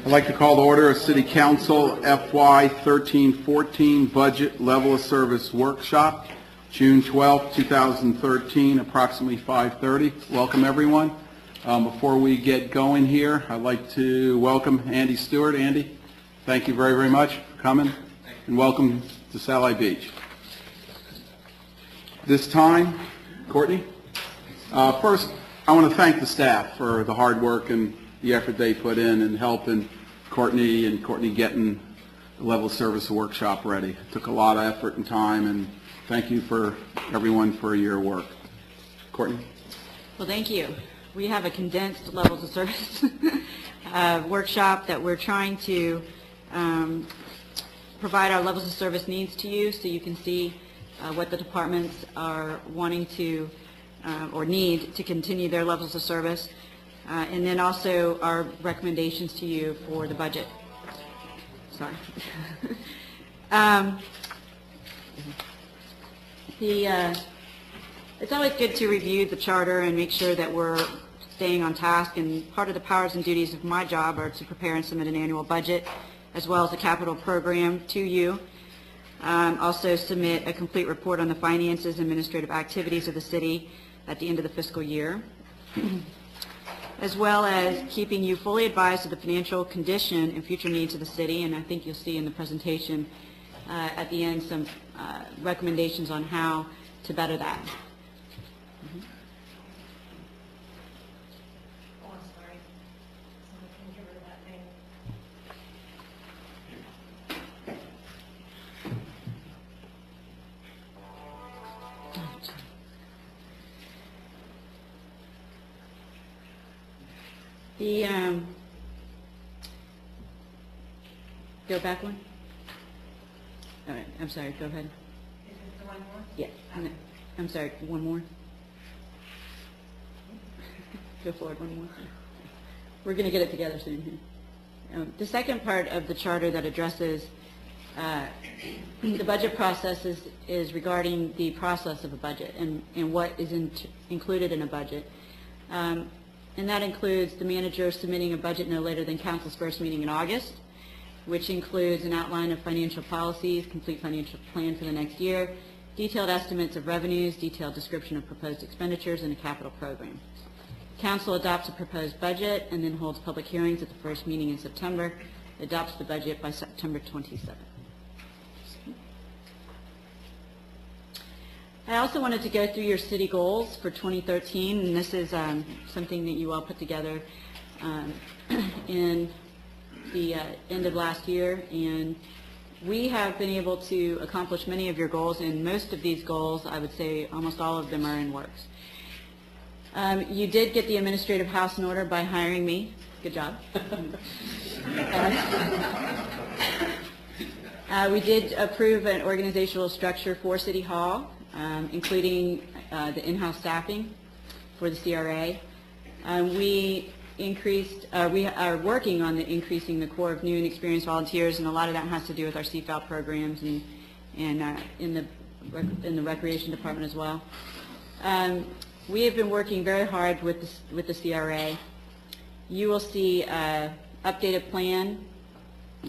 I'd like to call to order a City Council FY 13-14 Budget Level of Service Workshop, June 12, 2013, approximately 5:30. Welcome, everyone. Before we get going here, I'd like to welcome Andy Stewart. Andy, thank you very, very much for coming, and welcome to Satellite Beach. This time, Courtney, first, I want to thank the staff for the hard work and the effort they put in helping Courtney getting the level of service workshop ready. It took a lot of effort and time, and thank you for everyone for your work. Courtney? Well, thank you. We have a condensed levels of service workshop that we're trying to provide our levels of service needs to you so you can see what the departments are wanting to or need to continue their levels of service. And then also our recommendations to you for the budget. Sorry. It's always good to review the charter and make sure that we're staying on task, and part of the powers and duties of my job are to prepare and submit an annual budget as well as a capital program to you. Also submit a complete report on the finances and administrative activities of the city at the end of the fiscal year, as well as keeping you fully advised of the financial condition and future needs of the city. And I think you'll see in the presentation at the end some recommendations on how to better that. Oh, I'm sorry. Someone can get rid of that thing. Go back one? All right, I'm sorry, go ahead. Is it the one more? Yeah, no, I'm sorry, one more. Go forward one more. We're going to get it together soon here. The second part of the charter that addresses the budget process is regarding the process of a budget and what is included in a budget. And that includes the manager submitting a budget no later than council's first meeting in August, which includes an outline of financial policies, complete financial plan for the next year, detailed estimates of revenues, detailed description of proposed expenditures, and a capital program. Council adopts a proposed budget and then holds public hearings at the first meeting in September, adopts the budget by September 27th. I also wanted to go through your city goals for 2013, and this is something that you all put together in the end of last year, and we have been able to accomplish many of your goals, and most of these goals, I would say almost all of them, are in works. You did get the administrative house in order by hiring me. Good job. We did approve an organizational structure for City Hall, including the in-house staffing for the CRA. We are working on increasing the core of new and experienced volunteers, and a lot of that has to do with our CFAL programs and in the recreation department as well. We have been working very hard with the CRA. You will see an updated plan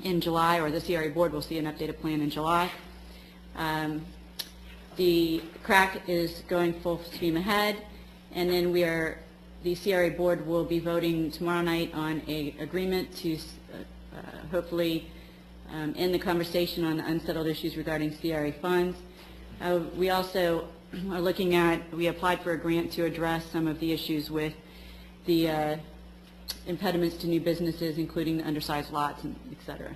in July, or the CRA board will see an updated plan in July. The CRAC is going full steam ahead, and then the CRA board will be voting tomorrow night on an agreement to hopefully end the conversation on the unsettled issues regarding CRA funds. We also are we applied for a grant to address some of the issues with the impediments to new businesses, including the undersized lots, and et cetera.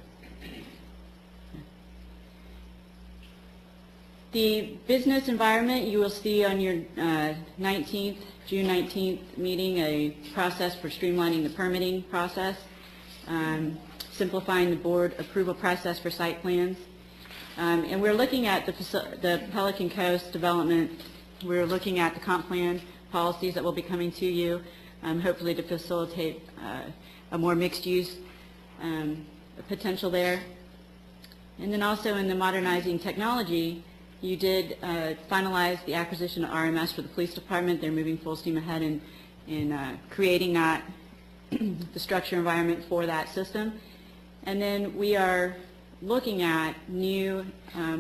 The business environment, you will see on your June 19th meeting, a process for streamlining the permitting process, simplifying the board approval process for site plans. And we're looking at the Pelican Coast development. We're looking at the comp plan policies that will be coming to you, hopefully to facilitate a more mixed use potential there. And then also in the modernizing technology, you did finalize the acquisition of RMS for the police department. They're moving full steam ahead in creating that the structure environment for that system. And then we are looking at new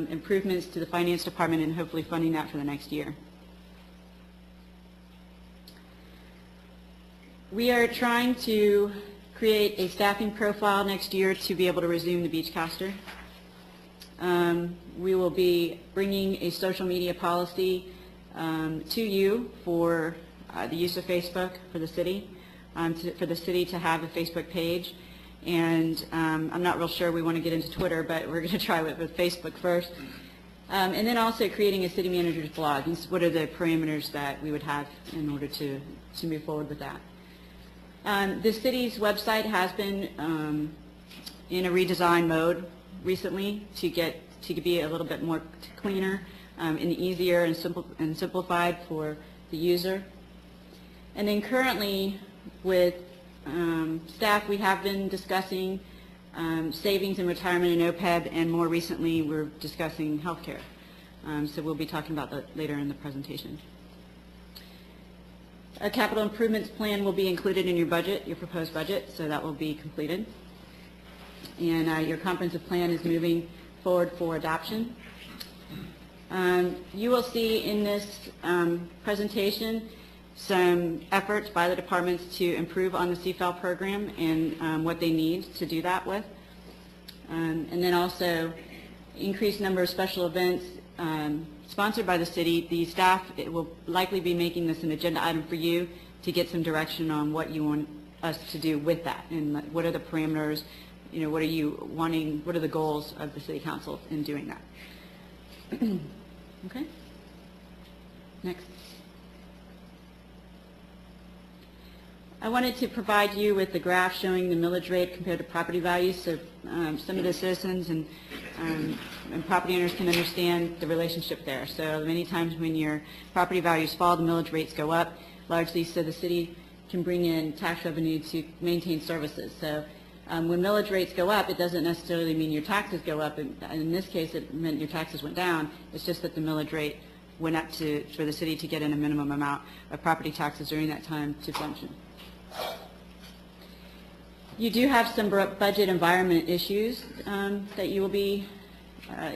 improvements to the finance department and hopefully funding that for the next year. We are trying to create a staffing profile next year to be able to resume the Beachcaster. We will be bringing a social media policy to you for the use of Facebook for the city, for the city to have a Facebook page. And I'm not real sure we want to get into Twitter, but we're going to try with Facebook first. And then also creating a city manager's blog. And what are the parameters that we would have in order to move forward with that? The city's website has been in a redesign mode recently to be a little bit more cleaner and easier and simplified for the user. And then currently with staff, we have been discussing savings and retirement and OPEB, and more recently we're discussing healthcare. So we'll be talking about that later in the presentation. A capital improvements plan will be included in your budget, your proposed budget, so that will be completed. And your comprehensive plan is moving forward for adoption. You will see in this presentation some efforts by the departments to improve on the CFAL program and what they need to do that with. And then also increased number of special events sponsored by the city. The staff will likely be making this an agenda item for you to get some direction on what you want us to do with that, and what are the parameters, what are you wanting, what are the goals of the city council in doing that. Okay? Next. I wanted to provide you with the graph showing the millage rate compared to property values, so some of the citizens and property owners can understand the relationship there. So many times when your property values fall, the millage rates go up, largely so the city can bring in tax revenue to maintain services. So when millage rates go up, it doesn't necessarily mean your taxes go up. In this case, it meant your taxes went down. It's just that the millage rate went up for the city to get in a minimum amount of property taxes during that time to function. You do have some budget environment issues that you will be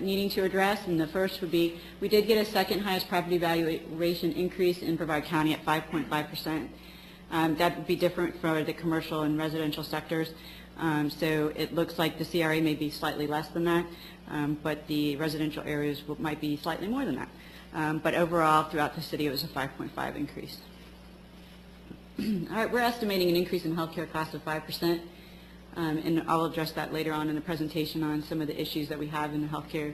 needing to address, and the first would be, we did get a second highest property valuation increase in Brevard County at 5.5%. That would be different for the commercial and residential sectors. So it looks like the CRA may be slightly less than that, but the residential areas might be slightly more than that. But overall, throughout the city, it was a 5.5 increase. All right, we're estimating an increase in healthcare costs of 5%, and I'll address that later on in the presentation on some of the issues that we have in the healthcare.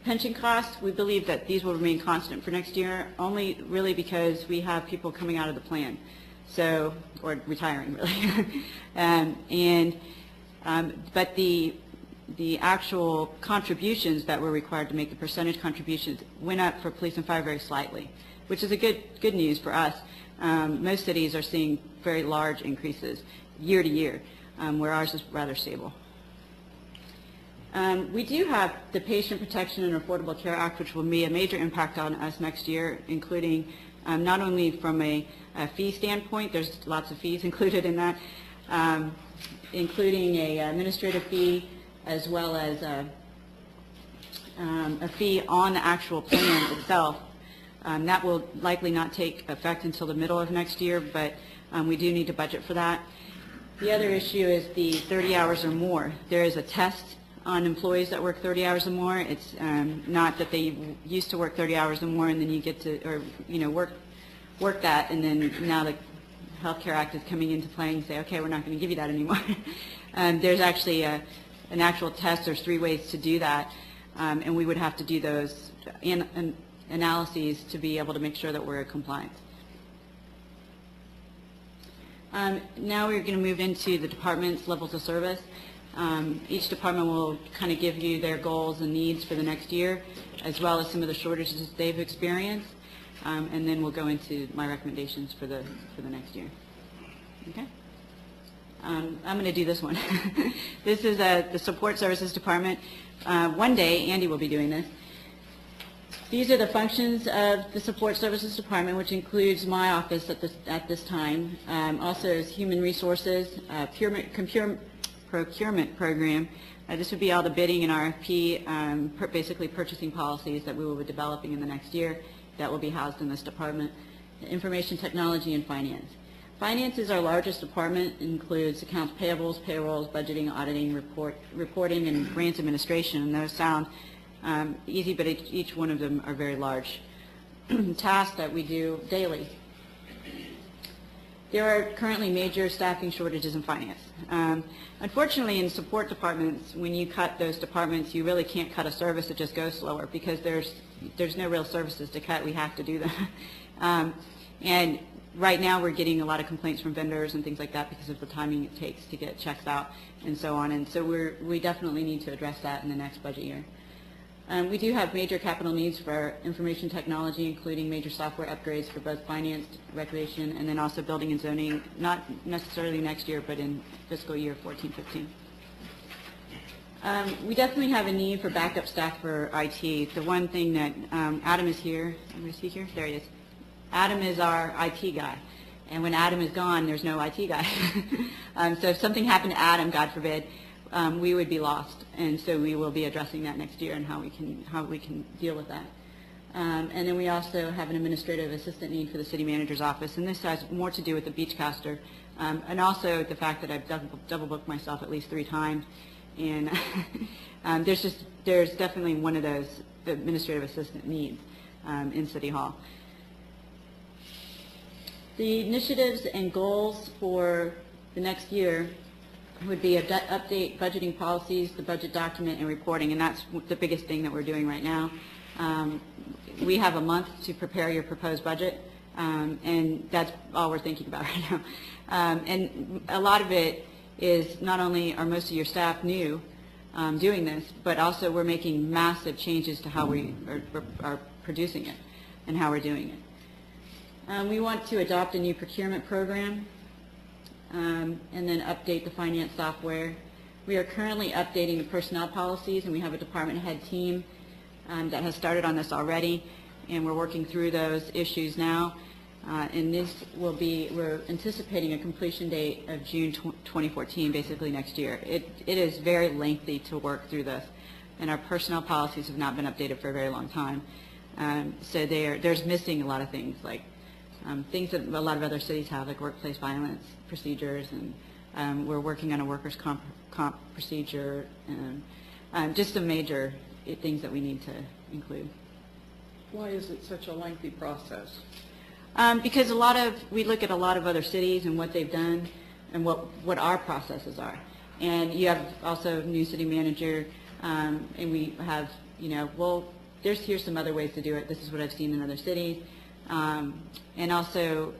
Pension costs, we believe that these will remain constant for next year, only really because we have people coming out of the plan, so, or retiring really. But the actual contributions that were required to make the percentage contributions went up for police and fire very slightly, which is a good news for us. Most cities are seeing very large increases year to year, where ours is rather stable. We do have the Patient Protection and Affordable Care Act, which will be a major impact on us next year, including not only from a fee standpoint, there's lots of fees included in that, including a administrative fee as well as a fee on the actual plan itself. That will likely not take effect until the middle of next year, but we do need to budget for that. The other issue is the 30 hours or more. There is a test on employees that work 30 hours or more. It's not that they used to work 30 hours or more and then you get to, or work that, and then now the Health Care Act is coming into play and say, okay, we're not going to give you that anymore. There's actually an actual test. There's 3 ways to do that, and we would have to do those analyses to be able to make sure that we're in compliance. Now we're going to move into the department's levels of service. Each department will kind of give you their goals and needs for the next year, as well as some of the shortages they've experienced, and then we'll go into my recommendations for the next year. Okay. I'm going to do this one. This is the Support Services Department. One day, Andy will be doing this. These are the functions of the Support Services Department, which includes my office at this time. Also is Human Resources, Procurement Program. This would be all the bidding and RFP, basically purchasing policies that we will be developing in the next year that will be housed in this department. Information Technology and Finance. Finance is our largest department. It includes accounts payables, payrolls, budgeting, auditing, reporting, and grants administration. And those sound easy, but each one of them are very large tasks that we do daily. There are currently major staffing shortages in finance. Unfortunately, in support departments, when you cut those departments, you really can't cut a service that just goes slower because there's no real services to cut. We have to do that. And right now, we're getting a lot of complaints from vendors and things like that because of the timing it takes to get checks out and so on. And so we definitely need to address that in the next budget year. We do have major capital needs for our information technology, including major software upgrades for both finance, recreation, and then also building and zoning, not necessarily next year, but in fiscal year 14-15. We definitely have a need for backup staff for IT. The one thing that Adam is here. Is he here? There he is. Adam is our IT guy. And when Adam is gone, there's no IT guy. So if something happened to Adam, God forbid, we would be lost, and so we will be addressing that next year and how we can deal with that. And then we also have an administrative assistant need for the city manager's office, and this has more to do with the Beachcaster, and also the fact that I've double booked myself at least 3 times, and there's definitely one of those administrative assistant needs in City Hall. The initiatives and goals for the next year would be update budgeting policies, the budget document, and reporting, and that's the biggest thing that we're doing right now. We have a month to prepare your proposed budget, and that's all we're thinking about right now. And a lot of it is not only are most of your staff new doing this, but also we're making massive changes to how we are producing it and how we're doing it. We want to adopt a new procurement program. And then update the finance software. We are currently updating the personnel policies, and we have a department head team that has started on this already, and we're working through those issues now. And this will be, we're anticipating a completion date of June 2014, basically next year. It is very lengthy to work through this, and our personnel policies have not been updated for a very long time. So there's missing a lot of things, like things that a lot of other cities have, like workplace violence procedures, and we're working on a workers' comp procedure, and just some major things that we need to include. Why is it such a lengthy process? Because we look at a lot of other cities and what they've done and what our processes are. And you have also new city manager, and we have, here's some other ways to do it. This is what I've seen in other cities. And also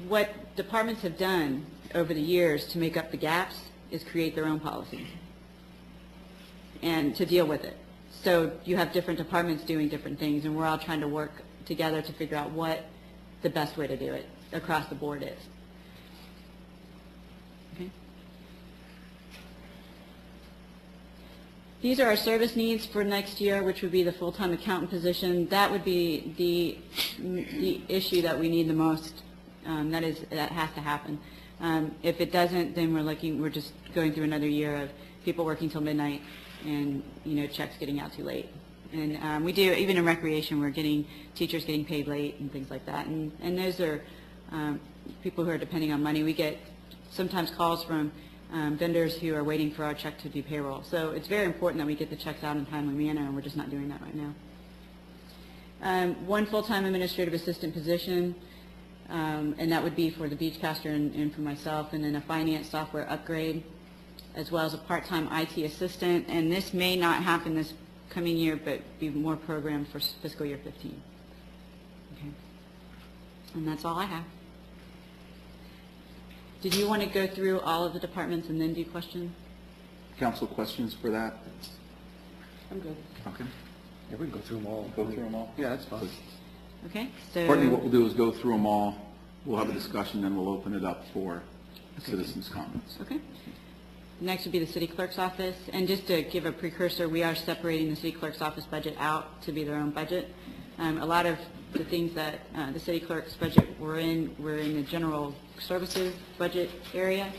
what departments have done over the years to make up the gaps is create their own policies and to deal with it. So you have different departments doing different things, and we're all trying to work together to figure out what the best way to do it across the board is. Okay. These are our service needs for next year, which would be the full-time accountant position. That would be the issue that we need the most. That has to happen. If it doesn't, then we're just going through another year of people working till midnight and checks getting out too late. And we do, even in recreation, we're getting teachers getting paid late and things like that. And those are people who are depending on money. We get sometimes calls from vendors who are waiting for our check to do payroll. So it's very important that we get the checks out in a timely manner, and we're just not doing that right now. One full-time administrative assistant position, and that would be for the Beachcaster and for myself, and then a finance software upgrade, as well as a part-time IT assistant. And this may not happen this coming year, but be more programmed for fiscal year 15. Okay. And that's all I have. Did you want to go through all of the departments and then do questions? Council, questions for that? I'm good. Okay. Yeah, we can go through them all. Go through them all? Yeah, that's fine. Okay. So Courtney, what we'll do is go through them all. We'll have a discussion, then we'll open it up for citizens' comments. Okay. Next would be the city clerk's office. And just to give a precursor, we are separating the city clerk's office budget out to be their own budget. A lot of the things that the city clerk's budget were in the general services budget area,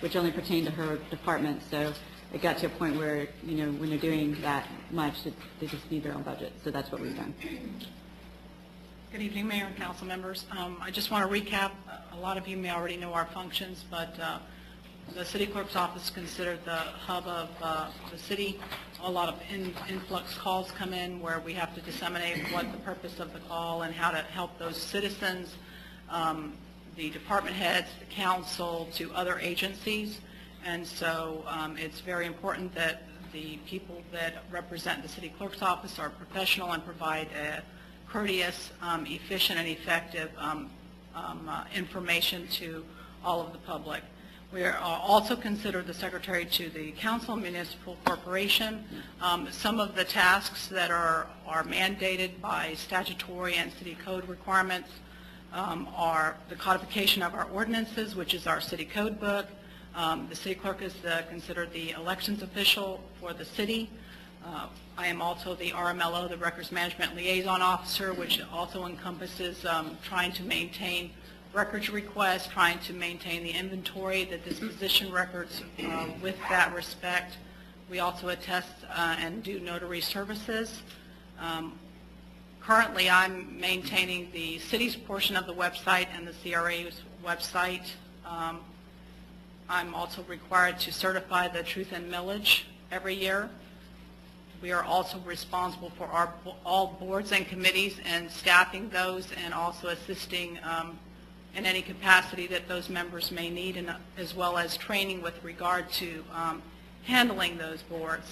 which only pertain to her department. So it got to a point where, when they're doing that much, they just need their own budget. So that's what we've done. Good evening, Mayor and council members. I just want to recap. A lot of you may already know our functions, but the city clerk's office is considered the hub of the city. A lot of influx calls come in where we have to disseminate what the purpose of the call and how to help those citizens, the department heads, the council, to other agencies. And so it's very important that the people that represent the city clerk's office are professional and provide a courteous, efficient, and effective information to all of the public. We are also considered the secretary to the council and municipal corporation. Some of the tasks that are mandated by statutory and city code requirements are the codification of our ordinances, which is our city code book. The city clerk is considered the elections official for the city. I am also the RMLO, the Records Management Liaison Officer, which also encompasses trying to maintain records requests, trying to maintain the inventory, the disposition records with that respect. We also attest and do notary services. Currently, I'm maintaining the city's portion of the website and the CRA's website. I'm also required to certify the truth and millage every year. We are also responsible for all boards and committees and staffing those, and also assisting in any capacity that those members may need, and as well as training with regard to handling those boards.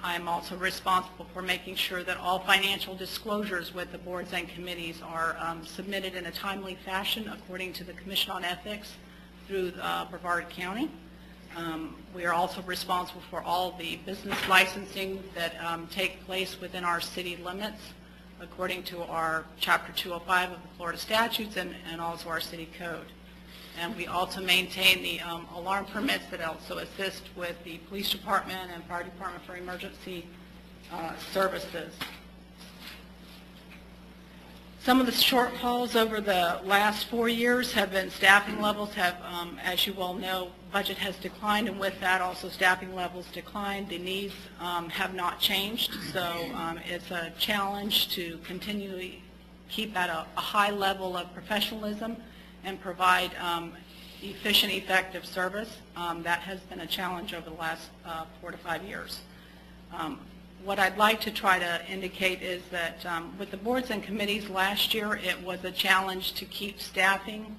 I am also responsible for making sure that all financial disclosures with the boards and committees are submitted in a timely fashion according to the Commission on Ethics through Brevard County. We are also responsible for all the business licensing that take place within our city limits according to our Chapter 205 of the Florida statutes and also our city code. And we also maintain the alarm permits that also assist with the police department and fire department for emergency services. Some of the shortfalls over the last 4 years have been staffing levels have, as you well know, budget has declined, and with that also staffing levels declined. The needs have not changed, so it's a challenge to continually keep at a high level of professionalism and provide efficient, effective service. That has been a challenge over the last 4 to 5 years. What I'd like to try to indicate is that with the boards and committees last year, it was a challenge to keep staffing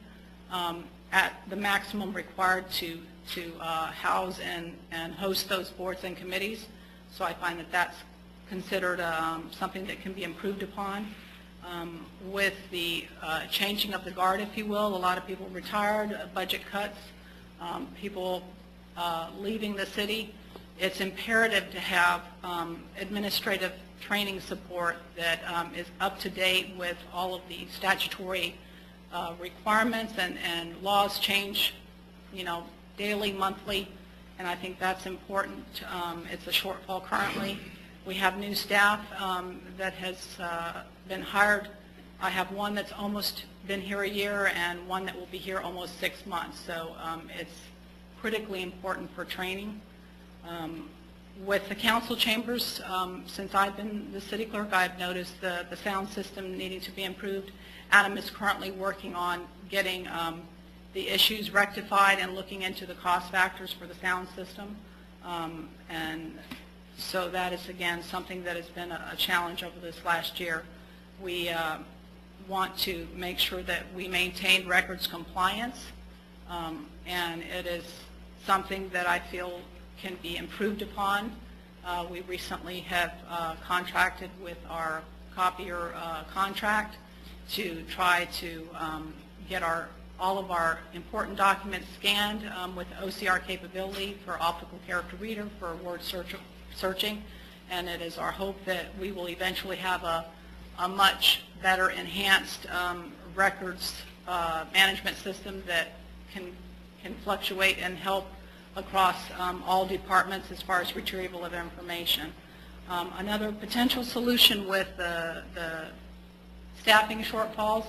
at the maximum required to house and host those boards and committees. So I find that that's considered something that can be improved upon. With the changing of the guard, if you will, a lot of people retired, budget cuts, people leaving the city. It's imperative to have administrative training support that is up to date with all of the statutory requirements, and laws change, daily, monthly, and I think that's important. It's a shortfall currently. We have new staff that has been hired. I have one that's almost been here a year and one that will be here almost 6 months, so it's critically important for training. With the council chambers, since I've been the city clerk, I've noticed the sound system needing to be improved. Adam is currently working on getting the issues rectified and looking into the cost factors for the sound system. And so that is, again, something that has been a challenge over this last year. We want to make sure that we maintain records compliance, and it is something that I feel can be improved upon. We recently have contracted with our copier contract to try to get all of our important documents scanned with OCR capability for optical character reader for word searching, and it is our hope that we will eventually have a much better enhanced records management system that can fluctuate and help across all departments as far as retrieval of information. Another potential solution with the staffing shortfalls,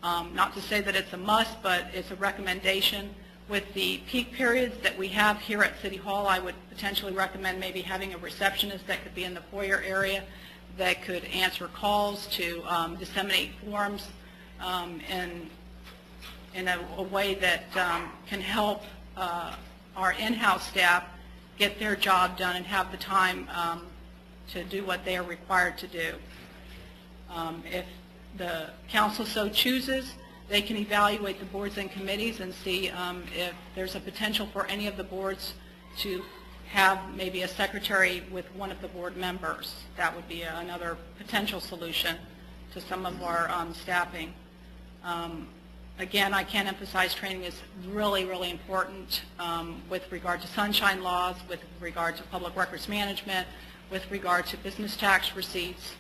not to say that it's a must, but it's a recommendation. With the peak periods that we have here at City Hall, I would potentially recommend maybe having a receptionist that could be in the foyer area that could answer calls to disseminate forms in a way that can help our in-house staff get their job done and have the time to do what they are required to do. If the council so chooses, they can evaluate the boards and committees and see if there's a potential for any of the boards to have maybe a secretary with one of the board members. That would be another potential solution to some of our staffing. Again, I can't emphasize training is really, really important with regard to sunshine laws, with regard to public records management, with regard to business tax receipts.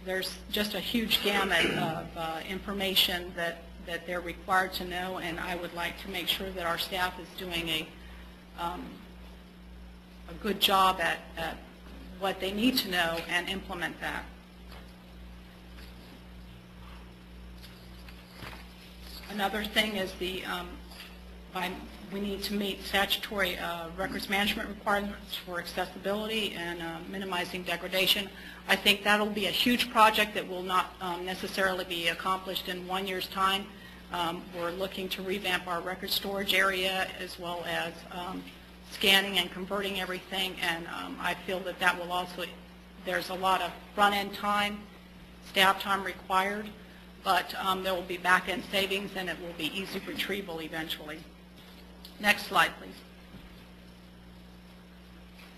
There's just a huge gamut of information that they're required to know, and I would like to make sure that our staff is doing a good job at what they need to know and implement that. Another thing is we need to meet statutory records management requirements for accessibility and minimizing degradation. I think that'll be a huge project that will not necessarily be accomplished in 1 year's time. We're looking to revamp our record storage area as well as scanning and converting everything, and I feel that that will also, there's a lot of front-end time, staff time required, but there will be back-end savings and it will be easy retrieval eventually. Next slide, please.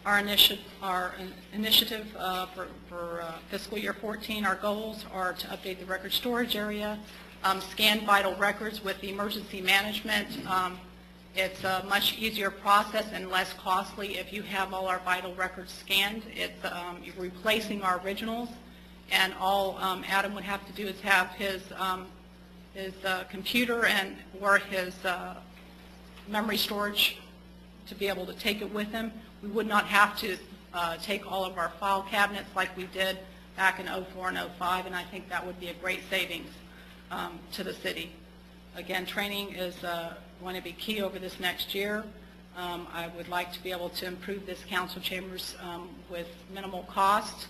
Our initiative for fiscal year 14, our goals are to update the record storage area, scan vital records with the emergency management. It's a much easier process and less costly if you have all our vital records scanned. It's replacing our originals, and all Adam would have to do is have his computer and or his memory storage to be able to take it with him. We would not have to take all of our file cabinets like we did back in 04 and 05, and I think that would be a great savings to the city. Again, training is going to be key over this next year. I would like to be able to improve this council chambers with minimal cost.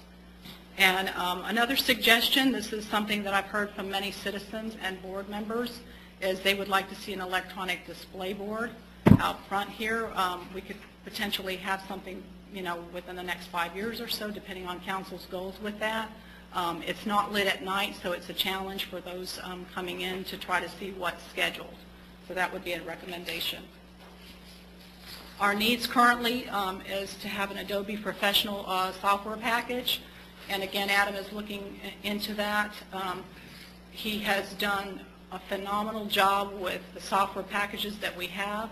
And another suggestion, this is something that I've heard from many citizens and board members, is they would like to see an electronic display board out front here. We could potentially have something, within the next 5 years or so, depending on council's goals with that. It's not lit at night, so it's a challenge for those coming in to try to see what's scheduled. So that would be a recommendation. Our needs currently is to have an Adobe Professional software package. And again, Adam is looking into that. He has done a phenomenal job with the software packages that we have,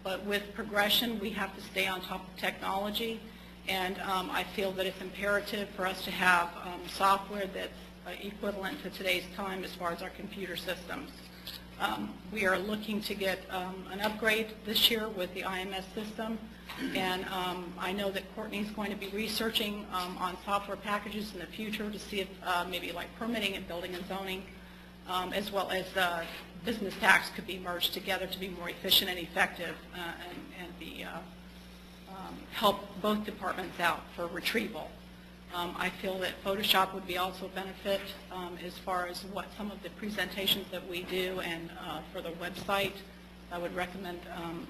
but with progression, we have to stay on top of technology, and I feel that it's imperative for us to have software that's equivalent to today's time as far as our computer systems. We are looking to get an upgrade this year with the IMS system, and I know that Courtney's going to be researching on software packages in the future to see if maybe like permitting and building and zoning, as well as business tax could be merged together to be more efficient and effective and be help both departments out for retrieval. I feel that Photoshop would be also a benefit as far as what some of the presentations that we do, and for the website, I would recommend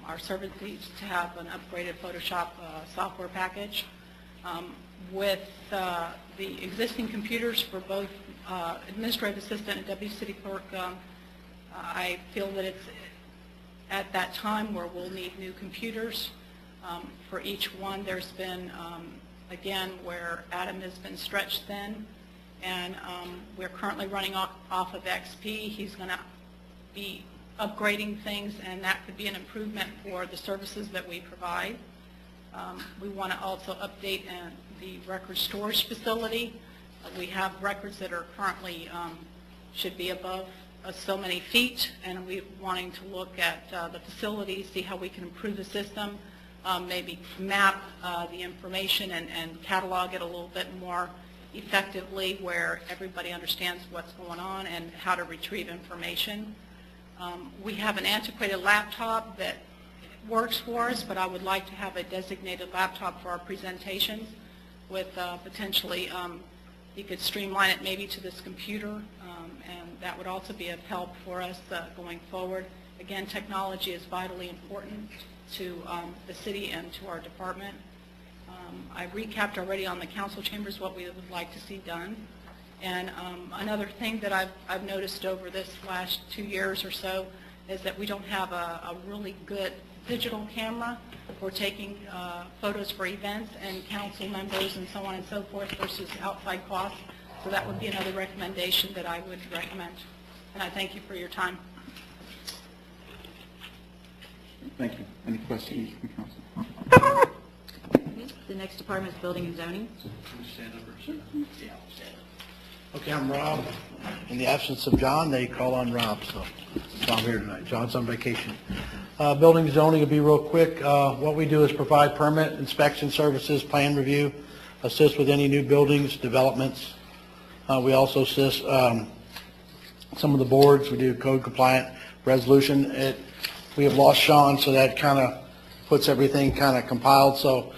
our service leads to have an upgraded Photoshop software package. With the existing computers for both administrative assistant and deputy city clerk, I feel that it's at that time where we'll need new computers. For each one, there's been, again, where Adam has been stretched thin, and we're currently running off of XP. He's going to be upgrading things, and that could be an improvement for the services that we provide. We want to also update the record storage facility. We have records that are currently should be above so many feet, and we're wanting to look at the facilities, see how we can improve the system, maybe map the information and catalog it a little bit more effectively where everybody understands what's going on and how to retrieve information. We have an antiquated laptop that works for us, but I would like to have a designated laptop for our presentations with potentially, you could streamline it maybe to this computer, and that would also be of help for us going forward. Again, technology is vitally important to the city and to our department. I recapped already on the council chambers what we would like to see done. And another thing that I've noticed over this last 2 years or so is that we don't have a really good digital camera for taking photos for events and council members and so on and so forth versus outside costs. So that would be another recommendation that I would recommend. And I thank you for your time. Thank you. Any questions from council? The next department is building and zoning. Okay, I'm Rob. In the absence of John, they call on Rob, so I'm here tonight. John's on vacation. Building and zoning will be real quick. What we do is provide permit, inspection services, plan review, assist with any new buildings, developments. We also assist some of the boards. We do code compliant resolution. We have lost Sean, so that kind of puts everything kind of compiled. So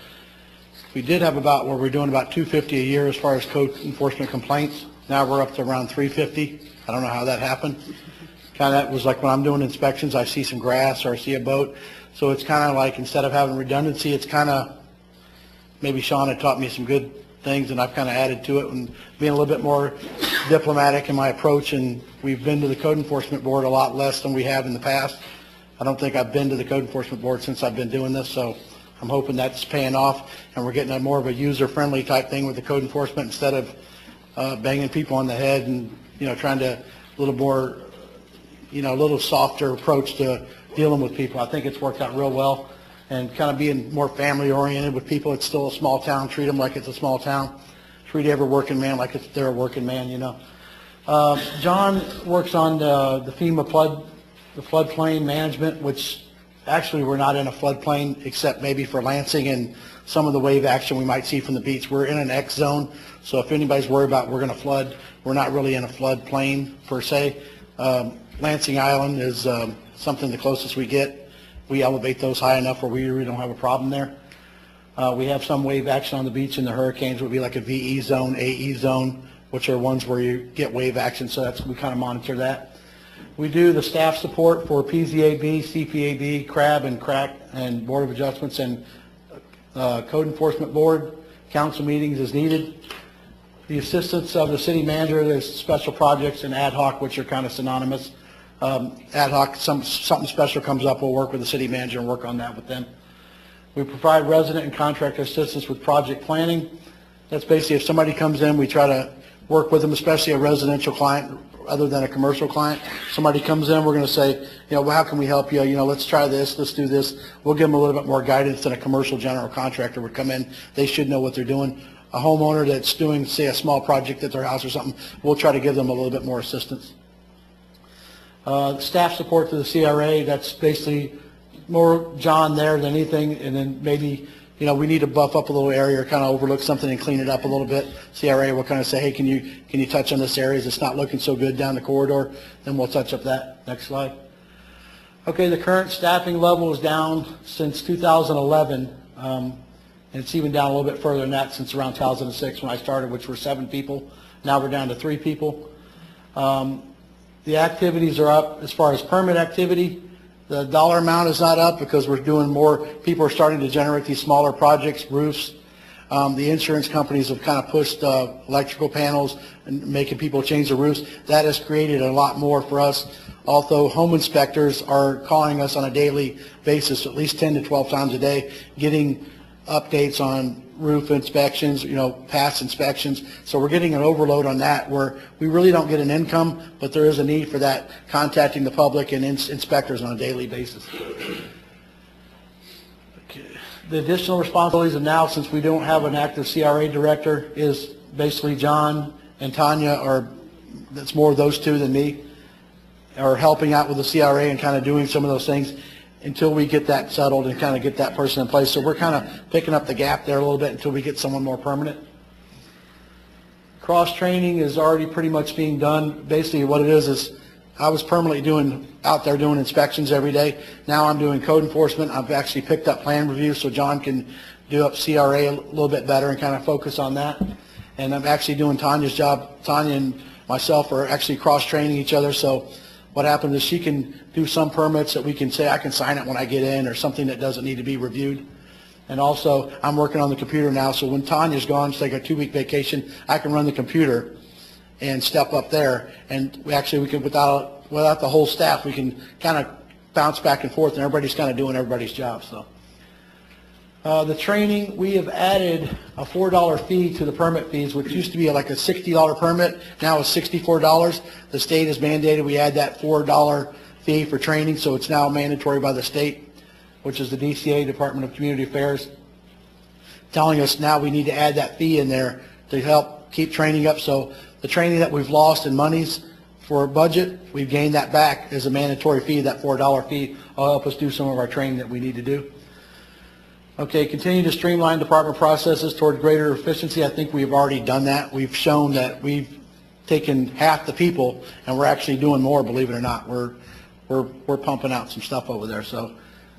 we did have we're doing about 250 a year as far as code enforcement complaints. Now we're up to around 350. I don't know how that happened. Kind of, that was like when I'm doing inspections, I see some grass or I see a boat. So it's kind of like, instead of having redundancy, it's kind of, maybe Sean had taught me some good things and I've kind of added to it and being a little bit more diplomatic in my approach. And we've been to the code enforcement board a lot less than we have in the past. I don't think I've been to the code enforcement board since I've been doing this, so I'm hoping that's paying off and we're getting a more of a user-friendly type thing with the code enforcement instead of banging people on the head and, trying to a little more, a little softer approach to dealing with people. I think it's worked out real well and kind of being more family-oriented with people. It's still a small town. Treat them like it's a small town. Treat every working man like they're a working man, John works on the FEMA floodplain management, which actually we're not in a floodplain except maybe for Lansing and some of the wave action we might see from the beach. We're in an X zone, so if anybody's worried about we're going to flood, we're not really in a floodplain per se. Lansing Island is something the closest we get. We elevate those high enough where we really don't have a problem there. We have some wave action on the beach, and the hurricanes would be like a VE zone, AE zone, which are ones where you get wave action, so we kind of monitor that. We do the staff support for PZAB, CPAB, CRAB, and CRAC, and Board of Adjustments, and Code Enforcement Board, council meetings as needed. The assistance of the city manager, there's special projects and ad hoc, which are kind of synonymous. Ad hoc, something special comes up, we'll work with the city manager and work on that with them. We provide resident and contractor assistance with project planning. That's basically if somebody comes in, we try to work with them, especially a residential client other than a commercial client. Somebody comes in, we're going to say, well, how can we help you? Let's try this, let's do this. We'll give them a little bit more guidance than a commercial general contractor would come in. They should know what they're doing. A homeowner that's doing, say, a small project at their house or something, we'll try to give them a little bit more assistance. Staff support to the CRA, that's basically more John there than anything, and then maybe, we need to buff up a little area or kind of overlook something and clean it up a little bit. CRA will kind of say, hey, can you touch on this area? It's not looking so good down the corridor. Then we'll touch up that. Next slide. Okay, the current staffing level is down since 2011, and it's even down a little bit further than that since around 2006 when I started, which were 7 people. Now we're down to 3 people. The activities are up as far as permit activity. The dollar amount is not up because we're doing more. People are starting to generate these smaller projects, roofs. The insurance companies have kind of pushed electrical panels and making people change the roofs. That has created a lot more for us. Although home inspectors are calling us on a daily basis, at least 10 to 12 times a day, getting updates on roof inspections, past inspections. So we're getting an overload on that where we really don't get an income, but there is a need for that, contacting the public and inspectors on a daily basis. Okay. The additional responsibilities of now, since we don't have an active CRA director, is basically John and Tanya, or that's more those two than me. or helping out with the CRA and kind of doing some of those things until we get that settled and kind of get that person in place. So we're kind of picking up the gap there a little bit until we get someone more permanent. Cross-training is already pretty much being done. Basically what it is I was permanently out there doing inspections every day. Now I'm doing code enforcement. I've actually picked up plan review so John can do up CRA a little bit better and kind of focus on that. And I'm actually doing Tanya's job. Tanya and myself are actually cross-training each other. So what happens is she can do some permits that we can say I can sign it when I get in, or something that doesn't need to be reviewed. And also I'm working on the computer now, so when Tanya's gone, take a 2-week vacation, I can run the computer and step up there. And we can, without the whole staff, we can kind of bounce back and forth, and everybody's kind of doing everybody's job. So the training, we have added a $4 fee to the permit fees, which used to be like a $60 permit. Now it's $64. The state has mandated we add that $4 fee for training, so it's now mandatory by the state, which is the DCA, Department of Community Affairs, telling us now we need to add that fee in there to help keep training up. So the training that we've lost in monies for budget, we've gained that back as a mandatory fee. That $4 fee will help us do some of our training that we need to do. Okay, continue to streamline department processes toward greater efficiency. I think we've already done that. We've shown that we've taken half the people, and we're actually doing more, believe it or not. We're pumping out some stuff over there. So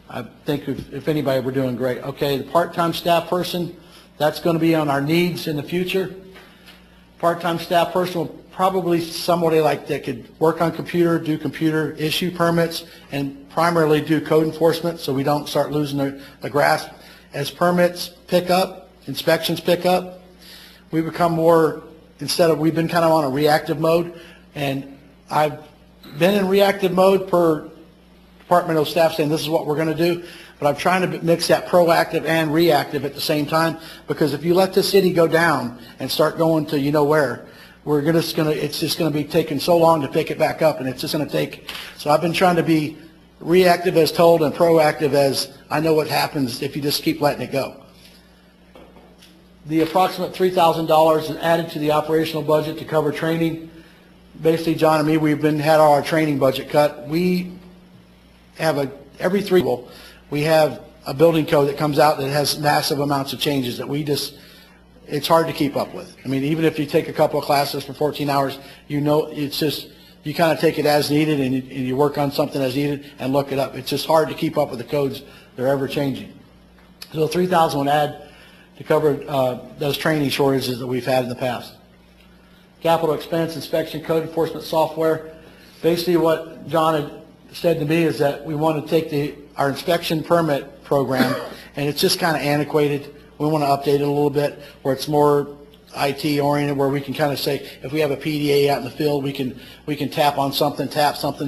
I think if anybody, we're doing great. Okay, the part-time staff person, that's going to be on our needs in the future. Part-time staff person will probably somebody like that could work on computer, do computer issue permits, and primarily do code enforcement so we don't start losing the grasp. As permits pick up, inspections pick up, we become more, we've been kind of on a reactive mode, and I've been in reactive mode per departmental staff saying this is what we're going to do, but I'm trying to mix that proactive and reactive at the same time, because if you let the city go down and start going to you know where, it's just going to be taking so long to pick it back up, and it's just going to take. So I've been trying to be reactive as told and proactive as I know what happens if you just keep letting it go. The approximate $3,000 is added to the operational budget to cover training. Basically, John and me, we've had our training budget cut. We have every 3 years, we have a building code that comes out that has massive amounts of changes that it's hard to keep up with. I mean, even if you take a couple of classes for 14 hours, it's just, you kind of take it as needed, and you work on something as needed and look it up. It's just hard to keep up with the codes. They're ever changing. So $3,000 would add to cover those training shortages that we've had in the past. Capital expense, inspection, code enforcement software. Basically what John had said to me is that we want to take our inspection permit program, and it's just kind of antiquated. We want to update it a little bit where it's more IT oriented, where we can kind of say if we have a PDA out in the field, we can tap something,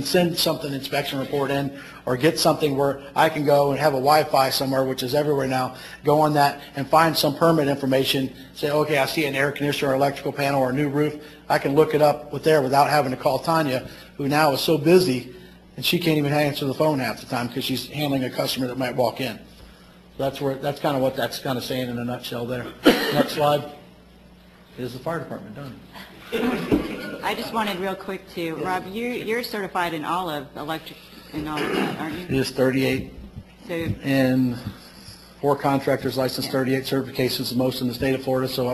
send something inspection report in, or get something where I can go and have a Wi-Fi somewhere, which is everywhere now, go on that and find some permit information, say, okay, I see an air conditioner or electrical panel or a new roof. I can look it up without having to call Tanya, who now is so busy, and she can't even answer the phone half the time because she's handling a customer that might walk in. So that's kind of what that's kind of saying in a nutshell there. Next slide. Is the fire department done? I just wanted real quick to, Rob, you're certified in all of electric and all of that, aren't you? It is 38, So, and 4 contractors licensed, 38 certifications, the most in the state of Florida. So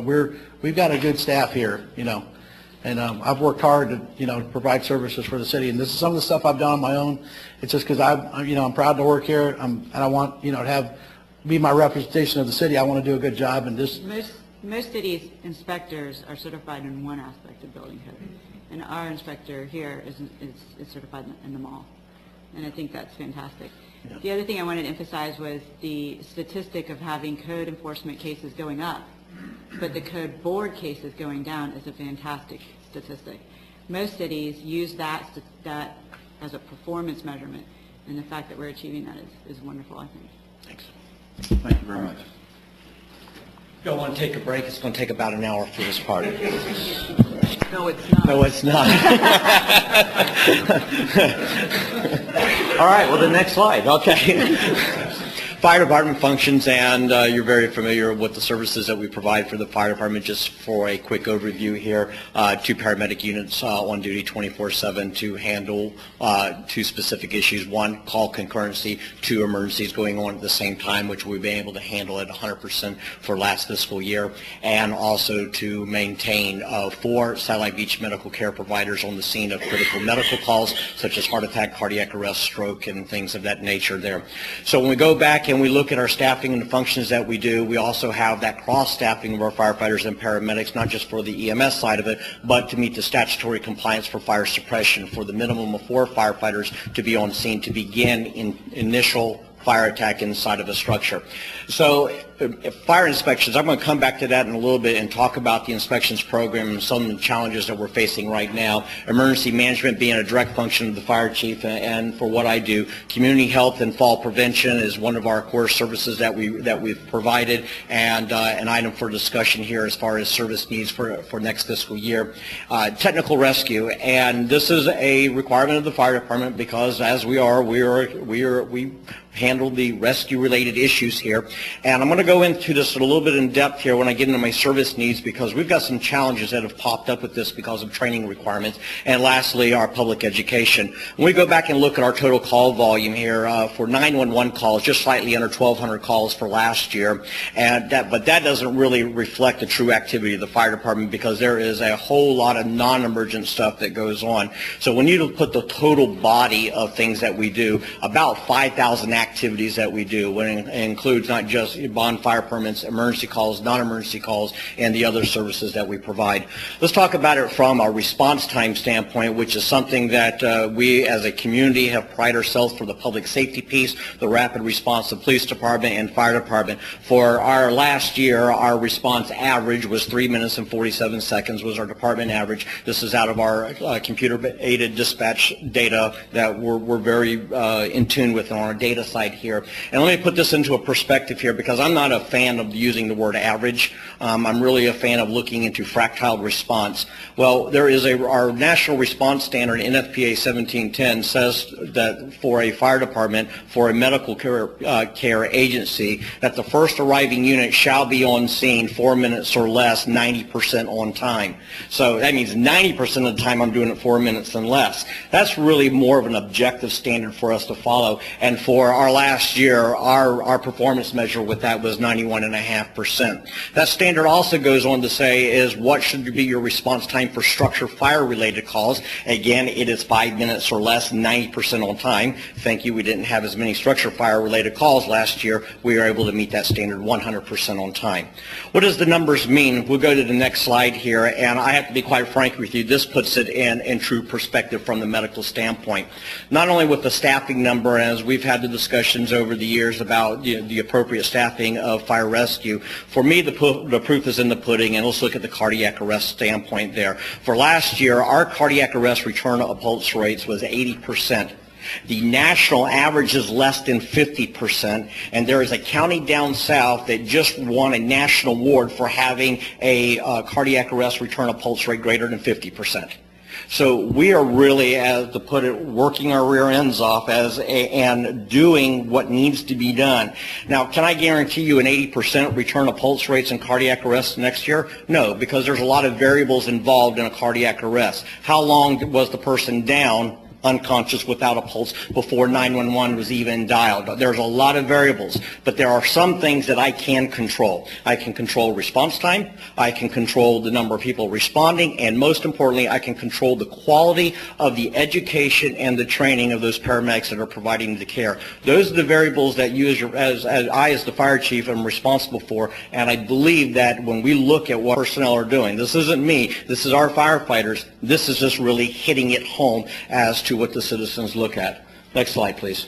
we've got a good staff here, and I've worked hard to provide services for the city. And this is some of the stuff I've done on my own. It's just because I'm proud to work here, and I want to be my representation of the city. I want to do a good job, and just. Most cities' inspectors are certified in one aspect of building code, and our inspector here is certified in them all, and I think that's fantastic. Yeah. The other thing I wanted to emphasize was the statistic of having code enforcement cases going up, but the code board cases going down is a fantastic statistic. Most cities use that as a performance measurement, and the fact that we're achieving that is wonderful, I think. Thanks. Thank you very much. Don't want to take a break. It's going to take about an hour for this part. No, it's not. No, it's not. All right, well, the next slide. Okay. Fire department functions, and you're very familiar with the services that we provide for the fire department. Just for a quick overview here, 2 paramedic units on duty 24/7 to handle 2 specific issues. 1, call concurrency, 2 emergencies going on at the same time, which we've been able to handle at 100% for last fiscal year, and also to maintain 4 Satellite Beach medical care providers on the scene of critical medical calls, such as heart attack, cardiac arrest, stroke, and things of that nature there. So when we go back and we look at our staffing and the functions that we do, we also have that cross-staffing of our firefighters and paramedics, not just for the EMS side of it, but to meet the statutory compliance for fire suppression, for the minimum of 4 firefighters to be on scene to begin in initial fire attack inside of a structure. So fire inspections, I'm going to come back to that in a little bit and talk about the inspections program and some of the challenges that we're facing right now. Emergency management being a direct function of the fire chief, and for what I do, community health and fall prevention is one of our core services that we've provided, and an item for discussion here as far as service needs for next fiscal year. Technical rescue, and this is a requirement of the fire department because as we handle the rescue-related issues here. And I'm going to go into this a little bit in depth here when I get into my service needs, because we've got some challenges that have popped up with this because of training requirements. And lastly, our public education. When we go back and look at our total call volume here for 911 calls, just slightly under 1,200 calls for last year, but that doesn't really reflect the true activity of the fire department because there is a whole lot of non-emergent stuff that goes on. So when you put the total body of things that we do, about 5,000 activities that we do, when it includes not just bonfire permits, emergency calls, non-emergency calls, and the other services that we provide. Let's talk about it from a response time standpoint, which is something that we as a community have prided ourselves for the public safety piece, the rapid response of police department and fire department. For our last year, our response average was 3 minutes and 47 seconds was our department average. This is out of our computer-aided dispatch data that we're very in tune with on our data side here. And let me put this into a perspective here because I'm not a fan of using the word average. I'm really a fan of looking into fractal response. Well, there is our national response standard, NFPA 1710, says that for a fire department, for a medical care agency, that the first arriving unit shall be on scene 4 minutes or less, 90% on time. So that means 90% of the time I'm doing it 4 minutes and less. That's really more of an objective standard for us to follow. And for our last year, our performance measure with that was 91.5%. That standard also goes on to say is what should be your response time for structure fire related calls. Again, it is 5 minutes or less, 90% on time. Thank you, we didn't have as many structure fire related calls last year. We were able to meet that standard 100% on time. What does the numbers mean? We'll go to the next slide here, and I have to be quite frank with you, this puts it in true perspective from the medical standpoint. Not only with the staffing number, as we've had the discussions over the years about the appropriate staffing of fire rescue. For me, the proof is in the pudding, and let's look at the cardiac arrest standpoint there. For last year, our cardiac arrest return of pulse rates was 80%. The national average is less than 50%, and there is a county down south that just won a national award for having a cardiac arrest return of pulse rate greater than 50%. So we are really, as to put it, working our rear ends off and doing what needs to be done. Now, can I guarantee you an 80% return of pulse rates in cardiac arrest next year? No, because there's a lot of variables involved in a cardiac arrest. How long was the person down, unconscious, without a pulse before 911 was even dialed? There's a lot of variables, but there are some things that I can control. I can control response time, I can control the number of people responding, and most importantly, I can control the quality of the education and the training of those paramedics that are providing the care. Those are the variables that you as the fire chief am responsible for, and I believe that when we look at what personnel are doing, this isn't me, this is our firefighters, this is just really hitting it home as to what the citizens look at. Next slide, please.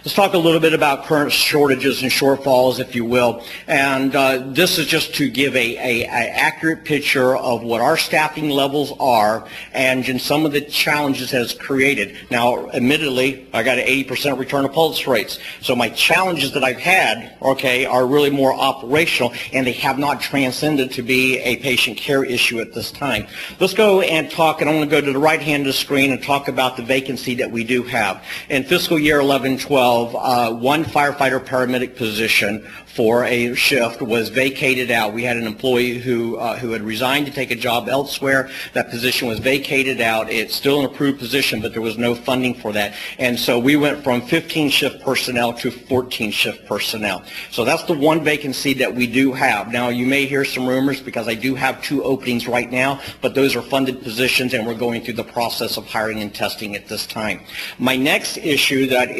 Let's talk a little bit about current shortages and shortfalls, if you will. And this is just to give a accurate picture of what our staffing levels are and some of the challenges that it's created. Now, admittedly, I got an 80% return of pulse rates. So my challenges that I've had, are really more operational, and they have not transcended to be a patient care issue at this time. Let's go and talk, and I'm going to go to the right hand of the screen and talk about the vacancy that we do have. In fiscal year 11-12, 2012, one firefighter paramedic position for a shift was vacated out. We had an employee who had resigned to take a job elsewhere. That position was vacated out. It's still an approved position, but there was no funding for that. And so we went from 15 shift personnel to 14 shift personnel. So that's the one vacancy that we do have. Now, you may hear some rumors because I do have 2 openings right now, but those are funded positions, and we're going through the process of hiring and testing at this time. My next issue that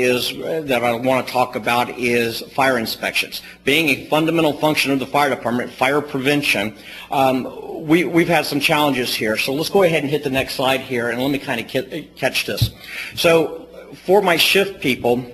I want to talk about is fire inspections. Being a fundamental function of the fire department, fire prevention, we've had some challenges here. So let's go ahead and hit the next slide here, and let me kind of catch this. So for my shift people,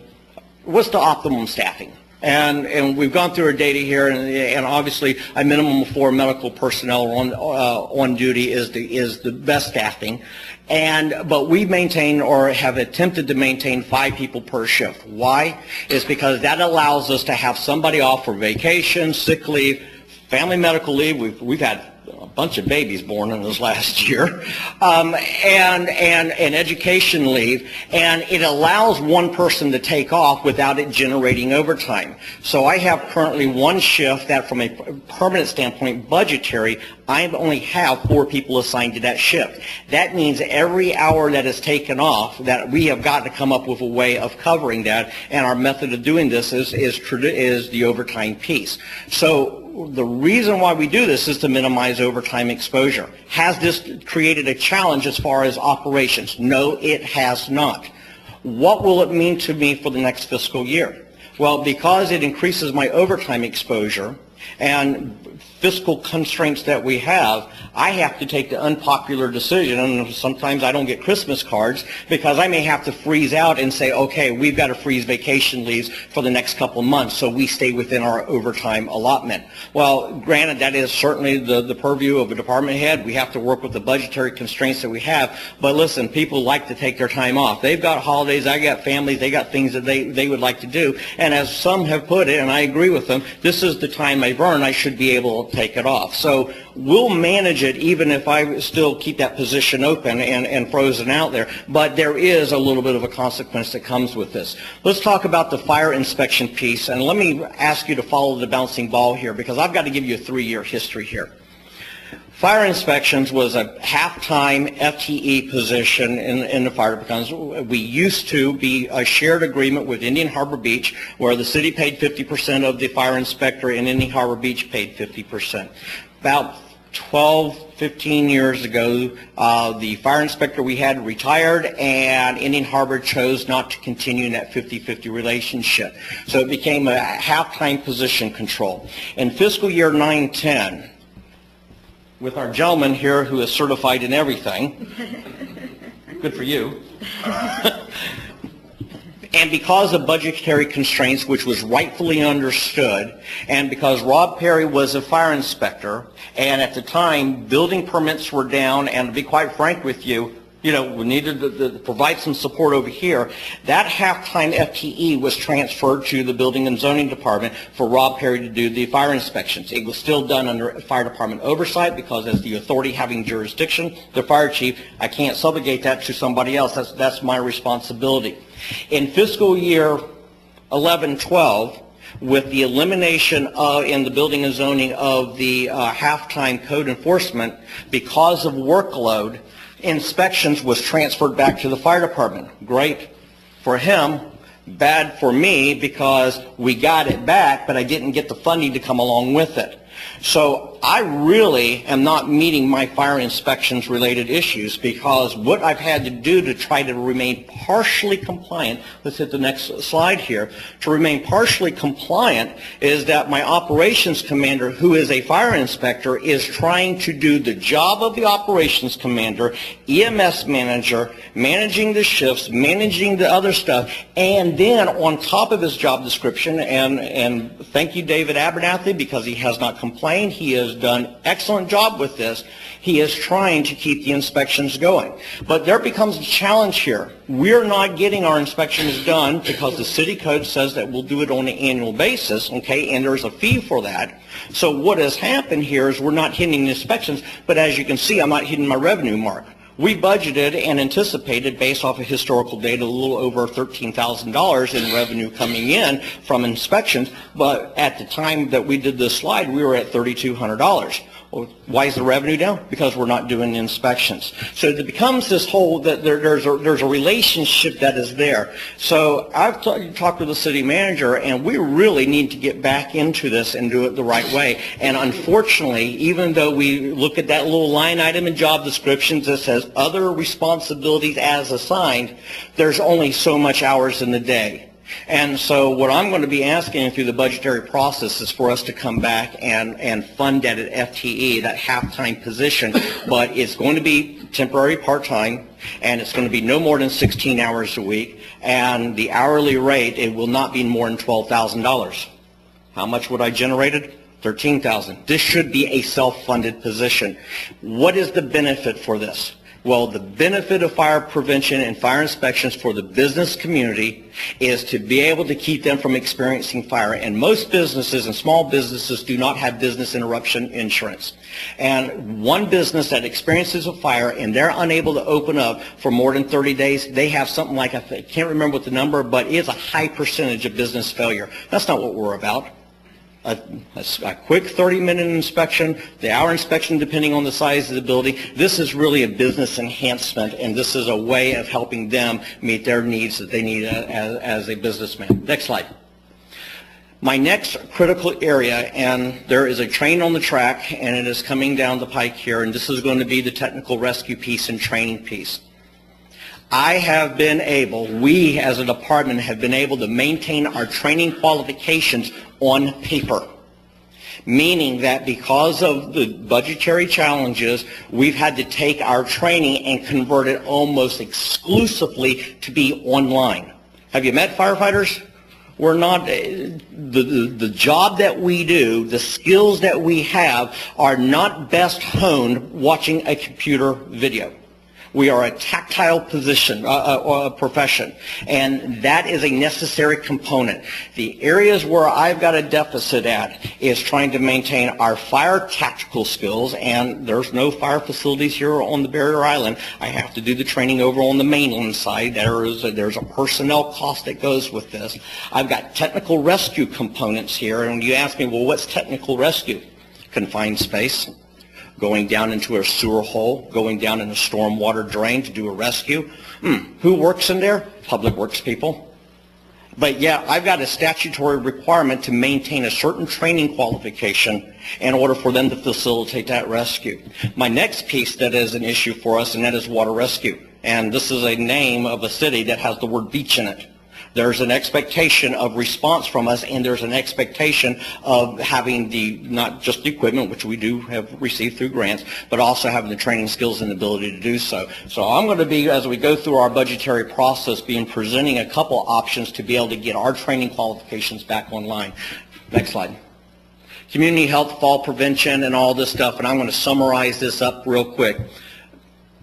what's the optimum staffing? And we've gone through our data here, and obviously a minimum of 4 medical personnel on duty is the best staffing. But we maintain or have attempted to maintain 5 people per shift. Why? It's because that allows us to have somebody off for vacation, sick leave, family medical leave. We've had a bunch of babies born in this last year, and education leave, and it allows one person to take off without it generating overtime. So I have currently 1 shift that, from a permanent standpoint, budgetary, I only have 4 people assigned to that shift. That means every hour that is taken off, that we have got to come up with a way of covering that, and our method of doing this is the overtime piece. So the reason why we do this is to minimize overtime exposure. Has this created a challenge as far as operations? No, it has not. What will it mean to me for the next fiscal year? Well, because it increases my overtime exposure and fiscal constraints that we have, I have to take the unpopular decision, and sometimes I don't get Christmas cards because I may have to freeze out and say, okay, we've got to freeze vacation leaves for the next couple of months so we stay within our overtime allotment. Well, granted, that is certainly the purview of a department head. We have to work with the budgetary constraints that we have, but listen, people like to take their time off. They've got holidays, I got families, they got things that they would like to do, and as some have put it, and I agree with them, this is the time I've earned, I should be able to take it off. So we'll manage it even if I still keep that position open and frozen out there. But there is a little bit of a consequence that comes with this. Let's talk about the fire inspection piece. And let me ask you to follow the bouncing ball here, because I've got to give you a 3-year history here. Fire inspections was a half-time FTE position in the fire department. We used to be a shared agreement with Indian Harbor Beach, where the city paid 50% of the fire inspector and Indian Harbor Beach paid 50%. About 12, 15 years ago, the fire inspector we had retired, and Indian Harbor chose not to continue in that 50-50 relationship. So it became a half-time position control. In fiscal year 9-10, with our gentleman here who is certified in everything, good for you, and because of budgetary constraints, which was rightfully understood, and because Rob Perry was a fire inspector, and at the time, building permits were down, and to be quite frank with you, we needed to provide some support over here. That half-time FTE was transferred to the Building and Zoning Department for Rob Perry to do the fire inspections. It was still done under fire department oversight, because as the authority having jurisdiction, the fire chief, I can't subjugate that to somebody else. That's my responsibility. In fiscal year 11-12, with the elimination in the building and zoning of the half-time code enforcement, because of workload, inspections was transferred back to the fire department. Great for him, bad for me, because we got it back, but I didn't get the funding to come along with it. So I really am not meeting my fire inspections related issues, because what I've had to do to try to remain partially compliant, let's hit the next slide here, to remain partially compliant is that my operations commander, who is a fire inspector, is trying to do the job of the operations commander, EMS manager, managing the shifts, managing the other stuff, and then on top of his job description, and thank you David Abernathy, because he has not complained, he has done an excellent job with this. He is trying to keep the inspections going. But there becomes a challenge here. We're not getting our inspections done because the city code says that we'll do it on an annual basis, okay, and there's a fee for that. So what has happened here is we're not hitting the inspections, but as you can see, I'm not hitting my revenue mark. We budgeted and anticipated, based off of historical data, a little over $13,000 in revenue coming in from inspections, but at the time that we did this slide, we were at $3,200. Well, why is the revenue down? Because we're not doing inspections. So it becomes this whole, that there's a relationship that is there. So I've talked with the city manager, and we really need to get back into this and do it the right way. And unfortunately, even though we look at that little line item in job descriptions that says other responsibilities as assigned, there's only so much hours in the day. And so what I'm going to be asking through the budgetary process is for us to come back and fund that at FTE, that half-time position, but it's going to be temporary part-time, and it's going to be no more than 16 hours a week, and the hourly rate, it will not be more than $12,000. How much would I generated? $13,000. This should be a self-funded position. What is the benefit for this? Well, the benefit of fire prevention and fire inspections for the business community is to be able to keep them from experiencing fire. And most businesses and small businesses do not have business interruption insurance. And one business that experiences a fire and they're unable to open up for more than 30 days, they have something like, I can't remember what the number, but it's a high percentage of business failure. That's not what we're about. A quick 30-minute inspection, the hour inspection depending on the size of the building. This is really a business enhancement, and this is a way of helping them meet their needs that they need as a businessman. Next slide. My next critical area, and there is a train on the track, and it is coming down the pike here, and this is going to be the technical rescue piece and training piece. I have been able, we as a department have been able to maintain our training qualifications on paper, meaning that because of the budgetary challenges, we've had to take our training and convert it almost exclusively to be online. Have you met firefighters? We're not, the job that we do, the skills that we have are not best honed watching a computer video. We are a tactile position, or a profession, and that is a necessary component. The areas where I've got a deficit at is trying to maintain our fire tactical skills, and there's no fire facilities here on the Barrier Island. I have to do the training over on the mainland side. There's a personnel cost that goes with this. I've got technical rescue components here, and you ask me, well, what's technical rescue? Confined space. Going down into a sewer hole, going down in a stormwater drain to do a rescue. Who works in there? Public Works people. But yeah, I've got a statutory requirement to maintain a certain training qualification in order for them to facilitate that rescue. My next piece that is an issue for us, and that is water rescue. And this is a name of a city that has the word beach in it. There's an expectation of response from us, and there's an expectation of having not just the equipment, which we do have received through grants, but also having the training skills and ability to do so. So I'm going to be, as we go through our budgetary process, presenting a couple options to be able to get our training qualifications back online. Next slide. Community health, fall prevention, and all this stuff, and I'm going to summarize this up real quick.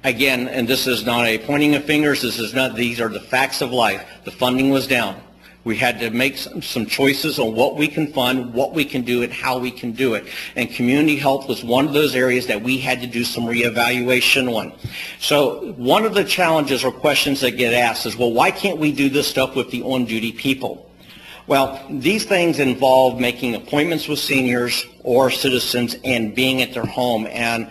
Again, and this is not a pointing of fingers, these are the facts of life. The funding was down. We had to make some choices on what we can fund, what we can do, and how we can do it. And community health was one of those areas that we had to do some reevaluation on. So one of the challenges or questions that get asked is, well, why can't we do this stuff with the on-duty people? Well, these things involve making appointments with seniors or citizens and being at their home. And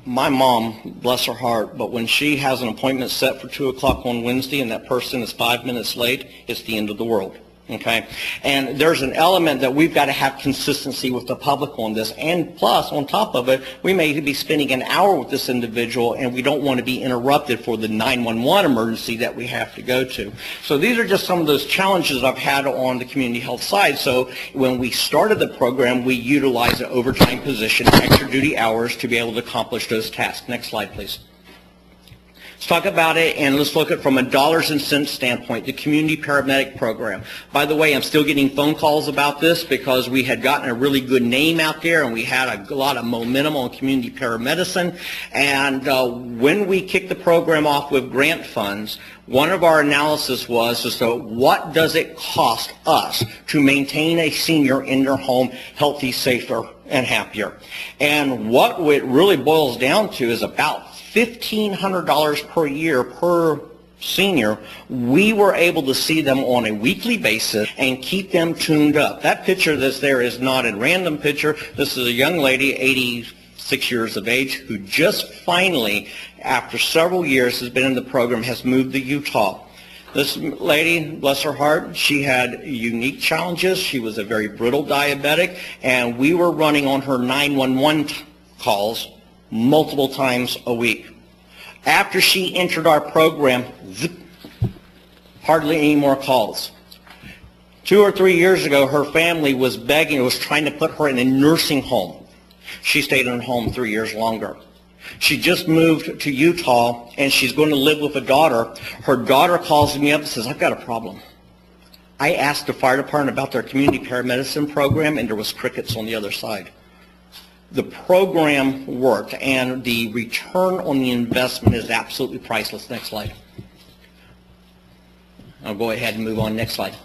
my mom, bless her heart, but when she has an appointment set for 2 o'clock on Wednesday and that person is 5 minutes late, it's the end of the world. Okay? And there's an element that we've got to have consistency with the public on this. And plus, on top of it, we may be spending an hour with this individual and we don't want to be interrupted for the 911 emergency that we have to go to. So these are just some of those challenges I've had on the community health side. So when we started the program, we utilized an overtime position, extra duty hours to be able to accomplish those tasks. Next slide, please. Let's talk about it, and let's look at it from a dollars and cents standpoint, the community paramedic program. By the way, I'm still getting phone calls about this because we had gotten a really good name out there and we had a lot of momentum on community paramedicine. And when we kicked the program off with grant funds, one of our analysis was, so what does it cost us to maintain a senior in their home healthy, safer, and happier? And what it really boils down to is about $1,500 per year per senior, we were able to see them on a weekly basis and keep them tuned up. That picture that's there is not a random picture. This is a young lady, 86 years of age, who just finally, after several years, has been in the program, has moved to Utah. This lady, bless her heart, she had unique challenges. She was a very brittle diabetic, and we were running on her 911 calls multiple times a week. After she entered our program, zip, hardly any more calls. 2 or 3 years ago, her family was begging, was trying to put her in a nursing home. She stayed in a home 3 years longer. She just moved to Utah, and she's going to live with a daughter. Her daughter calls me up and says, I've got a problem. I asked the fire department about their community paramedicine program, and there was crickets on the other side. The program worked, and the return on the investment is absolutely priceless. Next slide. I'll go ahead and move on. Next slide.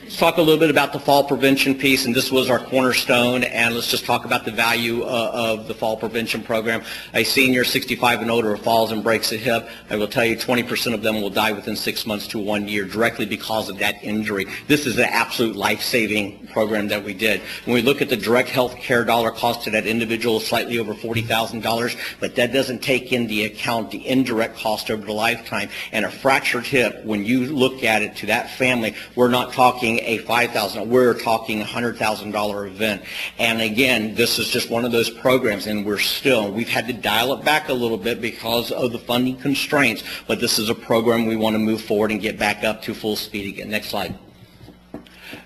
Let's talk a little bit about the fall prevention piece, and this was our cornerstone, and let's just talk about the value of the fall prevention program. A senior 65 and older falls and breaks a hip. I will tell you 20% of them will die within 6 months to 1 year directly because of that injury. This is an absolute life-saving program that we did. When we look at the direct health care dollar cost to that individual, slightly over $40,000, but that doesn't take into account the indirect cost over the lifetime. And a fractured hip, when you look at it to that family, we're not talking a $5,000, we're talking a $100,000 event. And again, this is just one of those programs, and we've had to dial it back a little bit because of the funding constraints, but this is a program we want to move forward and get back up to full speed again. Next slide.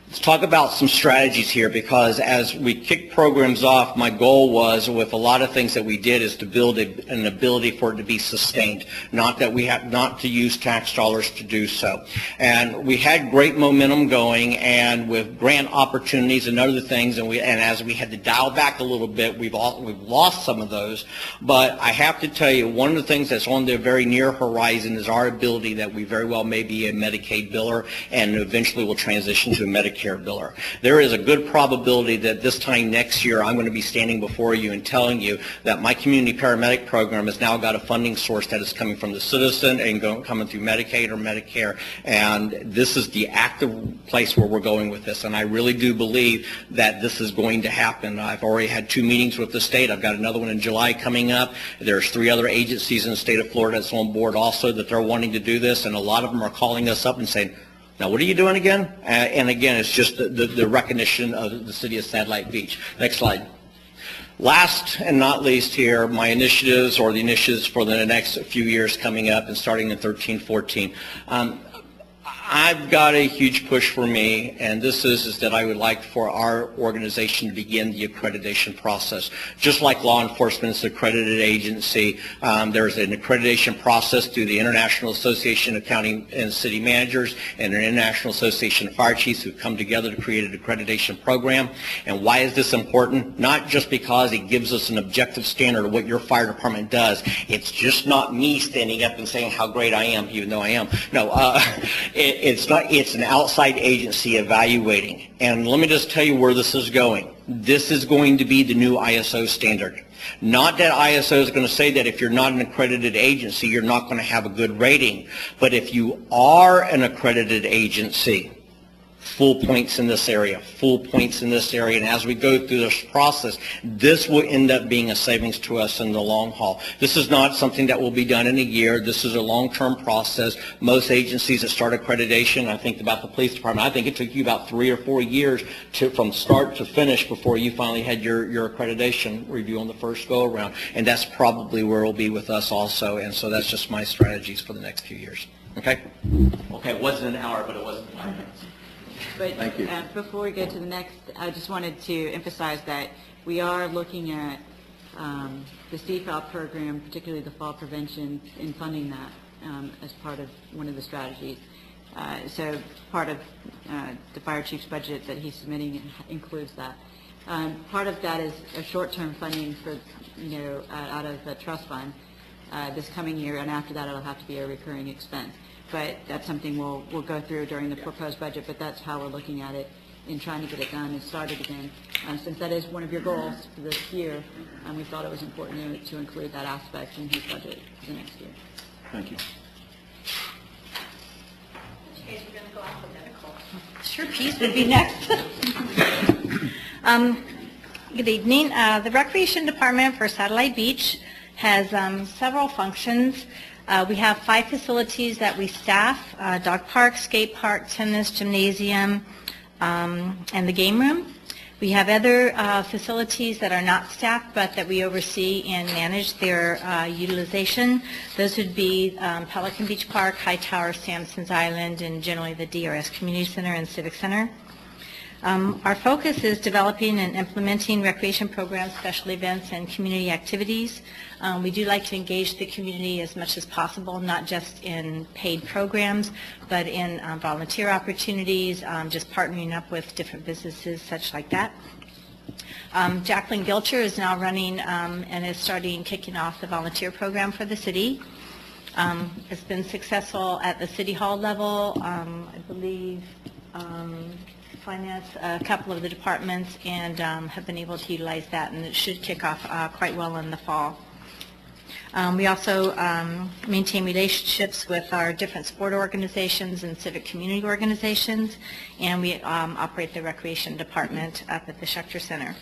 Let's talk about some strategies here, because as we kick programs off, my goal was, with a lot of things that we did, is to build an ability for it to be sustained, not that we have not to use tax dollars to do so. And we had great momentum going, and with grant opportunities and other things, and as we had to dial back a little bit, we've lost some of those. But I have to tell you, one of the things that's on the very near horizon is our ability that we very well may be a Medicaid biller, and eventually will transition to a Medicare biller. There is a good probability that this time next year I'm going to be standing before you and telling you that my community paramedic program has now got a funding source that is coming from the citizen and coming through Medicaid or Medicare, and this is the active place where we're going with this, and I really do believe that this is going to happen. I've already had 2 meetings with the state. I've got another one in July coming up. There's 3 other agencies in the state of Florida that's on board also that they're wanting to do this, and a lot of them are calling us up and saying, now, what are you doing again? And again, it's just the recognition of the city of Satellite Beach. Next slide. Last and not least here, my initiatives, or the initiatives for the next few years coming up and starting in 13-14. I've got a huge push for me, and this is that I would like for our organization to begin the accreditation process. Just like law enforcement is an accredited agency, there's an accreditation process through the International Association of County and City Managers and an International Association of Fire Chiefs who've come together to create an accreditation program. And why is this important? Not just because it gives us an objective standard of what your fire department does. It's just not me standing up and saying how great I am, even though I am. No, it's an outside agency evaluating. And let me just tell you where this is going. This is going to be the new ISO standard. Not that ISO is going to say that if you're not an accredited agency, you're not going to have a good rating. But if you are an accredited agency, full points in this area, full points in this area. And as we go through this process, this will end up being a savings to us in the long haul. This is not something that will be done in a year. This is a long-term process. Most agencies that start accreditation, I think about the police department, I think it took you about 3 or 4 years from start to finish before you finally had your accreditation review on the first go-around. And that's probably where it'll be with us also. And so that's just my strategies for the next few years. Okay? Okay, it wasn't an hour, but it wasn't 5 minutes. But Thank you. Before we go to the next, I just wanted to emphasize that we are looking at the CFAL program, particularly the fall prevention, in funding that as part of one of the strategies. So part of the fire chief's budget that he's submitting includes that. Part of that is a short-term funding for, out of the trust fund this coming year, and after that it'll have to be a recurring expense. But that's something we'll go through during the proposed budget, but that's how we're looking at it. in trying to get it done and started again. Since that is one of your goals for this year, we thought it was important to include that aspect in his budget for the next year. Thank you. Okay, we're going to go alphabetical. Sure, peace would be next. Good evening. The Recreation Department for Satellite Beach has several functions. We have 5 facilities that we staff, dog park, skate park, tennis, gymnasium, and the game room. We have other facilities that are not staffed but that we oversee and manage their utilization. Those would be Pelican Beach Park, Hightower, Sampson's Island, and generally the DRS Community Center and Civic Center. Our focus is developing and implementing recreation programs, special events, and community activities. We do like to engage the community as much as possible, not just in paid programs, but in volunteer opportunities, just partnering up with different businesses, such like that. Jacqueline Gilcher is now running and is kicking off the volunteer program for the city. It's been successful at the City Hall level, I believe. Finance, a couple of the departments, and have been able to utilize that, and it should kick off quite well in the fall. We also maintain relationships with our different sport organizations and civic community organizations, and we operate the recreation department up at the Schechter Center.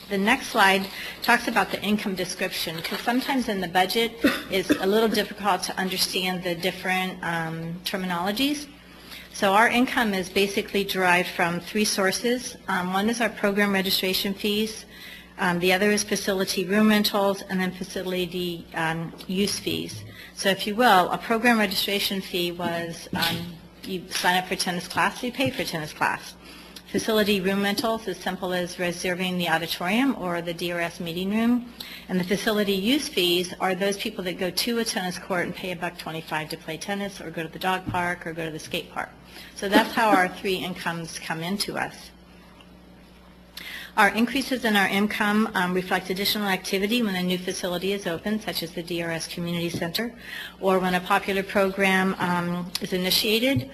The next slide talks about the income description, because sometimes in the budget it's a little difficult to understand the different terminologies. So our income is basically derived from 3 sources. One is our program registration fees, the other is facility room rentals, and then facility use fees. So if you will, a program registration fee was you sign up for tennis class, you pay for tennis class. Facility room rentals, as simple as reserving the auditorium or the DRS meeting room. And the facility use fees are those people that go to a tennis court and pay $1.25 to play tennis, or go to the dog park, or go to the skate park. So that's how our 3 incomes come into us. Our increases in our income reflect additional activity when a new facility is open, such as the DRS Community Center, or when a popular program is initiated.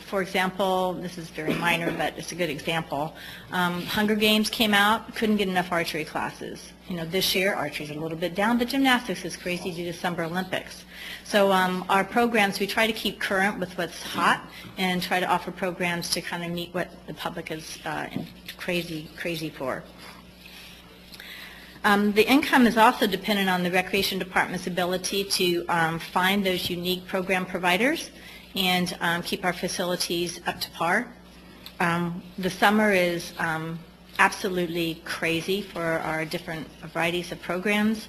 For example, this is very minor, but it's a good example. Hunger Games came out, couldn't get enough archery classes. This year, archery's a little bit down, but gymnastics is crazy due to Summer Olympics. So our programs, we try to keep current with what's hot and try to offer programs to kind of meet what the public is crazy for. The income is also dependent on the Recreation Department's ability to find those unique program providers and keep our facilities up to par. The summer is absolutely crazy for our different varieties of programs.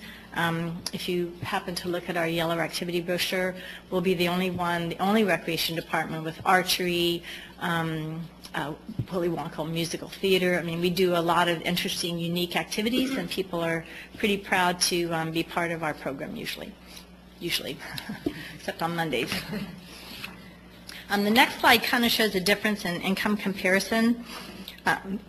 If you happen to look at our yellow activity brochure, we'll be the only recreation department with archery, Willy Wonka musical theater. I mean, we do a lot of interesting, unique activities, and people are pretty proud to be part of our program usually, except on Mondays. The next slide kind of shows a difference in income comparison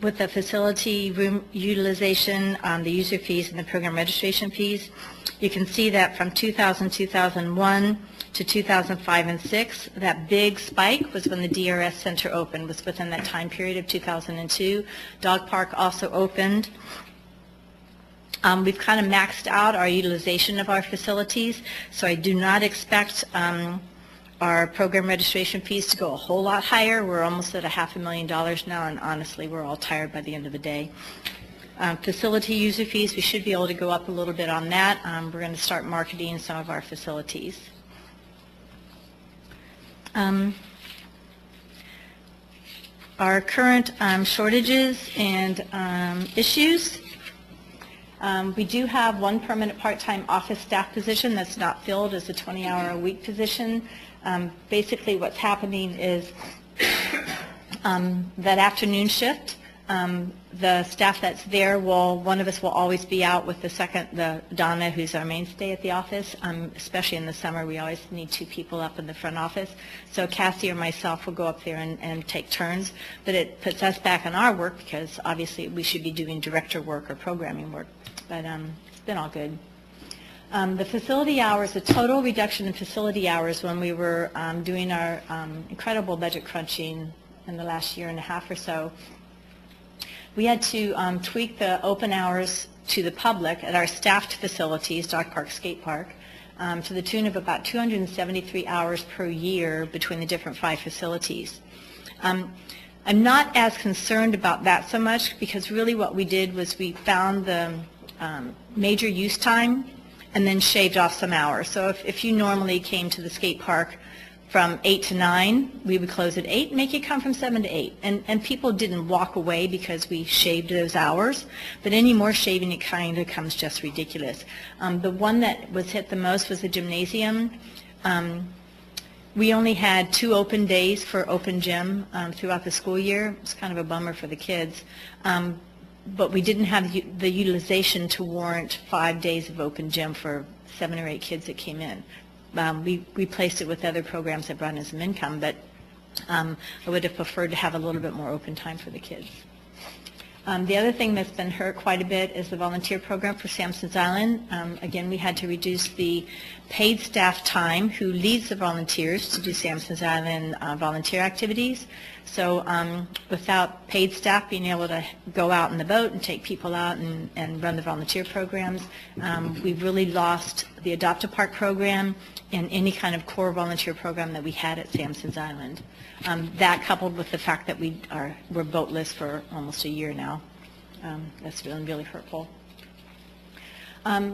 with the facility room utilization, the user fees, and the program registration fees. You can see that from 2001 to 2005 and 6, that big spike was when the DRS Center opened, was within that time period of 2002. Dog Park also opened. We've kind of maxed out our utilization of our facilities, so I do not expect our program registration fees to go a whole lot higher. We're almost at $500,000 now, and honestly, we're all tired by the end of the day. Facility user fees, we should be able to go up a little bit on that. We're going to start marketing some of our facilities. Our current shortages and issues. We do have 1 permanent part-time office staff position that's not filled as a 20-hour-a-week position. Basically what's happening is that afternoon shift, the staff that's there one of us will always be out with the Donna, who's our mainstay at the office. Especially in the summer, we always need 2 people up in the front office. So Cassie or myself will go up there and take turns, but it puts us back on our work because obviously we should be doing director work or programming work, but it's been all good. The facility hours, the total reduction in facility hours when we were doing our incredible budget crunching in the last year and a half or so, we had to tweak the open hours to the public at our staffed facilities, Dog Park, Skate Park, to the tune of about 273 hours per year between the different 5 facilities. I'm not as concerned about that so much, because really what we did was we found the major use time and then shaved off some hours. So if you normally came to the skate park from 8 to 9, we would close at 8 and make you come from 7 to 8. And people didn't walk away because we shaved those hours, but any more shaving, it kind of becomes just ridiculous. The one that was hit the most was the gymnasium. We only had 2 open days for open gym throughout the school year. It's kind of a bummer for the kids. But we didn't have the utilization to warrant 5 days of open gym for 7 or 8 kids that came in. We replaced it with other programs that brought in some income, but I would have preferred to have a little bit more open time for the kids. The other thing that's been hurt quite a bit is the volunteer program for Sampson's Island. Again, we had to reduce the paid staff time who leads the volunteers to do Sampson's Island volunteer activities. So without paid staff being able to go out in the boat and take people out and run the volunteer programs, we've really lost the Adopt a Park program and any kind of core volunteer program that we had at Sampson's Island. That coupled with the fact that we're boatless for almost a year now, that's been really hurtful.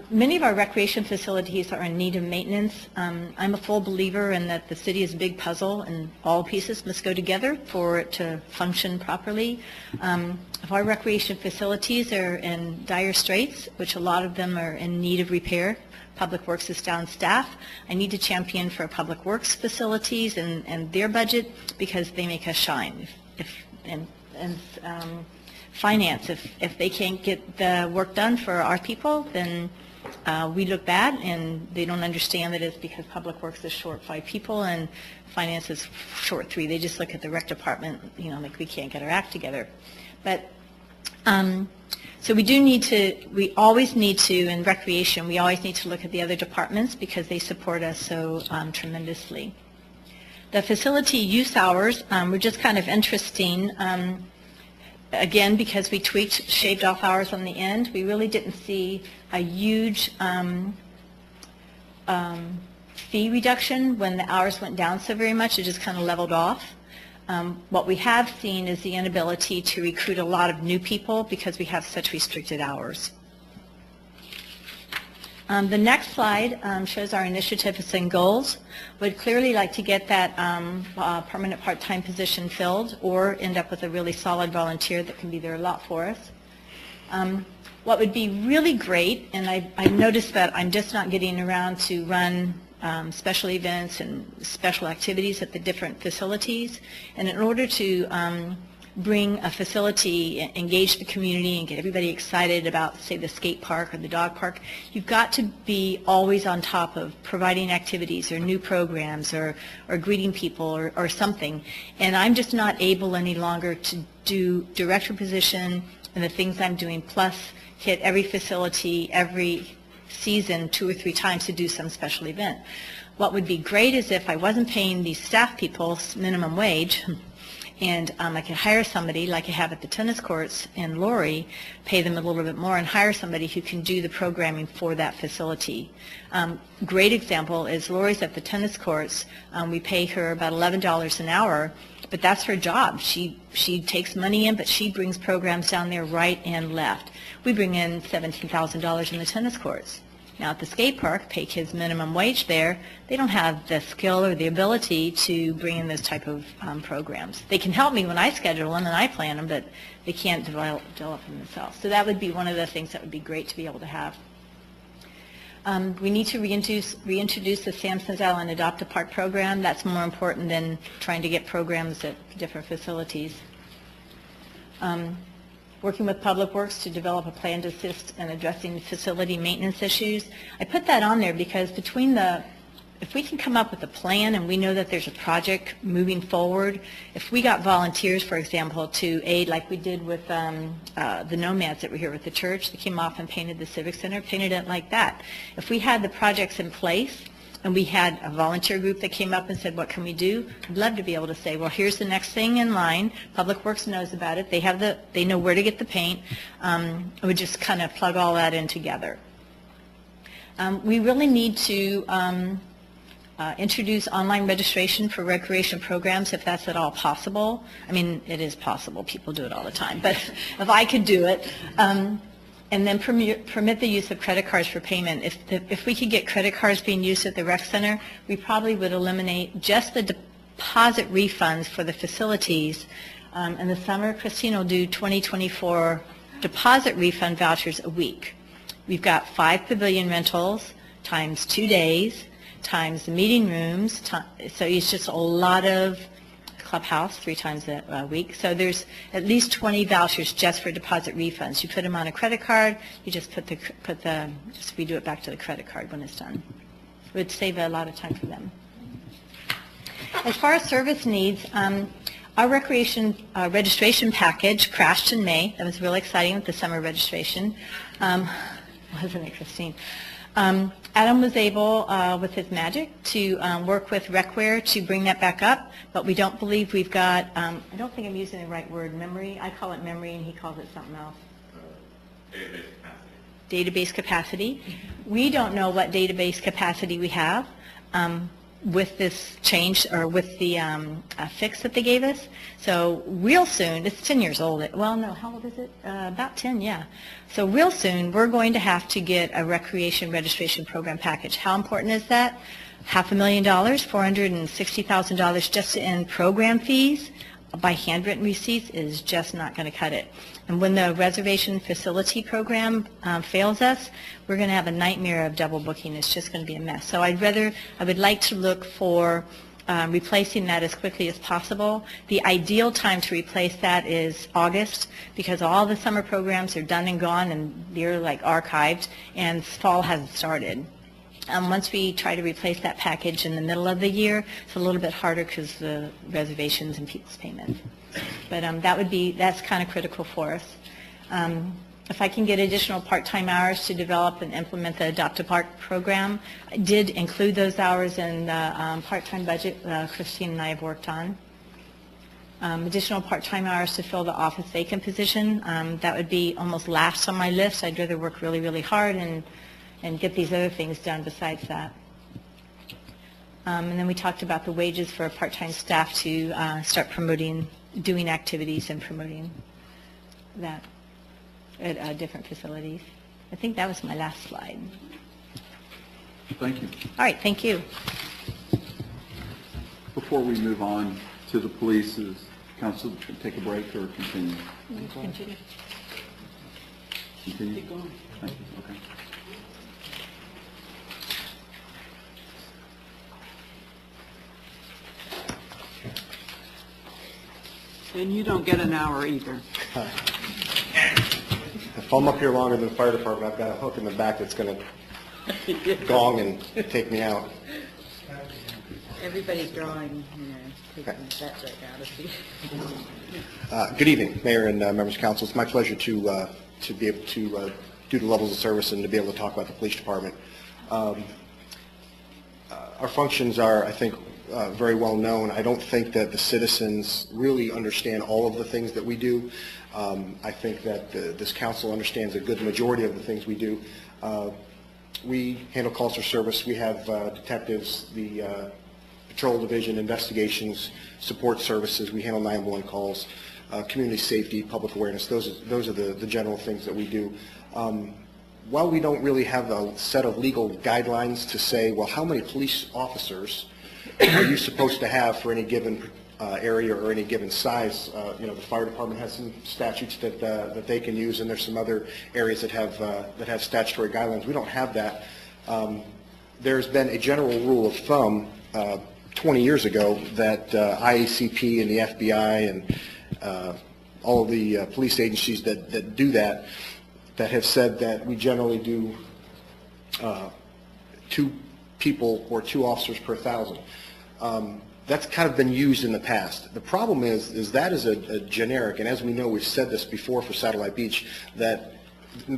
Many of our recreation facilities are in need of maintenance. I'm a full believer in that the city is a big puzzle and all pieces must go together for it to function properly. If our recreation facilities are in dire straits, which a lot of them are in need of repair, Public Works is down staff, I need to champion for Public Works facilities and their budget, because they make us shine. Finance, if they can't get the work done for our people, then we look bad, and they don't understand that it's because Public Works is short 5 people and Finance is short 3. They just look at the rec department, like we can't get our act together. But so we always need to, in recreation, we always need to look at the other departments because they support us so tremendously. The facility use hours were just kind of interesting. Again, because we tweaked, shaved off hours on the end, we really didn't see a huge fee reduction when the hours went down so very much. It just kind of leveled off. What we have seen is the inability to recruit a lot of new people because we have such restricted hours. The next slide shows our initiatives and goals. We'd clearly like to get that permanent part-time position filled or end up with a really solid volunteer that can be there a lot for us. What would be really great, and I've noticed that I'm just not getting around to run special events and special activities at the different facilities, and in order to bring a facility, engage the community, and get everybody excited about, say, the skate park or the dog park, you've got to be always on top of providing activities or new programs or greeting people or something. And I'm just not able any longer to do director position and the things I'm doing, plus hit every facility every season 2 or 3 times to do some special event. What would be great is if I wasn't paying these staff people minimum wage, and I could hire somebody like I have at the tennis courts in Lori, pay them a little bit more, and hire somebody who can do the programming for that facility. Great example is Lori's at the tennis courts. We pay her about $11 an hour, but that's her job. She takes money in, but she brings programs down there right and left. We bring in $17,000 in the tennis courts. Now at the skate park, pay kids minimum wage there. They don't have the skill or the ability to bring in those type of programs. They can help me when I schedule them and I plan them, but they can't develop them themselves. So that would be one of the things that would be great to be able to have. We need to reintroduce the Sampson's Island Adopt a Park program. That's more important than trying to get programs at different facilities. Working with Public Works to develop a plan to assist in addressing facility maintenance issues. I put that on there because between the if we can come up with a plan and we know that there's a project moving forward, if we got volunteers, for example, to aid like we did with the nomads that were here with the church, they came off and painted the Civic Center, painted it like that. If we had the projects in place and we had a volunteer group that came up and said, what can we do? I'd love to be able to say, well, here's the next thing in line. Public Works knows about it. They know where to get the paint. I would just kind of plug all that in together. We really need to introduce online registration for recreation programs if that's at all possible. I mean, it is possible. People do it all the time. But if I could do it, and then permit the use of credit cards for payment. If we could get credit cards being used at the rec center, we probably would eliminate just the deposit refunds for the facilities. In the summer, Christine will do 2024 deposit refund vouchers a week. We've got 5 pavilion rentals times 2 days times the meeting rooms, so it's just a lot of clubhouse 3 times a week. So there's at least 20 vouchers just for deposit refunds. You put them on a credit card, you just just redo it back to the credit card when it's done. It would save a lot of time for them. As far as service needs, our recreation registration package crashed in May. That was really exciting with the summer registration. Wasn't it, Christine? Adam was able, with his magic, to work with RecWare to bring that back up, but we don't believe we've got, I don't think I'm using the right word, memory. I call it memory and he calls it something else. Database capacity. We don't know what database capacity we have with this change, or with the fix that they gave us. So real soon, it's 10 years old. Well, no, how old is it? About 10, yeah. So real soon, we're going to have to get a recreation registration program package. How important is that? $500,000, $460,000 just in program fees by handwritten receipts is just not going to cut it. And when the reservation facility program fails us, we're going to have a nightmare of double booking. It's just going to be a mess. So I would like to look for replacing that as quickly as possible. The ideal time to replace that is August, because all the summer programs are done and gone and they're like archived, and fall hasn't started. Once we try to replace that package in the middle of the year, it's a little bit harder because of the reservations and people's payments. But that's kind of critical for us. If I can get additional part-time hours to develop and implement the Adopt a Park program, I did include those hours in the part-time budget Christine and I have worked on. Additional part-time hours to fill the office vacant position. That would be almost last on my list. I'd rather work really, really hard and get these other things done besides that. And then we talked about the wages for part-time staff to start doing activities and promoting that at different facilities. I think that was my last slide. Thank you. All right, thank you. Before we move on to the police, is council take a break or continue? Continue. Continue? Keep going. Thank you. Okay. And you don't get an hour either. If I'm up here longer than the fire department, I've got a hook in the back that's going to gong and take me out. Everybody's drawing, taking that right out of you. Good evening, Mayor and members of council. It's my pleasure to be able to do the levels of service and to be able to talk about the police department. Our functions are, I think, very well known. I don't think that the citizens really understand all of the things that we do. I think that this council understands a good majority of the things we do. We handle calls for service. We have detectives, the patrol division, investigations, support services. We handle 911 calls, community safety, public awareness. Those are the general things that we do. While we don't really have a set of legal guidelines to say, well, how many police officers are you supposed to have for any given area or any given size? The fire department has some statutes that they can use, and there's some other areas that have statutory guidelines. We don't have that. There's been a general rule of thumb 20 years ago that IACP and the FBI and all of the police agencies that do that have said that we generally do 2 people or 2 officers per 1,000. That's kind of been used in the past. The problem is that is a generic, and as we know, we've said this before for Satellite Beach, that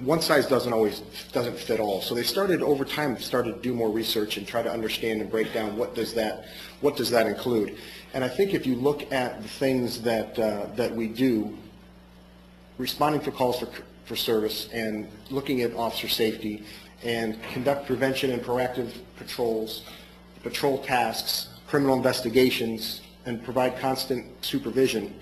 one size doesn't fit all. So they started over time, started to do more research and try to understand and break down what does that include. And I think if you look at the things that we do, responding to calls for service and looking at officer safety and conduct prevention and proactive patrols, patrol tasks, criminal investigations, and provide constant supervision,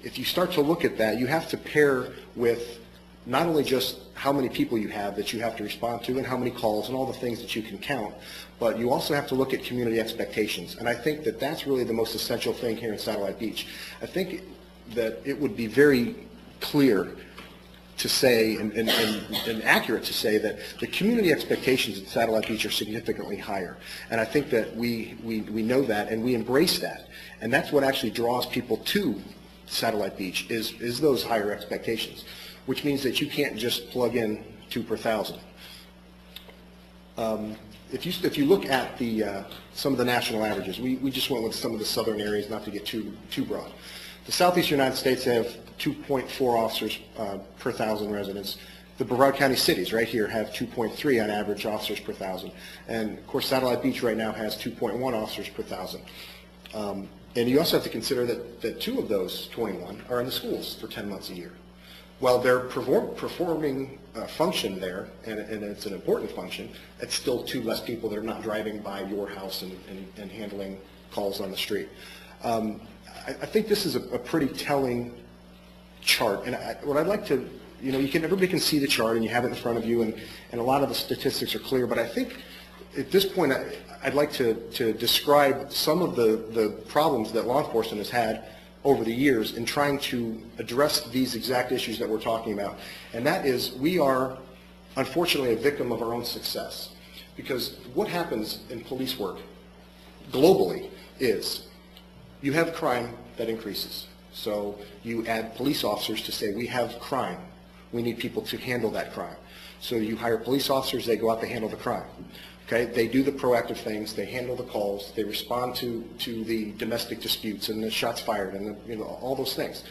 if you start to look at that, you have to pair with not only just how many people you have that you have to respond to and how many calls and all the things that you can count, but you also have to look at community expectations. And I think that that's really the most essential thing here in Satellite Beach. I think that it would be very clear to say and accurate to say that the community expectations at Satellite Beach are significantly higher. And I think that we know that and we embrace that. And that's what actually draws people to Satellite Beach is those higher expectations, which means that you can't just plug in 2 per 1,000. If you look at some of the national averages, we just went with some of the southern areas, not to get too broad. The southeastern United States have 2.4 officers per 1,000 residents. The Brevard County cities right here have 2.3 on average officers per 1,000. And of course Satellite Beach right now has 2.1 officers per 1,000. And you also have to consider that 2 of those 21 are in the schools for 10 months a year. While they're performing a function there, and it's an important function, it's still 2 less people that are not driving by your house and handling calls on the street. I think this is a pretty telling chart, and what I'd like to, everybody can see the chart and you have it in front of you, and a lot of the statistics are clear, but I think at this point I'd like to describe some of the problems that law enforcement has had over the years in trying to address these exact issues that we're talking about. And that is, we are unfortunately a victim of our own success. Because what happens in police work globally is you have crime that increases. So you add police officers to say, we have crime. We need people to handle that crime. So you hire police officers, they go out to handle the crime. Okay, they do the proactive things, they handle the calls, they respond to the domestic disputes and the shots fired and all those things.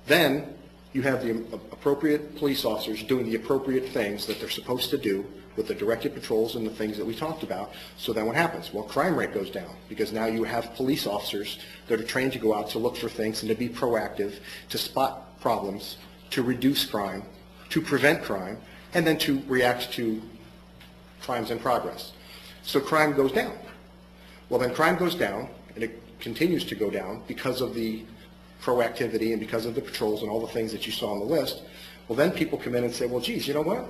Then you have the appropriate police officers doing the appropriate things that they're supposed to do with the directed patrols and the things that we talked about. So then what happens? Well, crime rate goes down because now you have police officers that are trained to go out to look for things and to be proactive, to spot problems, to reduce crime, to prevent crime, and then to react to crimes in progress. So crime goes down. Well, then crime goes down, and it continues to go down because of the proactivity and because of the patrols and all the things that you saw on the list. Well, then people come in and say, well, geez, you know what?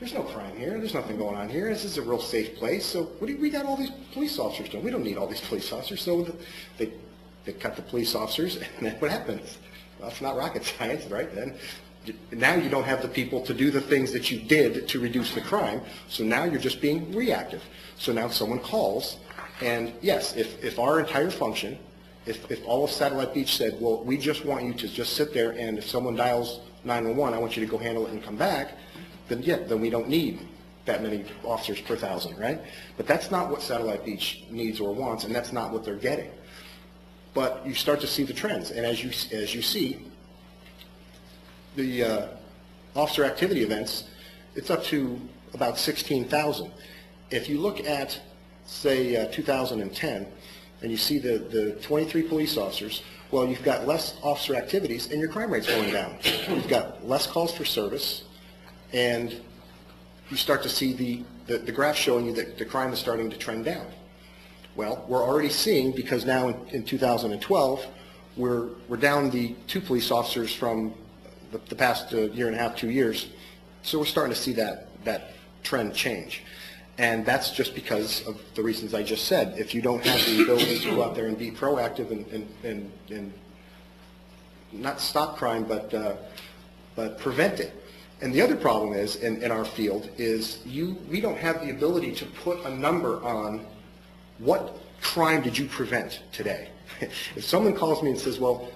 There's no crime here. There's nothing going on here. This is a real safe place. So what do we got all these police officers doing? We don't need all these police officers. So they cut the police officers, and then what happens? Well, it's not rocket science, right? Then now you don't have the people to do the things that you did to reduce the crime, so now you're just being reactive. So now someone calls, and yes, if our entire function, if all of Satellite Beach said, well, we just want you to just sit there, and if someone dials 911, I want you to go handle it and come back, then we don't need that many officers per 1,000, right? But that's not what Satellite Beach needs or wants, and that's not what they're getting. But you start to see the trends, and as you see, the officer activity events, it's up to about 16,000. If you look at, say, 2010, and you see the 23 police officers, well, you've got less officer activities, and your crime rate's going down. You've got less calls for service, and you start to see the graph showing you that the crime is starting to trend down. Well, we're already seeing, because now in 2012, we're down the 2 police officers from the past year and a half, 2 years. So we're starting to see that trend change. And that's just because of the reasons I just said. If you don't have the ability to go out there and be proactive and not stop crime, but prevent it. And the other problem is, in our field, is we don't have the ability to put a number on what crime did you prevent today. If someone calls me and says, well,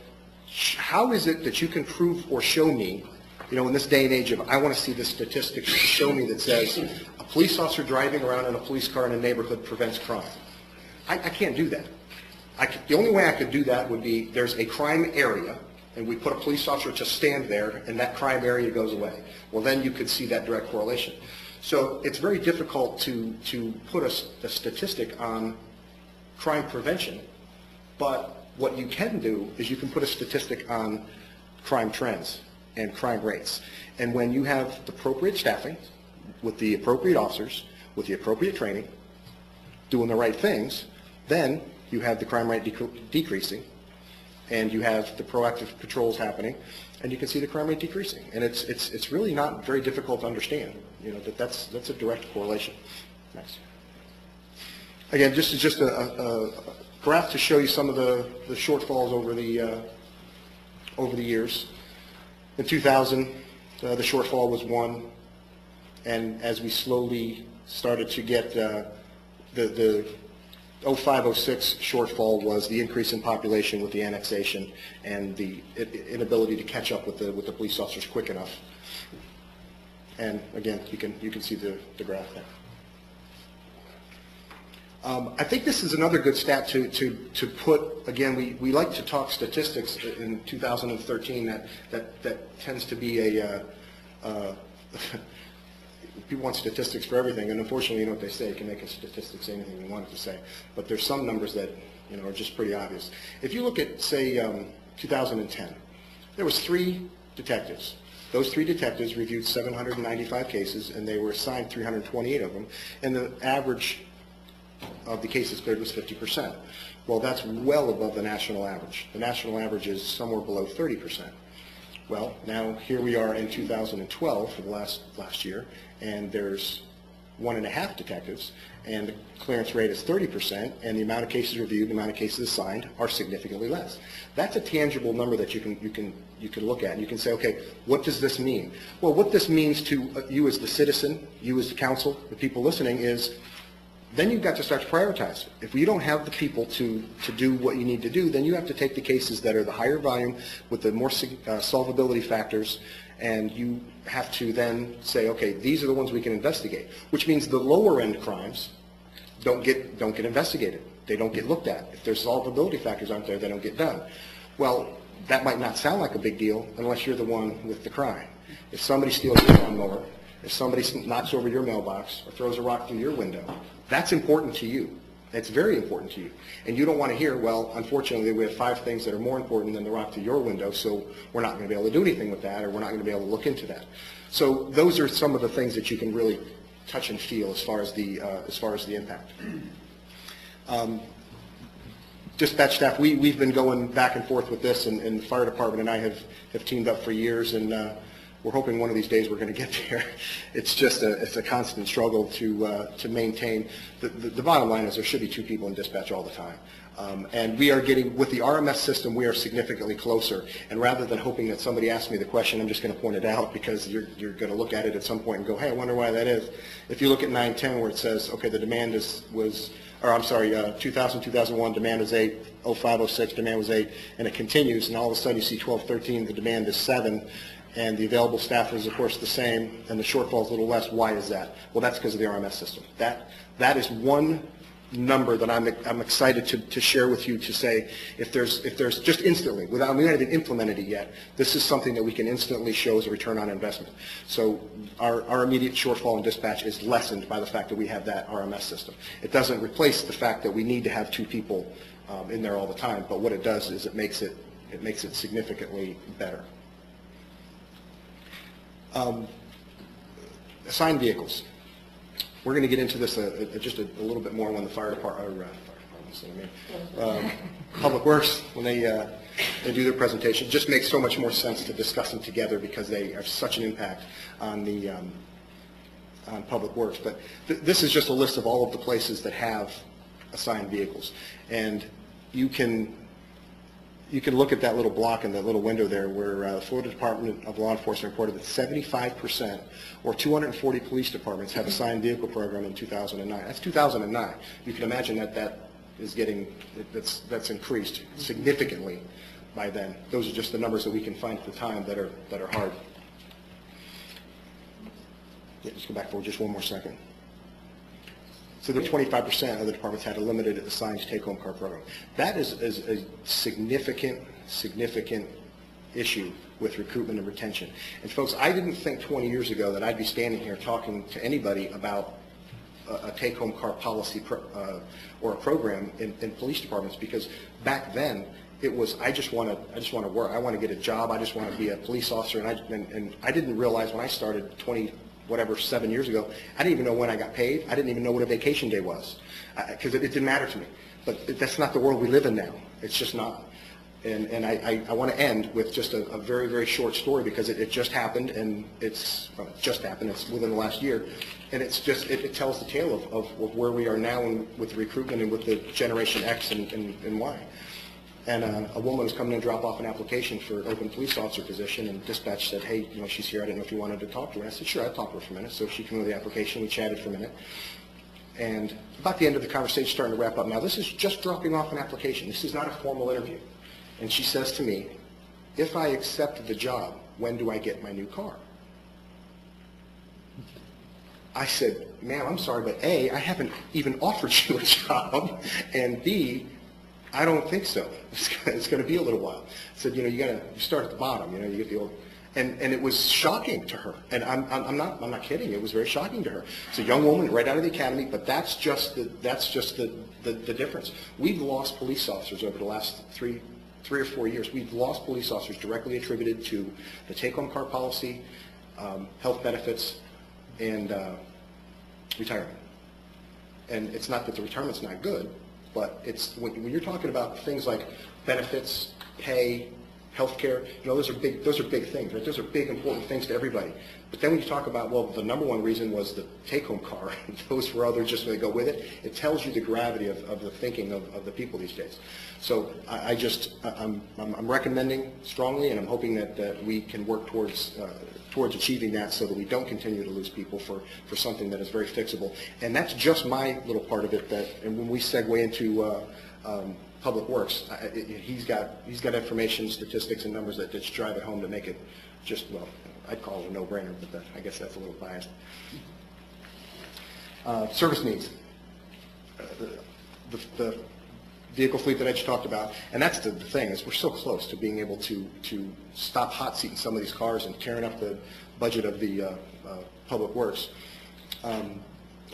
how is it that you can prove or show me You know, in this day and age of, I want to see the statistics show me that says a police officer driving around in a police car in a neighborhood prevents crime. I can't do that. The only way I could do that would be there's a crime area, and we put a police officer to stand there, and that crime area goes away. Well, then you could see that direct correlation. So it's very difficult to put a statistic on crime prevention, but what you can do is you can put a statistic on crime trends and crime rates. And when you have the appropriate staffing, with the appropriate officers, with the appropriate training, doing the right things, then you have the crime rate decreasing, and you have the proactive patrols happening, and you can see the crime rate decreasing. And it's really not very difficult to understand, you know, that's a direct correlation. Next. Again, just a graph to show you some of the shortfalls over the years. In 2000, the shortfall was 1, and as we slowly started to get the 05-06 shortfall was the increase in population with the annexation and the inability to catch up with the police officers quick enough. And again, you can see the graph there. I think this is another good stat to put, again, we like to talk statistics in 2013, that tends to be people want statistics for everything, and unfortunately, you know what they say, you can make a statistic say anything you want it to say, but there's some numbers that, you know, are just pretty obvious. If you look at, say, 2010, there was 3 detectives. Those 3 detectives reviewed 795 cases, and they were assigned 328 of them, and the average of the cases cleared was 50%. Well, that's well above the national average. The national average is somewhere below 30%. Well, now here we are in 2012 for the last year, and there's 1.5 detectives, and the clearance rate is 30%, and the amount of cases reviewed, the amount of cases assigned are significantly less. That's a tangible number that you can look at, and you can say, okay, what does this mean? Well, what this means to you as the citizen, you as the council, the people listening, is then you've got to start to prioritize. If you don't have the people to do what you need to do, then you have to take the cases that are the higher volume with the more solvability factors, and you have to then say, okay, these are the ones we can investigate, which means the lower end crimes don't get investigated. They don't get looked at. If there's solvability factors aren't there, they don't get done. Well, that might not sound like a big deal unless you're the one with the crime. If somebody steals your lawnmower, if somebody knocks over your mailbox or throws a rock through your window, that's important to you. It's very important to you. And you don't want to hear, well, unfortunately, we have 5 things that are more important than the rock through your window, so we're not going to be able to do anything with that, or we're not going to be able to look into that. So those are some of the things that you can really touch and feel as far as the impact. Dispatch staff, we've been going back and forth with this, and the fire department and I have teamed up for years, and we're hoping one of these days we're going to get there. It's just it's a constant struggle to maintain. The bottom line is there should be 2 people in dispatch all the time. And we are getting, with the RMS system, we are significantly closer. And rather than hoping that somebody asks me the question, I'm just going to point it out, because you're going to look at it at some point and go, hey, I wonder why that is. If you look at 910 where it says, okay, the demand was 2000, 2001, demand was 8, 05, 06, demand was 8, and it continues, and all of a sudden you see 12, 13, the demand is 7. And the available staff is, of course, the same, and the shortfall is a little less. Why is that? Well, that's because of the RMS system. That is one number that I'm excited to share with you, to say if there's just instantly, we haven't even implemented it yet, this is something that we can instantly show as a return on investment. So our immediate shortfall in dispatch is lessened by the fact that we have that RMS system. It doesn't replace the fact that we need to have 2 people in there all the time, but what it does is it makes it significantly better. Assigned vehicles. We're going to get into this just a little bit more when the fire department, Public Works, when they do their presentation. It just makes so much more sense to discuss them together because they have such an impact on the on Public Works. But this is just a list of all of the places that have assigned vehicles, and you can look at that little block in that little window there where the Florida Department of Law Enforcement reported that 75%, or 240 police departments, have assigned vehicle program in 2009. That's 2009. You can imagine that is that's increased significantly by then. Those are just the numbers that we can find at the time that are hard. Yeah, just go back forward just one more second. So the 25% of the departments had a limited assigned take-home car program. That is a significant issue with recruitment and retention. And folks, I didn't think 20 years ago that I'd be standing here talking to anybody about a take-home car policy or a program in police departments, because back then it was, I just want to work. I want to get a job. I just want to be a police officer. And I didn't realize when I started 7 years ago, I didn't even know when I got paid. I didn't even know what a vacation day was, because it didn't matter to me. But that's not the world we live in now. It's just not. And I want to end with just a very, very short story, because it just happened, and it's within the last year, and it tells the tale of where we are now with recruitment and with the Generation X and Y. And a woman was coming in to drop off an application for an open police officer position, and dispatch said, hey, she's here. I didn't know if you wanted to talk to her. And I said, sure, I'd talk to her for a minute. So she came with the application. We chatted for a minute. And about the end of the conversation, starting to wrap up. Now, this is just dropping off an application. This is not a formal interview. And she says to me, if I accept the job, when do I get my new car? I said, ma'am, I'm sorry, but A, I haven't even offered you a job, and B, I don't think so. It's going to be a little while. I said, you start at the bottom. You get the old, and it was shocking to her. And I'm not kidding. It was very shocking to her. It's a young woman right out of the academy, but that's just the difference. We've lost police officers over the last three or 4 years. We've lost police officers directly attributed to the take-home car policy, health benefits, and retirement. And it's not that the retirement's not good, but it's when you're talking about things like benefits, pay, health care, those are big things, right? Those are big, important things to everybody. But then when you talk about, well, the number one reason was the take-home car, and those were others just going to go with it, it tells you the gravity of the thinking of the people these days. So I'm recommending strongly, and I'm hoping that we can work towards achieving that, so that we don't continue to lose people for something that is very fixable. And that's just my little part of it. And when we segue into Public Works, he's got information, statistics, and numbers that just drive it home to make it just, well, I'd call it a no-brainer, but I guess that's a little biased. Service needs. The vehicle fleet that I just talked about, and that's the thing, is we're so close to being able to stop hot seating some of these cars and tearing up the budget of the Public Works.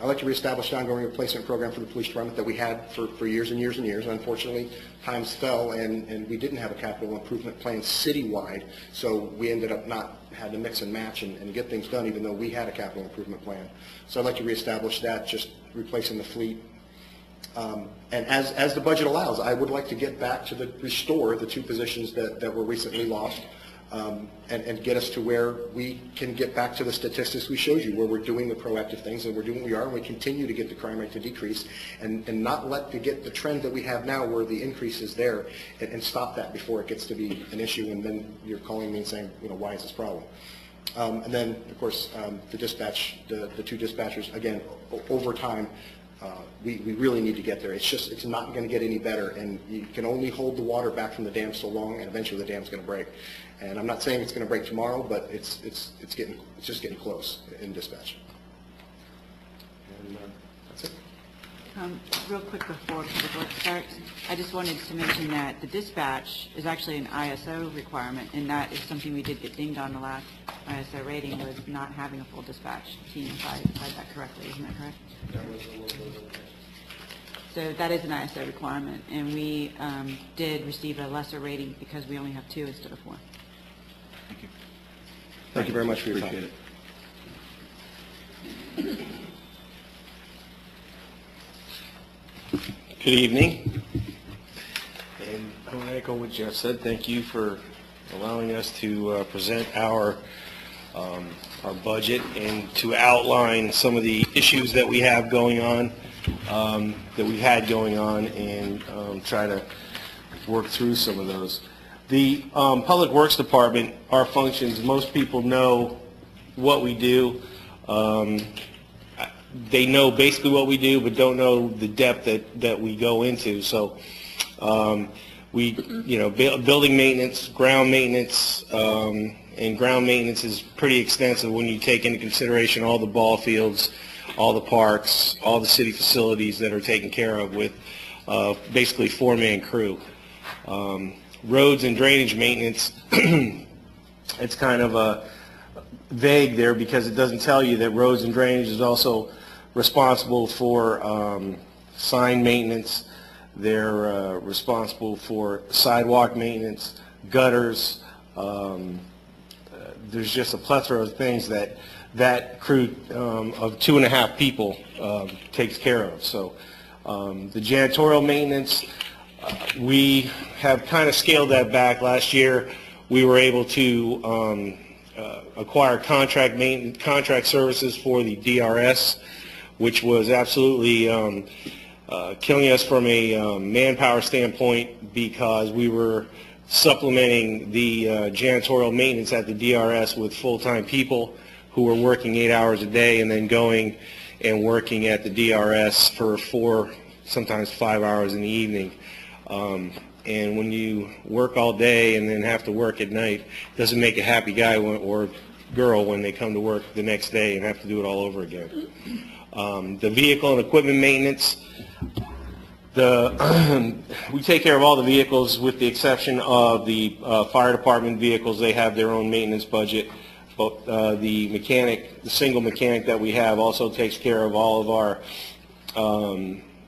I'd like to reestablish the ongoing replacement program for the police department that we had for years and years and years. Unfortunately, times fell, and we didn't have a capital improvement plan citywide, so we ended up not having to mix and match and get things done, even though we had a capital improvement plan. So I'd like to reestablish that, just replacing the fleet. And as the budget allows, I would like to get back to restore the two positions that were recently lost, and get us to where we can get back to the statistics we showed you, where we're doing the proactive things, and we're doing what we are, and we continue to get the crime rate to decrease, and not get the trend that we have now where the increase is there, and stop that before it gets to be an issue, and then you're calling me and saying, why is this problem? And then, of course, the dispatch, the two dispatchers, again, over time, we really need to get there. It's not going to get any better, and you can only hold the water back from the dam so long, and eventually the dam's going to break. And I'm not saying it's going to break tomorrow, but it's just getting close in dispatch. And that's it. Real quick before Public Works starts, I just wanted to mention that the dispatch is actually an ISO requirement, and that is something we did get dinged on the last ISO rating, was not having a full dispatch team, if I read that correctly. Isn't that correct? So that is an ISO requirement, and we did receive a lesser rating because we only have 2 instead of 4. Thank you. Thank you very much for your time. Appreciate it. Good evening. And I want to echo what Jeff said. Thank you for allowing us to present our budget and to outline some of the issues that we have going on, that we've had going on, and try to work through some of those. The Public Works Department, our functions, most people know what we do. They know basically what we do, but don't know the depth that we go into. So building maintenance, ground maintenance, and ground maintenance is pretty extensive when you take into consideration all the ball fields, all the parks, all the city facilities that are taken care of with basically four-man crew. Roads and drainage maintenance, it's kind of vague there because it doesn't tell you that roads and drainage is also responsible for sign maintenance. They're responsible for sidewalk maintenance, gutters. There's just a plethora of things that crew of 2.5 people takes care of. So the janitorial maintenance, we have kind of scaled that back. Last year we were able to acquire contract services for the DRS, which was absolutely killing us from a manpower standpoint because we were supplementing the janitorial maintenance at the DRS with full-time people who were working 8 hours a day and then going and working at the DRS for 4, sometimes 5 hours in the evening. And when you work all day and then have to work at night, it doesn't make a happy guy or girl when they come to work the next day and have to do it all over again. The vehicle and equipment maintenance, we take care of all the vehicles with the exception of the fire department vehicles. They have their own maintenance budget. But the single mechanic that we have also takes care of all of our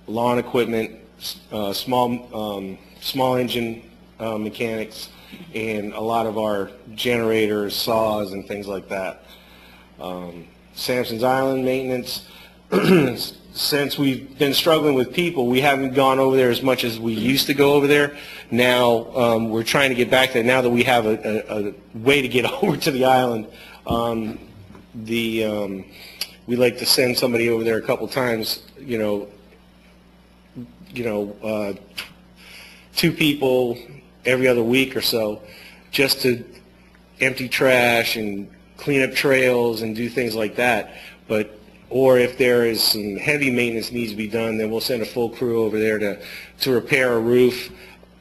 lawn equipment, small engine mechanics, and a lot of our generators, saws, and things like that. Sampson's Island maintenance. Since we've been struggling with people, we haven't gone over there as much as we used to go over there. Now we're trying to get back there. Now that we have a way to get over to the island, we like to send somebody over there a couple times. 2 people every other week or so, just to empty trash and clean up trails and do things like that. Or if there is some heavy maintenance needs to be done, then we'll send a full crew over there to repair a roof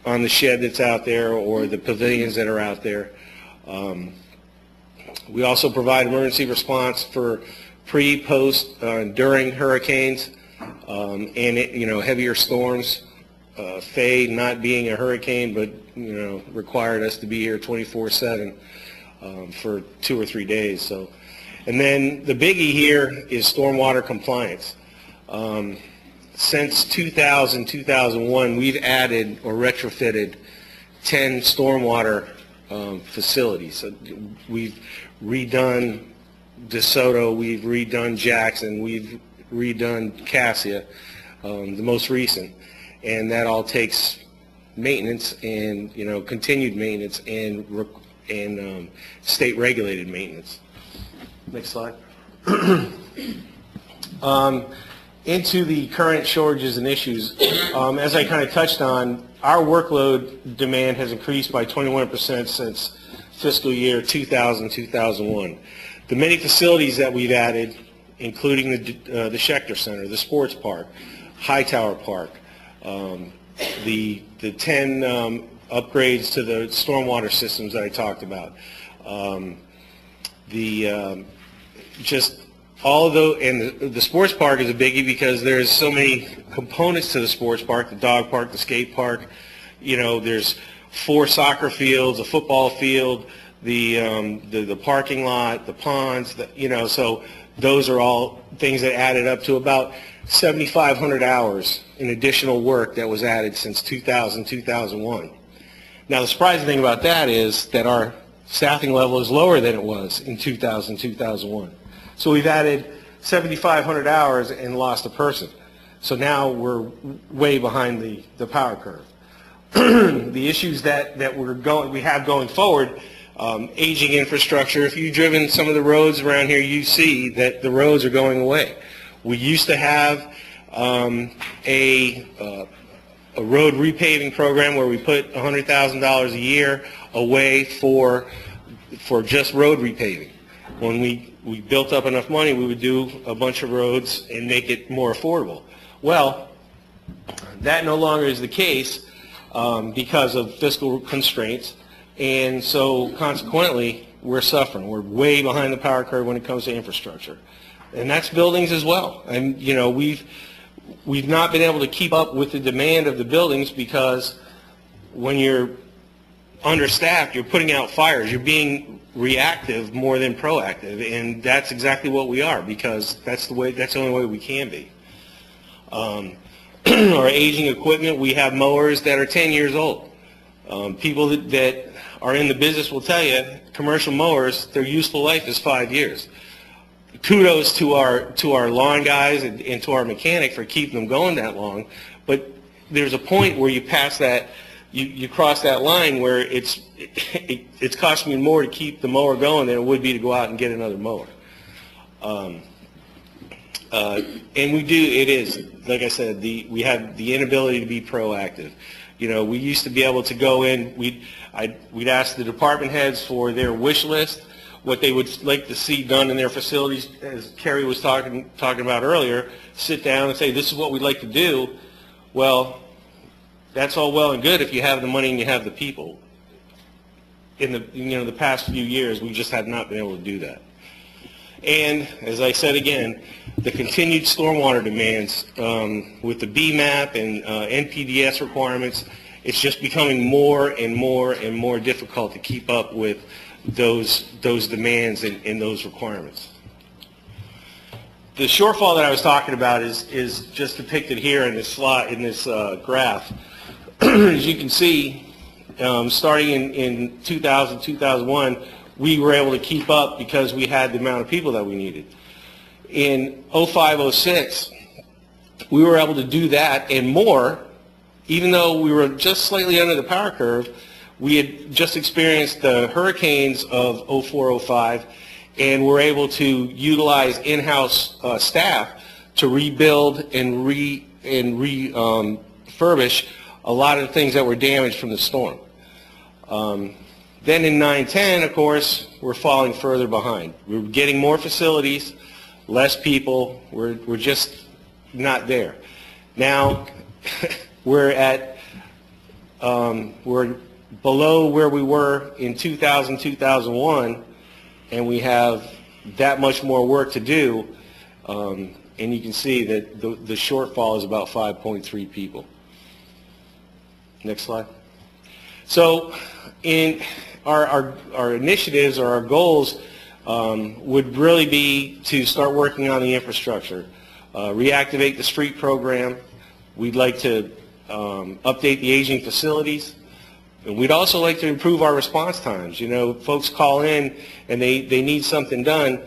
on the shed that's out there or the pavilions that are out there. We also provide emergency response for pre, post, during hurricanes and heavier storms. Faye not being a hurricane, but required us to be here 24/7 for 2 or 3 days. So. And then the biggie here is stormwater compliance. Since 2001, we've added or retrofitted 10 stormwater facilities. So we've redone DeSoto, we've redone Jackson, we've redone Cassia, the most recent. And that all takes maintenance and, continued maintenance and state-regulated maintenance. Next slide. Into the current shortages and issues, as I kind of touched on, our workload demand has increased by 21% since fiscal year 2000-2001. The many facilities that we've added, including the Schechter Center, the sports park, Hightower Park, the 10 upgrades to the stormwater systems that I talked about, just all of those, and the sports park is a biggie because there's so many components to the sports park, the dog park, the skate park. There's 4 soccer fields, a football field, the parking lot, the ponds, so those are all things that added up to about 7,500 hours in additional work that was added since 2000-2001. Now the surprising thing about that is that our staffing level is lower than it was in 2000-2001. So we've added 7,500 hours and lost a person. So now we're way behind the power curve. The issues that we have going forward, aging infrastructure. If you've driven some of the roads around here, you see that the roads are going away. We used to have a road repaving program where we put $100,000 a year away for just road repaving. When we built up enough money, we would do a bunch of roads and make it more affordable. Well, that no longer is the case. because of fiscal constraints. And so consequently, we're suffering. We're way behind the power curve when it comes to infrastructure. And that's buildings as well. And, you know, we've not been able to keep up with the demand of the buildings because when you're understaffed, you're putting out fires. You're being reactive more than proactive. And that's exactly what we are because that's the only way we can be. Our aging equipment, we have mowers that are 10 years old. People that are in the business will tell you, commercial mowers, their useful life is 5 years. Kudos to our lawn guys and to our mechanic for keeping them going that long, but there's a point where you pass that, you cross that line where it's costing you more to keep the mower going than it would be to go out and get another mower. And we do, it is, like I said, we have the inability to be proactive. You know, we used to be able to go in, we'd ask the department heads for their wish list, what they would like to see done in their facilities, as Kerry was talking about earlier, sit down and say, this is what we'd like to do. Well, that's all well and good if you have the money and you have the people. In the past few years, we just have not been able to do that. And as I said again, the continued stormwater demands with the BMAP and NPDES requirements, it's just becoming more and more and more difficult to keep up with those demands and those requirements. The shortfall that I was talking about is just depicted here in this slide, in this graph. As you can see, starting in 2000, 2001, we were able to keep up because we had the amount of people that we needed. In 05, 06, we were able to do that and more, even though we were just slightly under the power curve. We had just experienced the hurricanes of 04, 05, and we're able to utilize in-house staff to rebuild and refurbish a lot of the things that were damaged from the storm. Then in 9-10, of course, we're falling further behind. We're getting more facilities, less people. We're just not there. Now we're below where we were in 2000, 2001, and we have that much more work to do. And you can see that the shortfall is about 5.3 people. Next slide. So in our initiatives or our goals would really be to start working on the infrastructure, reactivate the street program. We'd like to update the aging facilities. And we'd also like to improve our response times. You know, folks call in and they need something done.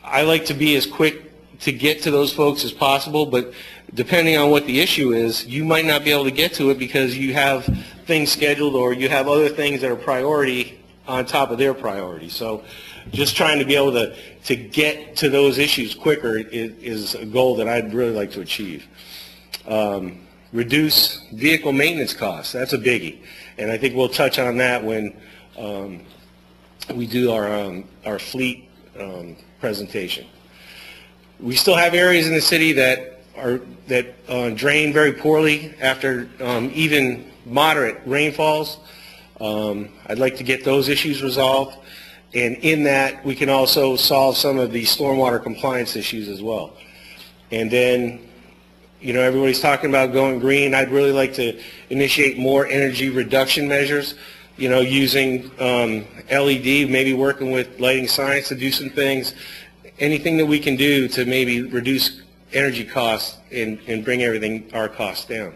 I like to be as quick to get to those folks as possible, but depending on what the issue is, you might not be able to get to it because you have things scheduled or you have other things that are priority on top of their priority. So just trying to be able to get to those issues quicker is a goal that I'd really like to achieve. Reduce vehicle maintenance costs. That's a biggie. And I think we'll touch on that when we do our fleet presentation. We still have areas in the city that drain very poorly after even moderate rainfalls. I'd like to get those issues resolved, and in that we can also solve some of the stormwater compliance issues as well. And then, you know, everybody's talking about going green. I'd really like to initiate more energy reduction measures, you know, using LED, maybe working with Lighting Science to do some things. Anything that we can do to maybe reduce energy costs and bring our costs down.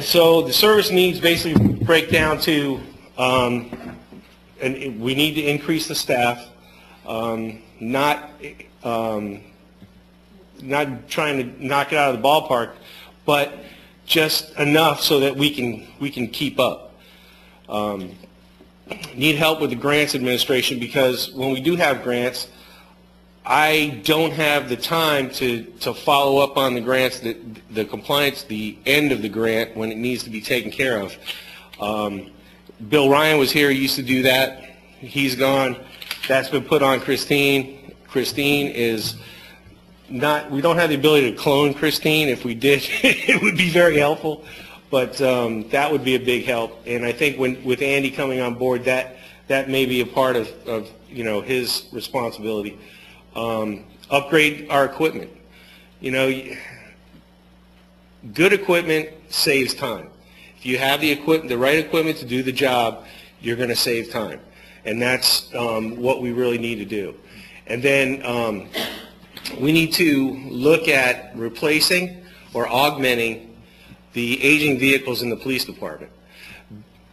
So the service needs basically break down to, and we need to increase the staff, not trying to knock it out of the ballpark, but just enough so that we can keep up. Need help with the grants administration because when we do have grants, I don't have the time to follow up on the grants, the compliance, the end of the grant when it needs to be taken care of. Bill Ryan was here, he used to do that. He's gone. That's been put on Christine. Christine is we don't have the ability to clone Christine. If we did, it would be very helpful. But that would be a big help. And I think with Andy coming on board, that may be a part of his responsibility. Upgrade our equipment. Good equipment saves time. If you have the right equipment to do the job, you're going to save time. And that's what we really need to do. And then we need to look at replacing or augmenting the aging vehicles in the police department.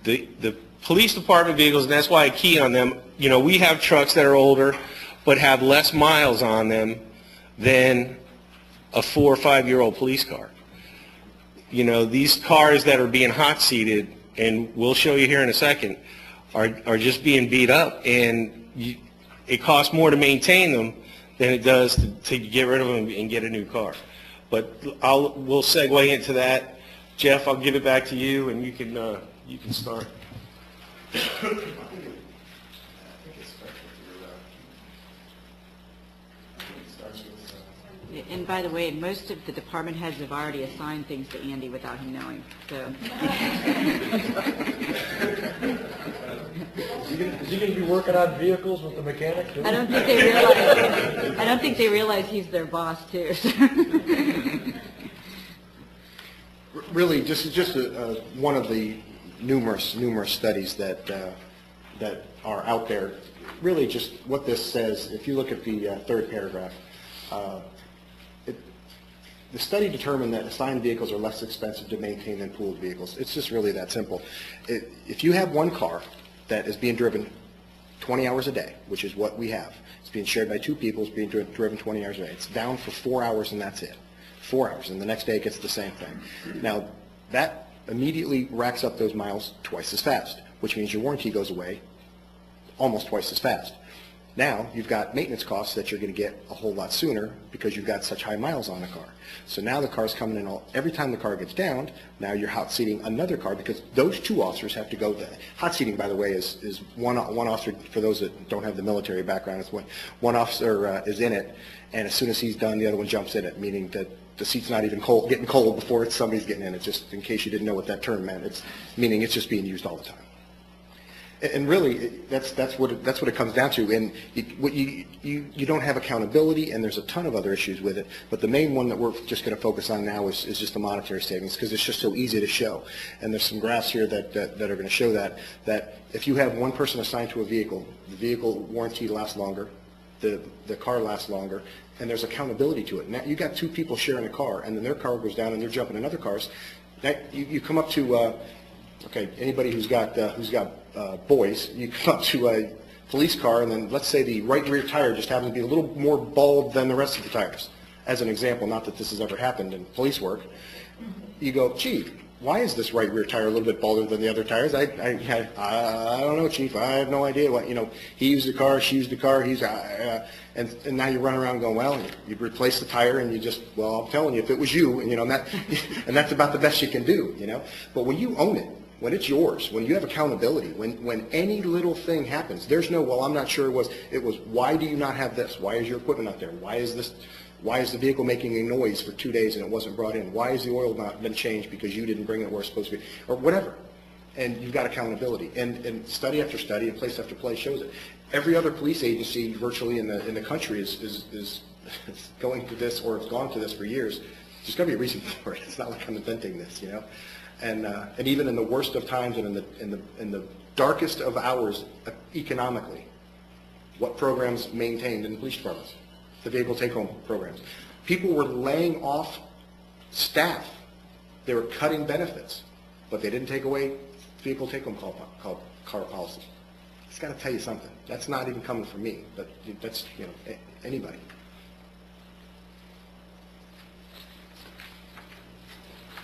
The police department vehicles, and that's why I key on them, we have trucks that are older but have less miles on them than a 4 or 5-year-old police car. These cars that are being hot seated, and we'll show you here in a second, are just being beat up, and it costs more to maintain them than it does to get rid of them and get a new car. But we'll segue into that. Jeff, I'll give it back to you, and you can start. And by the way, most of the department heads have already assigned things to Andy without him knowing, so. Is he going to be working on vehicles with the mechanic too? I don't think they realize he's their boss too. Really, just one of the numerous studies that are out there. Really, just what this says. If you look at the third paragraph, the study determined that assigned vehicles are less expensive to maintain than pooled vehicles. It's just really that simple. If you have one car that is being driven 20 hours a day, which is what we have, it's being shared by two people, it's being driven 20 hours a day. It's down for 4 hours and that's it. 4 hours, and the next day it gets the same thing. Now, that immediately racks up those miles twice as fast, which means your warranty goes away almost twice as fast. Now, you've got maintenance costs that you're going to get a whole lot sooner because you've got such high miles on the car. So now the car's coming in, every time the car gets downed, now you're hot seating another car because those two officers have to go. Hot seating, by the way, is one officer, for those that don't have the military background, it's one officer is in it, and as soon as he's done, the other one jumps in it, meaning that the seat's not even getting cold before somebody's getting in it. Just in case you didn't know what that term meant, meaning it's just being used all the time. And really, that's what it comes down to. And you don't have accountability, and there's a ton of other issues with it. But the main one that we're just going to focus on now is just the monetary savings, because it's just so easy to show. And there's some graphs here that are going to show that if you have one person assigned to a vehicle, the vehicle warranty lasts longer, the car lasts longer, and there's accountability to it. Now you got two people sharing a car, and then their car goes down, and they're jumping in other cars. Now, you come up to okay, anybody who's got boys, you come up to a police car, and then let's say the right rear tire just happens to be a little more bald than the rest of the tires. As an example, not that this has ever happened in police work, you go, Chief, why is this right rear tire a little bit balder than the other tires? I don't know, Chief. I have no idea. He used the car, she used the car. And now you run around going, well, you replace the tire, and you just, well, I'm telling you, if it was you, and that's about the best you can do, But when you own it, when it's yours, when you have accountability, when any little thing happens, there's no, well, I'm not sure it was, why do you not have this? Why is your equipment not there? Why is the vehicle making a noise for 2 days and it wasn't brought in? Why has the oil not been changed because you didn't bring it where it's supposed to be? Or whatever. And you've got accountability. And study after study and place after place shows it. Every other police agency virtually in the country is going to this, or it's gone to this for years. There's got to be a reason for it. It's not like I'm inventing this, And even in the worst of times and in the darkest of hours economically, what programs maintained in the police departments? The vehicle take-home programs. People were laying off staff. They were cutting benefits, but they didn't take away vehicle take-home car policy. It's got to tell you something. That's not even coming from me, but that's anybody.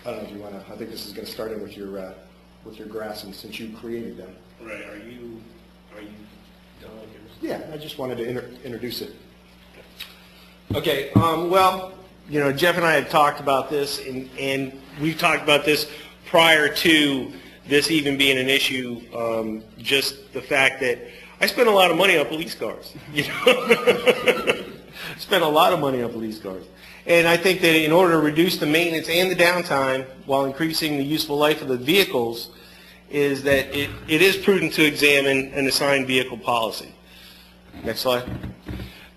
Do you want to? I think this is going to start in with your graphs, and since you created them. Right. Are you done with yours? Yeah. I just wanted to introduce it. Okay. Well, Jeff and I had talked about this, and we've talked about this prior to this even being an issue. Just the fact that I spend a lot of money on police cars. spent a lot of money on police cars. And I think that in order to reduce the maintenance and the downtime while increasing the useful life of the vehicles, is that it is prudent to examine an assigned vehicle policy. Next slide.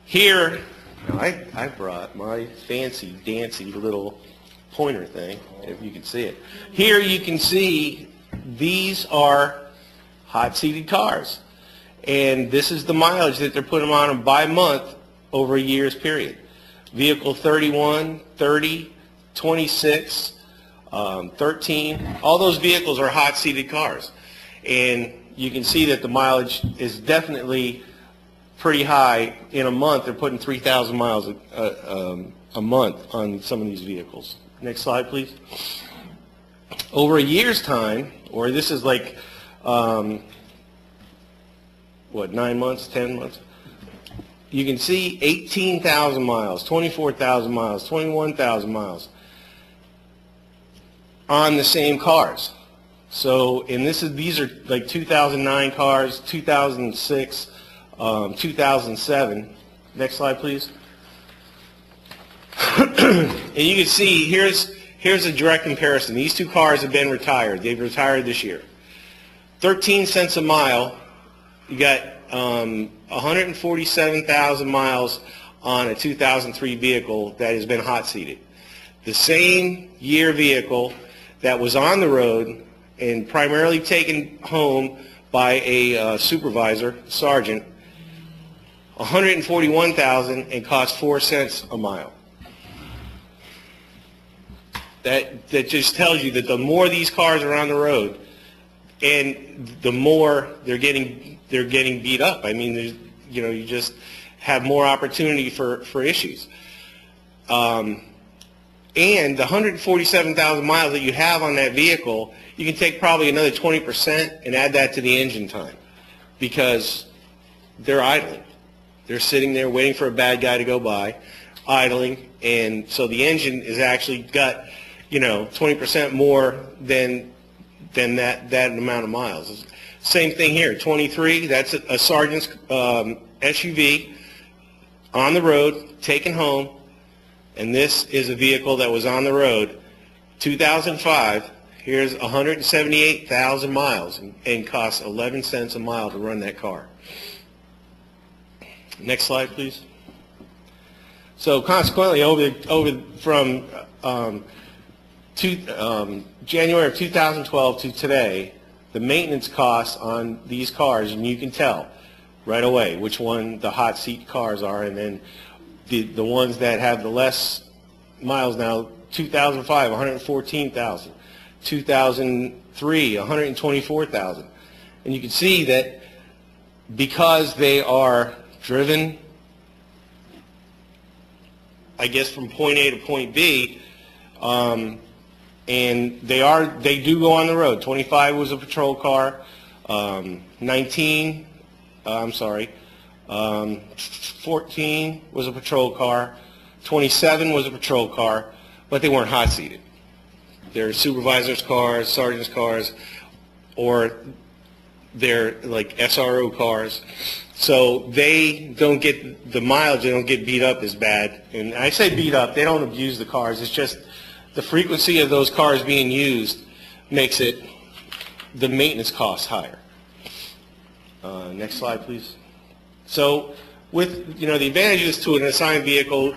Here, I brought my fancy dancy little pointer thing, if you can see it. Here you can see these are hot-seated cars. And this is the mileage that they're putting on them by month over a year's period. Vehicle 31, 30, 26, 13, all those vehicles are hot-seated cars. And you can see that the mileage is definitely pretty high. In a month, they're putting 3,000 miles a month on some of these vehicles. Next slide, please. Over a year's time, or this is like, 9 months, 10 months? You can see 18,000 miles, 24,000 miles, 21,000 miles on the same cars. So, and these are like 2009 cars, 2006, 2007. Next slide, please. And you can see here's a direct comparison. These two cars have been retired. They've retired this year. 13 cents a mile. You got 147,000 miles on a 2003 vehicle that has been hot seated. The same year vehicle that was on the road and primarily taken home by a supervisor, sergeant, 141,000 and cost 4 cents a mile. That just tells you that the more these cars are on the road, and the more they're getting beat up. I mean, you just have more opportunity for issues. And the 147,000 miles that you have on that vehicle, you can take probably another 20% and add that to the engine time, because they're idling. They're sitting there waiting for a bad guy to go by, idling, and so the engine is actually got 20% more than that amount of miles. Same thing here, 23, that's a sergeant's SUV on the road, taken home, and this is a vehicle that was on the road, 2005, here's 178,000 miles and costs 11 cents a mile to run that car. Next slide, please. So consequently, from January of 2012 to today, the maintenance costs on these cars, and you can tell right away which one the hot seat cars are, and then the ones that have the less miles now, 2005, 114,000, 2003, 124,000. And you can see that because they are driven, I guess, from point A to point B, and they do go on the road. 25 was a patrol car, 14 was a patrol car, 27 was a patrol car, but they weren't hot seated. They're supervisors' cars, sergeants' cars, or they're like SRO cars. So they don't get the mileage, they don't get beat up as bad. And I say beat up, they don't abuse the cars. It's just the frequency of those cars being used makes it the maintenance costs higher. Next slide, please. So with the advantages to an assigned vehicle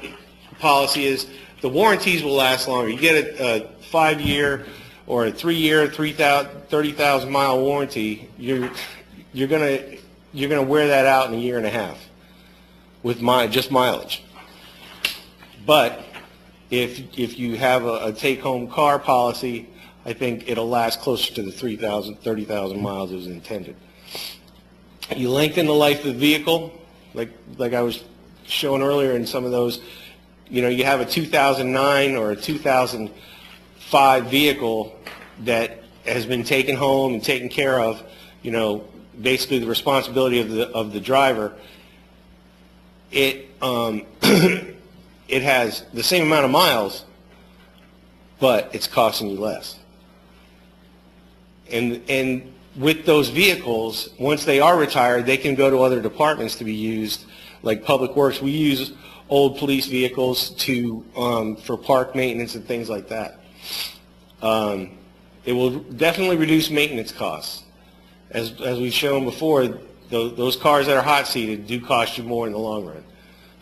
policy is the warranties will last longer. You get a 5-year or a 3-year, 30,000 mile warranty. You're gonna wear that out in a year and a half with just mileage. But if you have a take-home car policy, I think it'll last closer to the 30,000 miles as intended. You lengthen the life of the vehicle, like I was showing earlier in some of those. You have a 2009 or a 2005 vehicle that has been taken home and taken care of. Basically the responsibility of the driver. It it has the same amount of miles, but it's costing you less. And with those vehicles, once they are retired, they can go to other departments to be used, like Public Works. We use old police vehicles to, for park maintenance and things like that. It will definitely reduce maintenance costs. As we've shown before, those cars that are hot-seated do cost you more in the long run.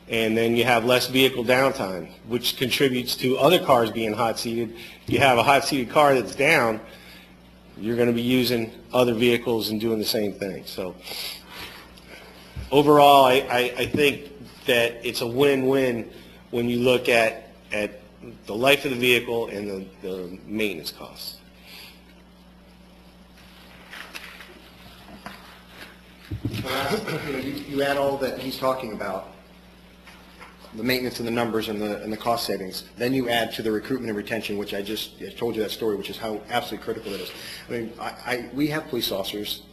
And then you have less vehicle downtime, which contributes to other cars being hot-seated. If you have a hot-seated car that's down, you're going to be using other vehicles and doing the same thing. So overall, I think that it's a win-win when you look at the life of the vehicle and the maintenance costs. You add all that he's talking about, the maintenance and the numbers and the cost savings. Then you add to the recruitment and retention, which I told you that story, which is how absolutely critical it is. I mean, we have police officers,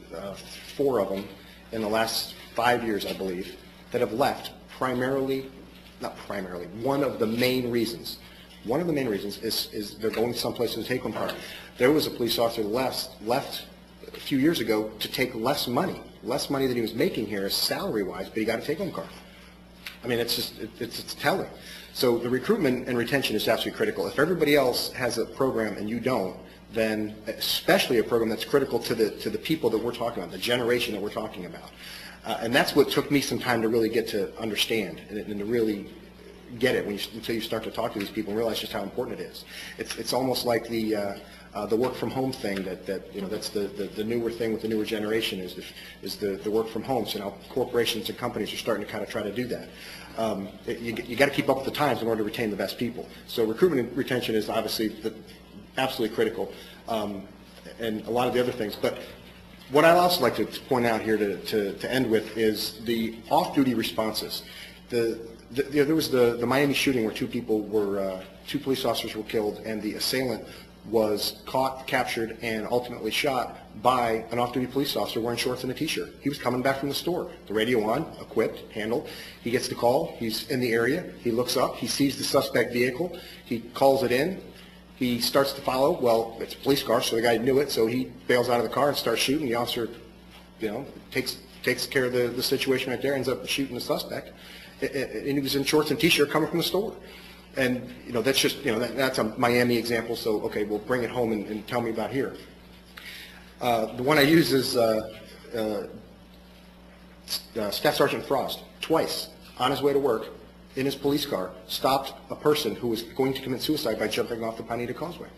4 of them in the last 5 years, I believe, that have left not primarily, one of the main reasons is they're going someplace to take home car. There was a police officer that left a few years ago to take less money than he was making here salary-wise, but he got a take-home car. I mean, it's telling. So the recruitment and retention is absolutely critical. If everybody else has a program and you don't, then especially a program that's critical to the people that we're talking about, the generation that we're talking about. And that's what took me some time to really get to understand and to really get it until you start to talk to these people and realize just how important it is. It's almost like the work from home thing that's the newer thing with the newer generation is the work from home. So now corporations and companies are starting to kind of try to do that. You got to keep up with the times in order to retain the best people. So recruitment and retention is obviously absolutely critical, and a lot of the other things. But what I'd also like to point out here to end with is the off-duty responses. There was the Miami shooting where two police officers were killed, and the assailant was caught, captured, and ultimately shot by an off-duty police officer wearing shorts and a T-shirt. He was coming back from the store. The radio on, equipped, handled. He gets the call. He's in the area. He looks up. He sees the suspect vehicle. He calls it in. He starts to follow. Well, it's a police car, so the guy knew it, so he bails out of the car and starts shooting. The officer, takes care of the situation right there, ends up shooting the suspect. And he was in shorts and T-shirt coming from the store. And, that's just, that's a Miami example, so, okay, we'll bring it home and tell me about here. The one I use is Staff Sergeant Frost, twice, on his way to work, in his police car, stopped a person who was going to commit suicide by jumping off the Pineda Causeway.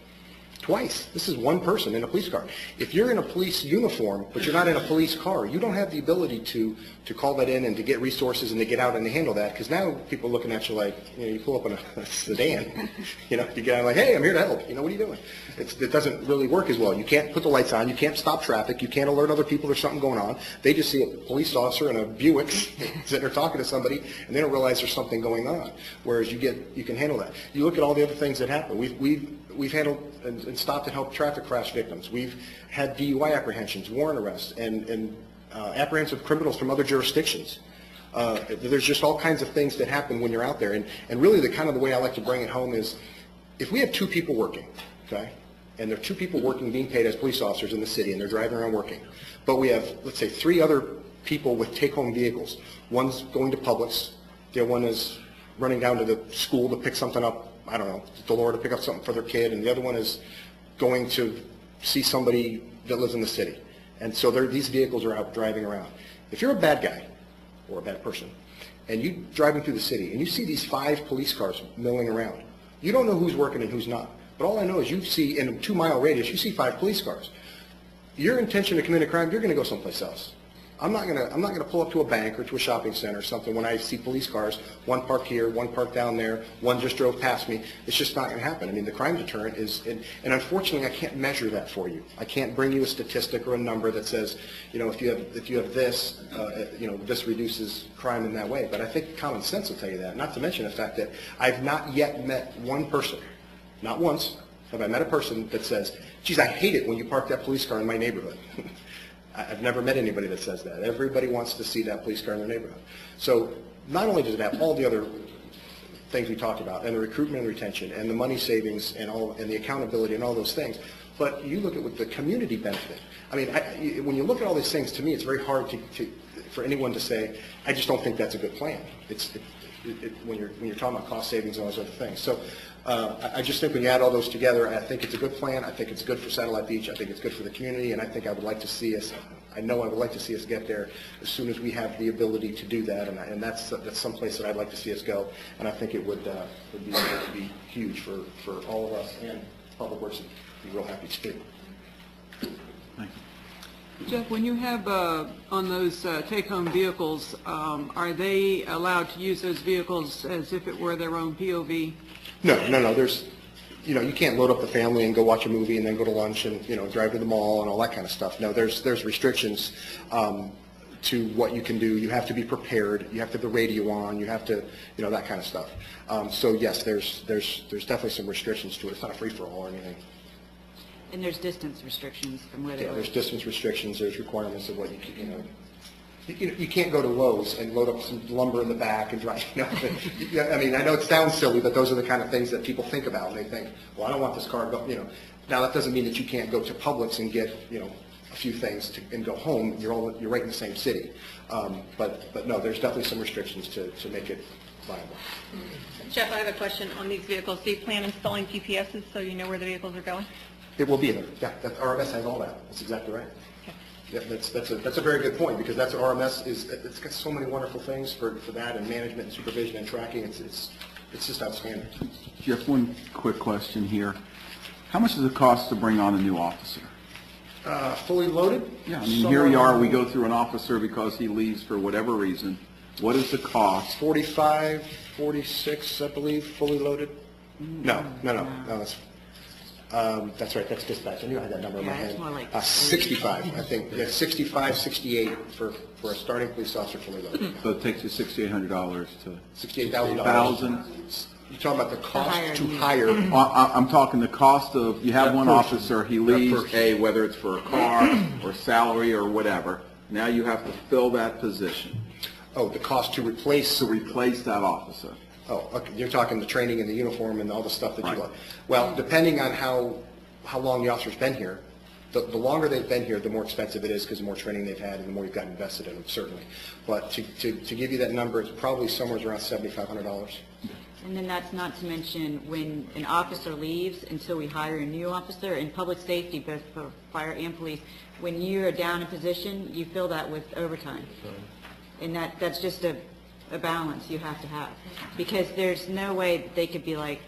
Twice. This is one person in a police car. If you're in a police uniform, but you're not in a police car, you don't have the ability to call that in and to get resources and to get out and to handle that, because now people are looking at you like, you pull up in a sedan, you get out like, hey, I'm here to help. What are you doing? It doesn't really work as well. You can't put the lights on. You can't stop traffic. You can't alert other people there's something going on. They just see a police officer in a Buick sitting there talking to somebody, and they don't realize there's something going on, whereas you can handle that. You look at all the other things that happen. We've handled and stopped and helped traffic crash victims. We've had DUI apprehensions, warrant arrests, and apprehensive criminals from other jurisdictions. There's just all kinds of things that happen when you're out there. And really the way I like to bring it home is if we have 2 people working, okay, and there are 2 people working being paid as police officers in the city and they're driving around working, but we have, let's say, 3 other people with take-home vehicles. One's going to Publix, the other one is running down to the school to pick something up, I don't know, Delora to pick up something for their kid, and the other one is going to see somebody that lives in the city. And so these vehicles are out driving around. If you're a bad guy or a bad person, and you're driving through the city, and you see these 5 police cars milling around, you don't know who's working and who's not. But all I know is you see, in a 2-mile radius, you see 5 police cars. Your intention to commit a crime, you're going to go someplace else. I'm not going to pull up to a bank or to a shopping center or something when I see police cars, one parked here, one parked down there, one just drove past me. It's just not going to happen. I mean, the crime deterrent is, and unfortunately, I can't measure that for you. I can't bring you a statistic or a number that says, if you have this, this reduces crime in that way. But I think common sense will tell you that. Not to mention the fact that I've not yet met one person, not once, have I met a person that says, geez, I hate it when you park that police car in my neighborhood. I've never met anybody that says that. Everybody wants to see that police car in their neighborhood. So not only does it have all the other things we talked about, and the recruitment and retention, and the money savings, and the accountability, and all those things, but you look at the community benefit. I mean, when you look at all these things, to me, it's very hard for anyone to say, I just don't think that's a good plan. when you're talking about cost savings and all those other things. So I just think when you add all those together, I think it's a good plan. I think it's good for Satellite Beach. I think it's good for the community, and I think I would like to see us, I know I would like to see us get there as soon as we have the ability to do that, and that's someplace that I'd like to see us go, and I think it would be huge for all of us, and Public Works would be real happy to do. Jeff, when you have, on those take-home vehicles, are they allowed to use those vehicles as if it were their own POV? No, there's, you can't load up the family and go watch a movie and then go to lunch and, drive to the mall and all that kind of stuff. No, there's restrictions to what you can do. You have to be prepared. You have to have the radio on. You have to, that kind of stuff. So yes, there's definitely some restrictions to it. It's not a free-for-all or anything. And there's distance restrictions from where they Yeah, live. there's distance restrictions. There's requirements of what you can, You can't go to Lowe's and load up some lumber in the back and drive, I mean, I know it sounds silly, but those are the kind of things that people think about. And they think, well, I don't want this car, Now, that doesn't mean that you can't go to Publix and get, a few things and go home. You're right in the same city. But no, there's definitely some restrictions to make it viable. Jeff, I have a question on these vehicles. Do you plan installing GPSs so you know where the vehicles are going? It will be there. Yeah, RMS has all that. That's exactly right. Yeah, that's a very good point, because that's what RMS is. It's got so many wonderful things for that, and management and supervision and tracking. It's just outstanding. Jeff, one quick question here. How much does it cost to bring on a new officer? Fully loaded? Yeah, I mean, here you are, we go through an officer because he leaves for whatever reason. What is the cost? 45, 46, I believe, fully loaded. No, that's right, that's dispatch. I knew I had that number in my Yeah, head. it's more like 65, I think. Yeah, 65, 68 for a starting police officer fully loaded. So it takes you $6,800 to... $68,000. You're talking about the cost to hire. I'm talking the cost of, you have That one person. officer, he That leaves, person. whether it's for a car or salary or whatever. Now you have to fill that position Oh, the cost to replace. to replace that officer. Oh, okay, you're talking the training and the uniform and all the stuff that you Right. want. Well, depending on how long the officer's been here, the longer they've been here, the more expensive it is, because the more training they've had and the more you've got invested in them, certainly. But to give you that number, it's probably somewhere around $7,500. And then that's not to mention when an officer leaves until we hire a new officer. In public safety, both for fire and police, when you are down a position, you fill that with overtime. And that's just a balance you have to have. Because there's no way that they could be like,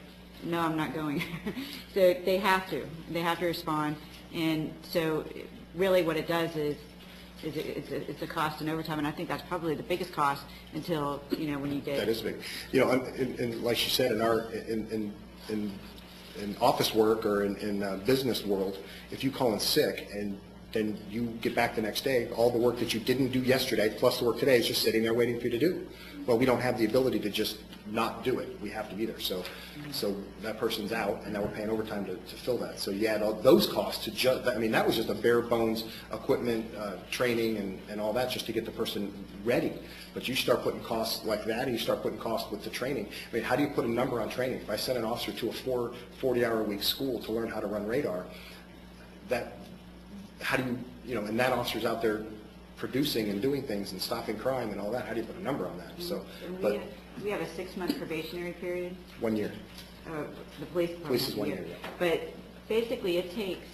no, I'm not going. So they have to. They have to respond. And so really what it does is it's a cost in overtime, and I think that's probably the biggest cost until, when you get... That is big. And like she said, in office work or in business world, if you call in sick and then you get back the next day, all the work that you didn't do yesterday plus the work today is just sitting there waiting for you to do. Well, we don't have the ability to just not do it. We have to be there. So that person's out, and now we're paying overtime to fill that. So you add all those costs to just, that was just a bare bones equipment, training, and all that just to get the person ready. But you start putting costs like that, and you start putting costs with the training. I mean, how do you put a number on training? If I send an officer to a 40-hour-a-week school to learn how to run radar, how do you, and that officer's out there producing and doing things and stopping crime and all that, how do you put a number on that? So, And but we have a 6-month probationary period. 1 year. The police department. Police is 1 year, yeah. But basically, it takes,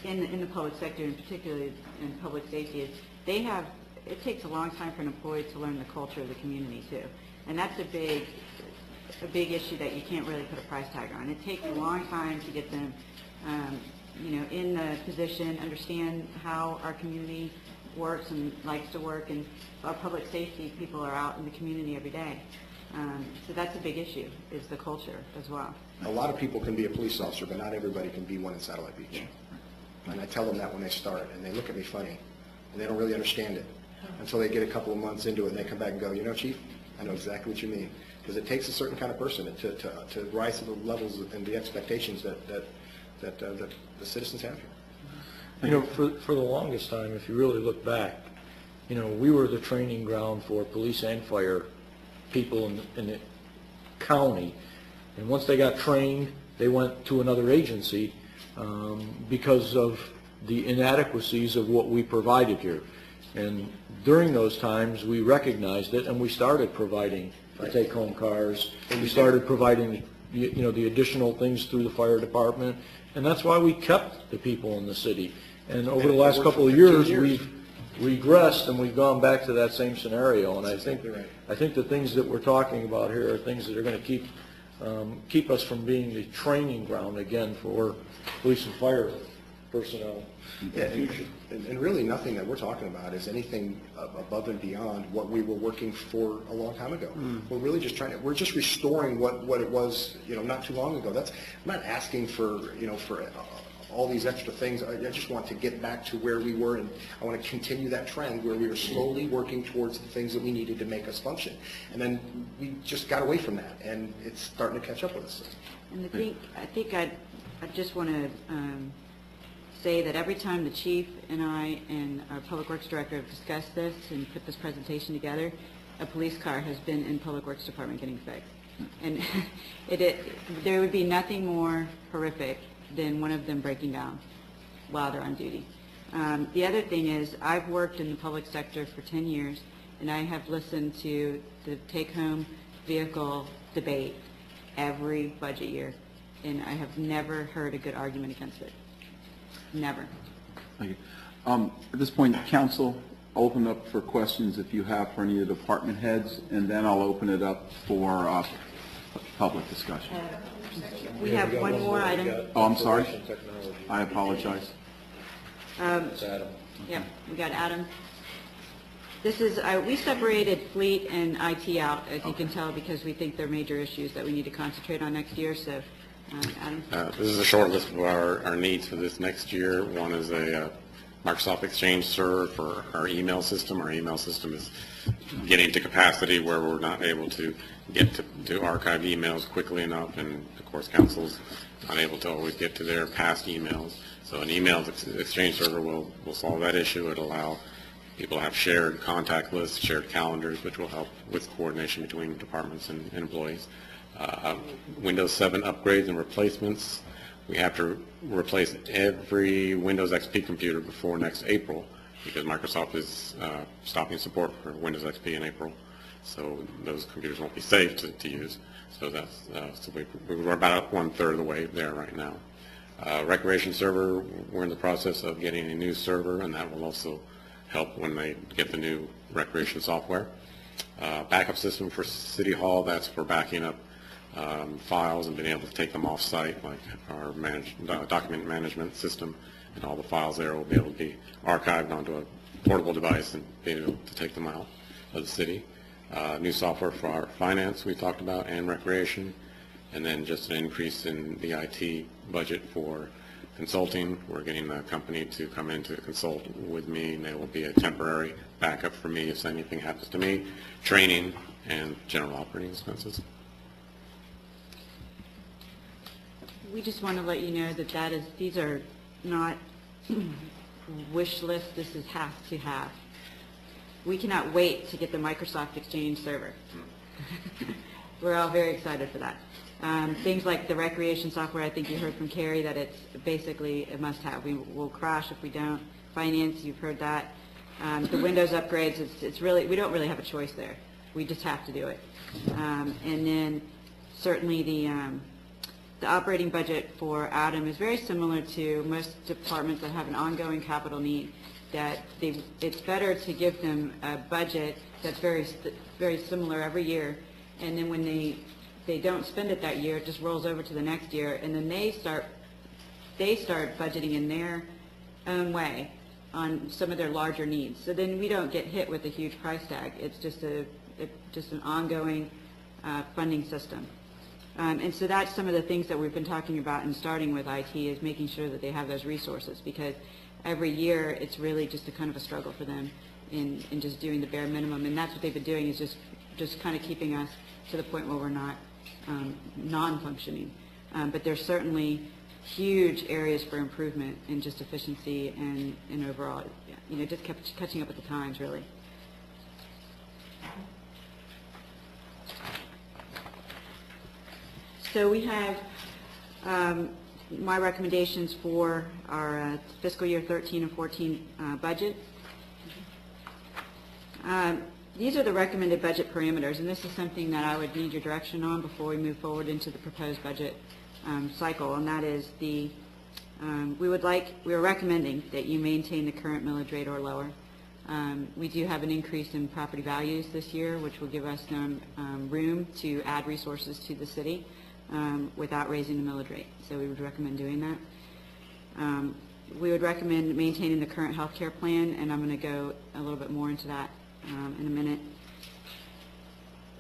in the public sector, and particularly in public safety, it takes a long time for an employee to learn the culture of the community, too. And that's a big issue that you can't really put a price tag on. It takes a long time to get them, in the position, understand how our community works and likes to work, and our public safety people are out in the community every day. So that's a big issue, is the culture as well. A lot of people can be a police officer, but not everybody can be one in Satellite Beach. And I tell them that when they start, and they look at me funny, and they don't really understand it until they get a couple of months into it, and they come back and go, Chief, I know exactly what you mean. Because it takes a certain kind of person to rise to the levels and the expectations that the citizens have here. For the longest time, if you really look back, we were the training ground for police and fire people in the county. And once they got trained, they went to another agency because of the inadequacies of what we provided here. And during those times, we recognized it, and we started providing the take-home cars. We started providing, the additional things through the fire department, and that's why we kept the people in the city. And over the last couple of years, we've regressed and we've gone back to that same scenario. And I think the things that we're talking about here are things that are going to keep us from being the training ground again for police and fire personnel. Yeah, and really nothing that we're talking about is anything above and beyond what we were working for a long time ago. We're really just we're just restoring what it was, not too long ago. I'm not asking for, for all these extra things. I just want to get back to where we were, and I want to continue that trend where we were slowly working towards the things that we needed to make us function. And then we just got away from that, and it's starting to catch up with us. And I think I just want to say that every time the chief and I and our public works director have discussed this and put this presentation together, a police car has been in public works department getting fixed. And there would be nothing more horrific than one of them breaking down while they're on duty. The other thing is, I've worked in the public sector for 10 years, and I have listened to the take-home vehicle debate every budget year, and I have never heard a good argument against it. Never. Thank you. At this point, council, open up for questions if you have for any of the department heads, and then I'll open it up for public discussion. We have one more item. Oh, I'm sorry. I apologize. It's Adam. Yeah, we got Adam. This is, we separated fleet and IT out, as you can tell, because we think they're major issues that we need to concentrate on next year. So, Adam? This is a short list of our needs for this next year. One is a Microsoft Exchange server for our email system. Our email system is getting to capacity where we're not able to get to archive emails quickly enough, and of course council's not able to always get to their past emails. So an email exchange server will solve that issue. It'll allow people to have shared contact lists, shared calendars, which will help with coordination between departments and employees. Windows 7 upgrades and replacements. We have to replace every Windows XP computer before next April because Microsoft is stopping support for Windows XP in April. So those computers won't be safe to use. So that's so we're about 1/3 of the way there right now. Recreation server, we're in the process of getting a new server, and that will also help when they get the new recreation software. Backup system for City Hall, that's for backing up files and being able to take them off-site, like our document management system, and all the files there will be able to be archived onto a portable device and be able to take them out of the city. New software for our finance we talked about, and recreation, and then just an increase in the IT budget for consulting. We're getting the company to come in to consult with me, and they will be a temporary backup for me if anything happens to me. Training and general operating expenses. We just want to let you know that these are not wish lists. This is have to have. We cannot wait to get the Microsoft Exchange server. We're all very excited for that. Things like the recreation software, I think you heard from Carrie that it's basically a must-have. We will crash if we don't. Finance, you've heard that. The Windows upgrades, it's really, we don't really have a choice there. We just have to do it. And then certainly the operating budget for Adam is very similar to most departments that have an ongoing capital need, that it's better to give them a budget that's very similar every year, and then when they don't spend it that year, it just rolls over to the next year, and then they start budgeting in their own way on some of their larger needs. So then we don't get hit with a huge price tag. It's just an ongoing funding system. And so that's some of the things that we've been talking about, and starting with IT is making sure that they have those resources, because every year it's really just a kind of a struggle for them in just doing the bare minimum. And that's what they've been doing, is just kind of keeping us to the point where we're not non-functioning. But there's certainly huge areas for improvement in just efficiency and overall, just kept catching up with the times, really. So we have my recommendations for our fiscal year 13 and 14 budget. these are the recommended budget parameters, and this is something that I would need your direction on before we move forward into the proposed budget cycle, and that is we are recommending that you maintain the current millage rate or lower. We do have an increase in property values this year, which will give us some room to add resources to the city without raising the millage rate. So we would recommend doing that. We would recommend maintaining the current health care plan, and I'm going to go a little bit more into that in a minute.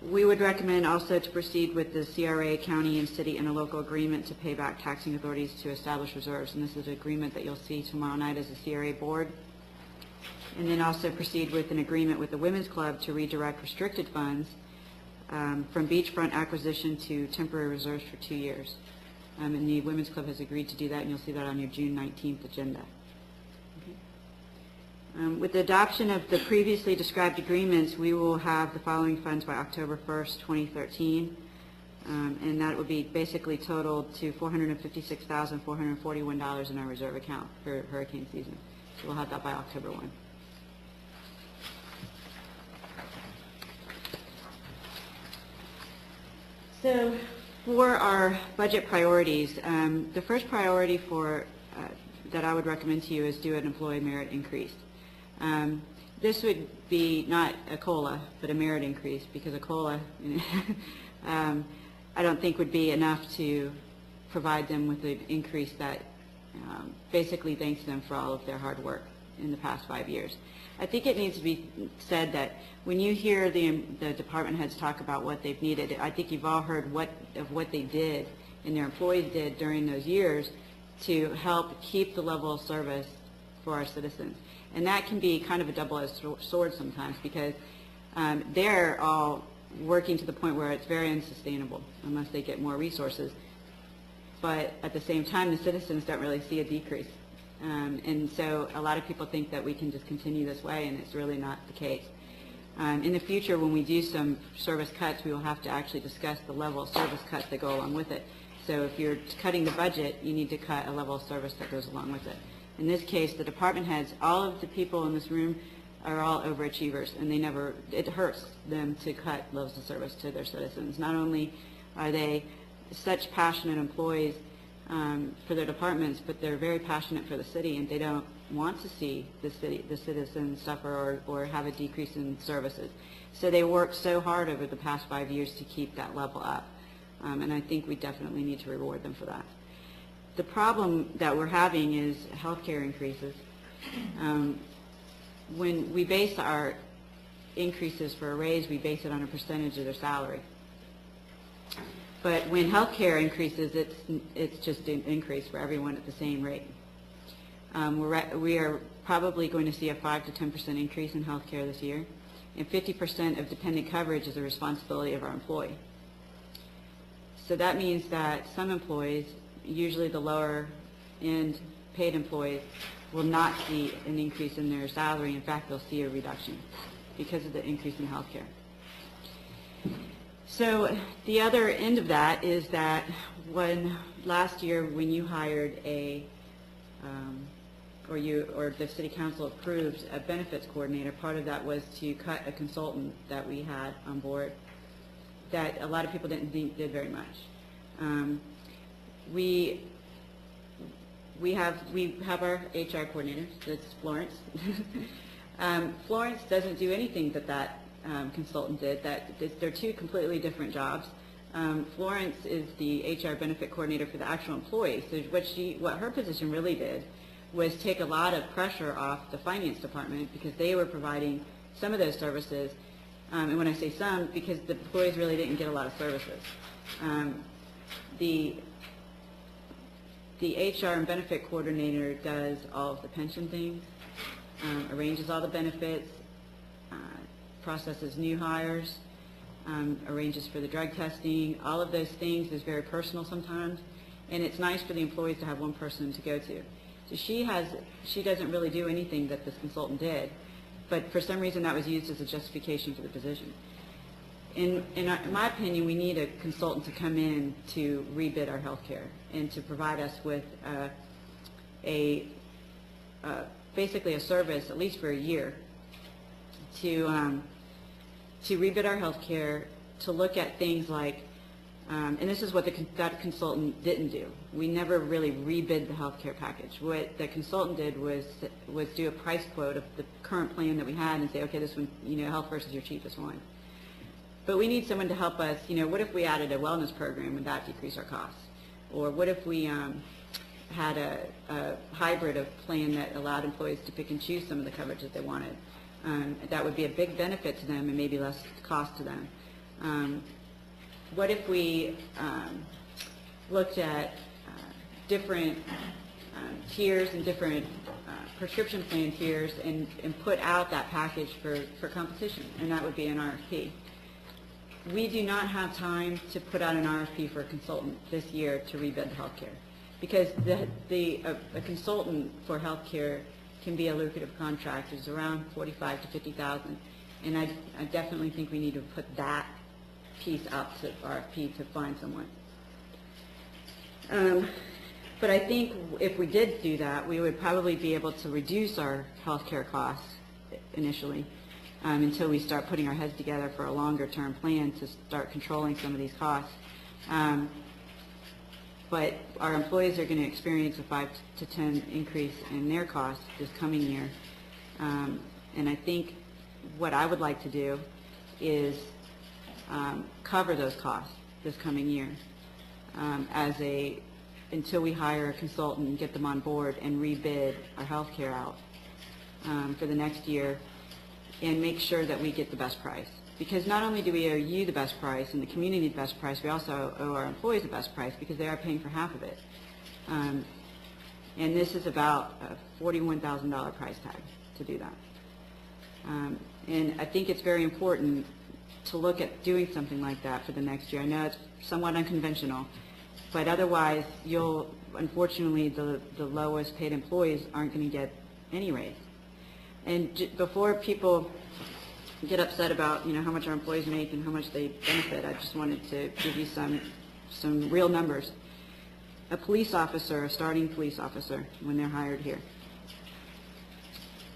We would recommend also to proceed with the CRA, county and city interlocal agreement to pay back taxing authorities to establish reserves, and this is an agreement that you'll see tomorrow night as a CRA board. And then also proceed with an agreement with the Women's Club to redirect restricted funds from beachfront acquisition to temporary reserves for 2 years. And the Women's Club has agreed to do that, and you'll see that on your June 19th agenda. With the adoption of the previously described agreements, we will have the following funds by October 1st, 2013, and that would be basically totaled to $456,441 in our reserve account for hurricane season. So we'll have that by October 1. So for our budget priorities, the first priority that I would recommend to you is do an employee merit increase. This would be not a COLA, but a merit increase, because a COLA I don't think would be enough to provide them with an increase that basically thanks them for all of their hard work in the past 5 years. I think it needs to be said that when you hear the department heads talk about what they've needed, I think you've all heard what they did and their employees did during those years to help keep the level of service for our citizens. And that can be kind of a double-edged sword sometimes, because they're all working to the point where it's very unsustainable unless they get more resources. But at the same time, the citizens don't really see a decrease. And so a lot of people think that we can just continue this way, and it's really not the case. In the future, when we do some service cuts, we will have to actually discuss the level of service cuts that go along with it. So if you're cutting the budget, you need to cut a level of service that goes along with it. In this case, the department heads, all of the people in this room are all overachievers, and it hurts them to cut levels of service to their citizens. Not only are they such passionate employees for their departments, but they're very passionate for the city, and they don't want to see the citizens suffer or have a decrease in services. So they worked so hard over the past 5 years to keep that level up, and I think we definitely need to reward them for that. The problem that we're having is healthcare increases. When we base our increases for a raise, we base it on a percentage of their salary. But when healthcare increases, it's just an increase for everyone at the same rate. We are probably going to see a 5 to 10% increase in healthcare this year, and 50% of dependent coverage is the responsibility of our employee. So that means that some employees, usually the lower end paid employees, will not see an increase in their salary. In fact, they'll see a reduction because of the increase in health care. So the other end of that is that last year when you hired or the city council approved a benefits coordinator, part of that was to cut a consultant that we had on board that a lot of people didn't think did very much. We have our HR coordinator, that's Florence. Florence doesn't do anything that consultant did. They're two completely different jobs. Florence is the HR benefit coordinator for the actual employee. So what her position really did was take a lot of pressure off the finance department, because they were providing some of those services. And when I say some, because the employees really didn't get a lot of services. The HR and benefit coordinator does all of the pension things, arranges all the benefits, processes new hires, arranges for the drug testing. All of those things is very personal sometimes, and it's nice for the employees to have one person to go to. So she doesn't really do anything that this consultant did, but for some reason that was used as a justification for the position. In my opinion, we need a consultant to come in to rebid our health care and to provide us with basically a service, at least for a year, to to rebid our healthcare, to look at things like, and this is what that consultant didn't do. We never really rebid the healthcare package. What the consultant did was do a price quote of the current plan that we had and say, okay, this one, Health First is your cheapest one. But we need someone to help us, what if we added a wellness program, would that decrease our costs? Or what if we had a hybrid of plan that allowed employees to pick and choose some of the coverage that they wanted? That would be a big benefit to them and maybe less cost to them. What if we looked at different tiers and different prescription plan tiers and put out that package for competition, and that would be an RFP. We do not have time to put out an RFP for a consultant this year to rebid the healthcare, because a consultant for healthcare can be a lucrative contract. It's around $45,000 to $50,000, and I definitely think we need to put that piece out to RFP to find someone. But I think if we did do that, we would probably be able to reduce our healthcare costs initially, until we start putting our heads together for a longer-term plan to start controlling some of these costs. But our employees are going to experience a 5 to 10 increase in their costs this coming year. And I think what I would like to do is cover those costs this coming year until we hire a consultant and get them on board and rebid our health care out for the next year, and make sure that we get the best price. Because not only do we owe you the best price and the community the best price, we also owe our employees the best price because they are paying for half of it. And this is about a $41,000 price tag to do that. And I think it's very important to look at doing something like that for the next year. I know it's somewhat unconventional, but otherwise unfortunately, the lowest paid employees aren't going to get any raise. And before people get upset about how much our employees make and how much they benefit, I just wanted to give you some real numbers. A police officer, a starting police officer, when they're hired here,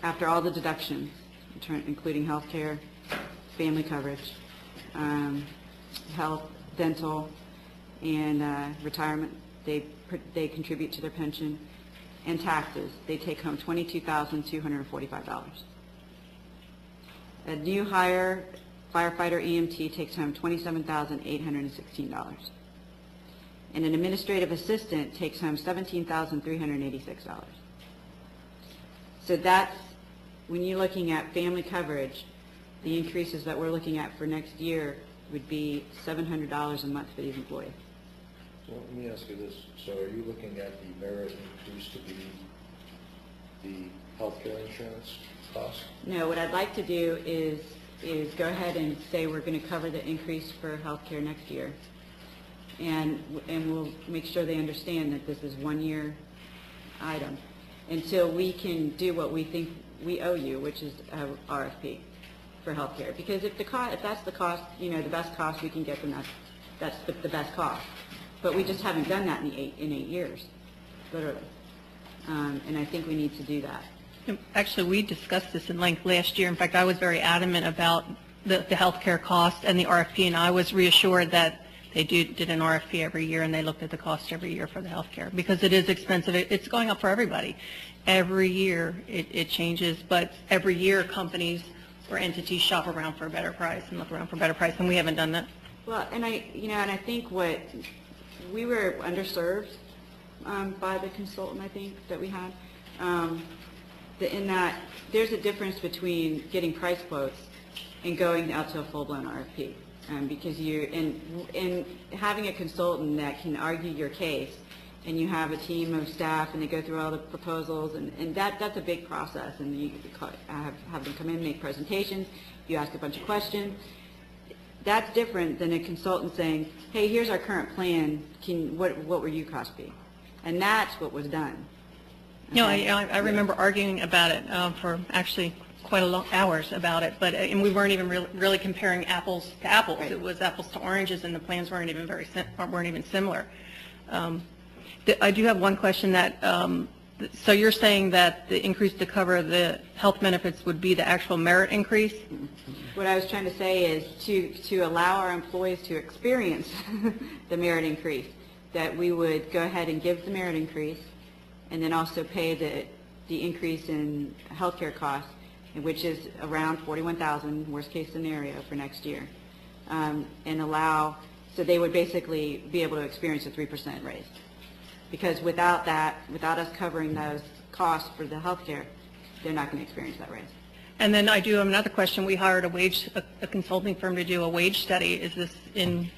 after all the deductions, including health care, family coverage, health, dental, and retirement, they contribute to their pension, and taxes, they take home $22,245. A new hire firefighter EMT takes home $27,816. And an administrative assistant takes home $17,386. So that's, when you're looking at family coverage, the increases that we're looking at for next year would be $700 a month for these employees. So let me ask you this. So are you looking at the merit increase to be the healthcare insurance cost? No, what I'd like to do is go ahead and say we're going to cover the increase for healthcare next year. And we'll make sure they understand that this is 1 year item until we can do what we think we owe you, which is a RFP for healthcare. Because if that's the cost, the best cost we can get, then that's the best cost. But we just haven't done that in 8 years, literally. And I think we need to do that. Actually, we discussed this in length last year. In fact, I was very adamant about the healthcare cost and the RFP, and I was reassured that they did an RFP every year and they looked at the cost every year for the healthcare because it is expensive. It's going up for everybody. Every year it changes, but every year companies or entities shop around for a better price and look around for a better price, and we haven't done that. Well, and I think we were underserved by the consultant, I think, that we had. In that there's a difference between getting price quotes and going out to a full-blown RFP. Because in having a consultant that can argue your case, and you have a team of staff and they go through all the proposals, and that's a big process, and you have them come in, make presentations, you ask a bunch of questions. That's different than a consultant saying, hey, here's our current plan, what will your cost be? And that's what was done. No, I remember arguing about it for actually quite a long hours about it, but and we weren't even really comparing apples to apples. Right. It was apples to oranges, and the plans weren't even similar. I do have one question that So you're saying that the increase to cover the health benefits would be the actual merit increase? What I was trying to say is to allow our employees to experience the merit increase, that we would go ahead and give the merit increase and then also pay the increase in healthcare costs, which is around $41,000, worst case scenario for next year, and allow, so they would basically be able to experience a 3% raise. Because without that, without us covering those costs for the healthcare, they're not going to experience that raise. And then I do have another question. We hired a consulting firm to do a wage study. Is this in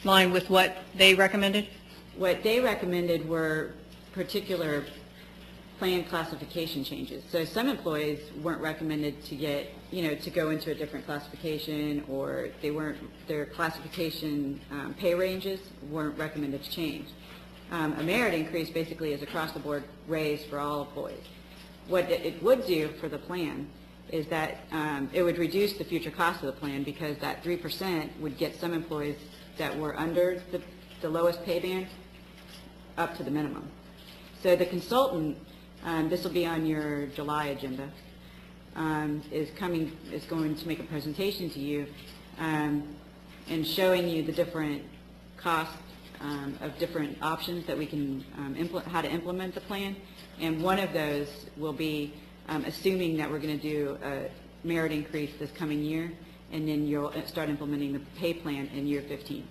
line with what they recommended? What they recommended were particular plan classification changes. So some employees weren't recommended to get, to go into a different classification, or their classification pay ranges weren't recommended to change. A merit increase basically is across the board raise for all employees. What it would do for the plan is that it would reduce the future cost of the plan, because that 3% would get some employees that were under the lowest pay band up to the minimum. So the consultant, this will be on your July agenda, is going to make a presentation to you and showing you the different costs of different options that we can how to implement the plan. And one of those will be assuming that we're going to do a merit increase this coming year, and then you'll start implementing the pay plan in year 15.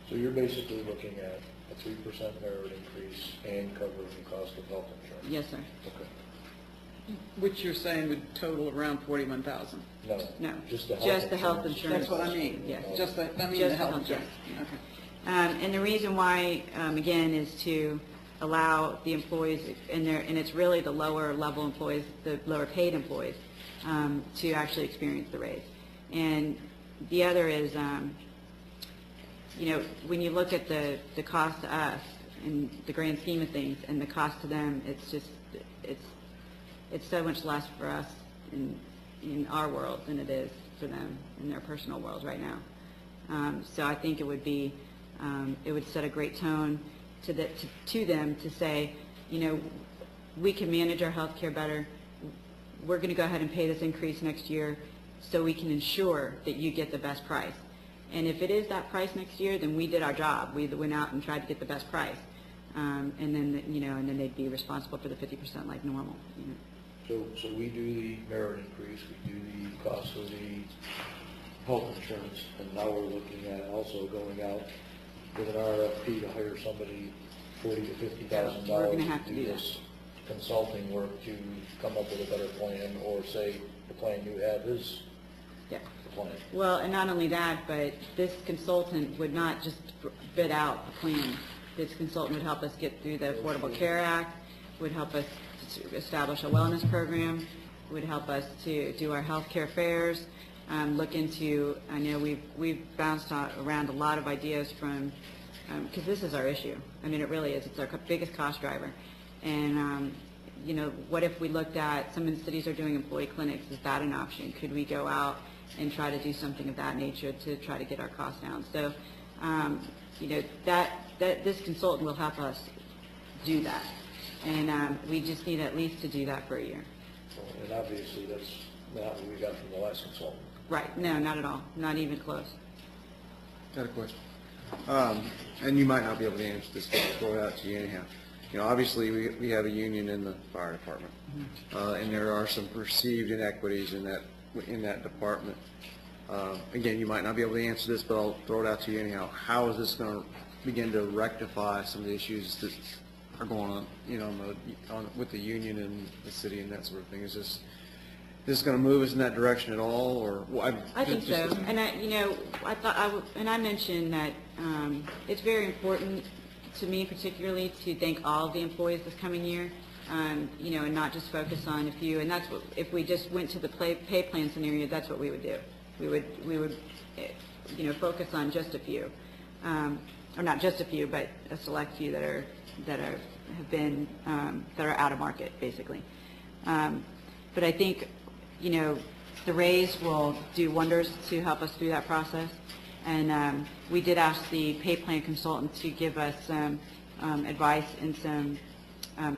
So you're basically looking at a 3% merit increase and covering the cost of health insurance? Yes, sir. Okay. Which you're saying would total around 41,000? No, Just the health insurance. That's what I mean. Yes. Just the Just health the insurance. Okay. And the reason why, again, is to allow the employees, and it's really the lower level employees, the lower paid employees, to actually experience the raise. And the other is, when you look at the cost to us in the grand scheme of things and the cost to them, it's so much less for us in our world than it is for them in their personal world right now. So I think it would be, it would set a great tone to them to say, we can manage our health care better. We're going to go ahead and pay this increase next year so we can ensure that you get the best price. And if it is that price next year, then we did our job. We went out and tried to get the best price. And then they'd be responsible for the 50% like normal. So we do the merit increase, we do the cost of the health insurance, and now we're looking at also going out with an RFP to hire somebody $40,000 to $50,000 We're going to have to do this consulting work to come up with a better plan, or say the plan you have is the plan. Well, and not only that, but this consultant would not just bid out the plan. This consultant would help us get through the Affordable Care Act, would help us to establish a wellness program, would help us to do our health care fairs, look into, I know we've bounced around a lot of ideas from, because this is our issue. I mean, it really is. It's our biggest cost driver. And, what if we looked at, some of the cities are doing employee clinics. Is that an option? Could we go out and try to do something of that nature to try to get our costs down? So, this consultant will help us do that. And we just need at least to do that for a year. And obviously, that's not what we got from the last consultant. Right. No, not at all. Not even close. Got a question. And you might not be able to answer this, but I'll throw it out to you anyhow. Obviously, we have a union in the fire department, and there are some perceived inequities in that department. Again, you might not be able to answer this, but I'll throw it out to you anyhow. How is this going to begin to rectify some of the issues that are going on, with the union and the city and that sort of thing? Is this going to move us in that direction at all, or? I think so. And I mentioned that it's very important to me, particularly, to thank all of the employees this coming year, and not just focus on a few. And that's what, if we just went to the pay plan scenario, that's what we would do. We would focus on just a few, or not just a few, but a select few that are out of market, basically. But I think, the raise will do wonders to help us through that process. And we did ask the pay plan consultant to give us some advice and some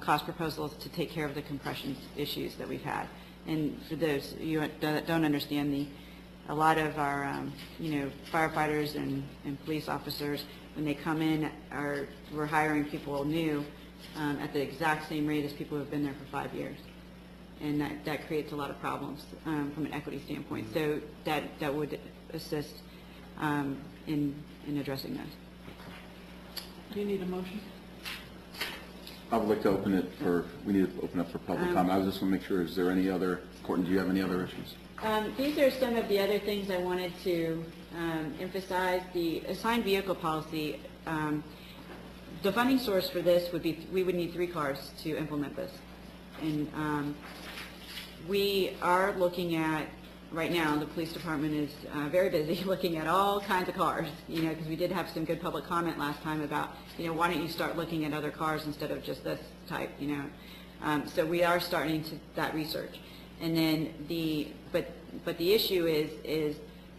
cost proposals to take care of the compression issues that we've had. And for those you that don't understand, a lot of our, firefighters and police officers, when they come in, we're hiring people new at the exact same rate as people who have been there for 5 years. And that creates a lot of problems from an equity standpoint. So that would assist in addressing those. Do you need a motion? I would like to open it we need to open up for public comment. I was just want to make sure, is there any other, Courtney, do you have any other issues? These are some of the other things I wanted to emphasize. The assigned vehicle policy, the funding source for this would be, we would need 3 cars to implement this. And we are looking at, right now, the police department is very busy looking at all kinds of cars, because we did have some good public comment last time about, why don't you start looking at other cars instead of just this type, So we are starting that research. And then but the issue is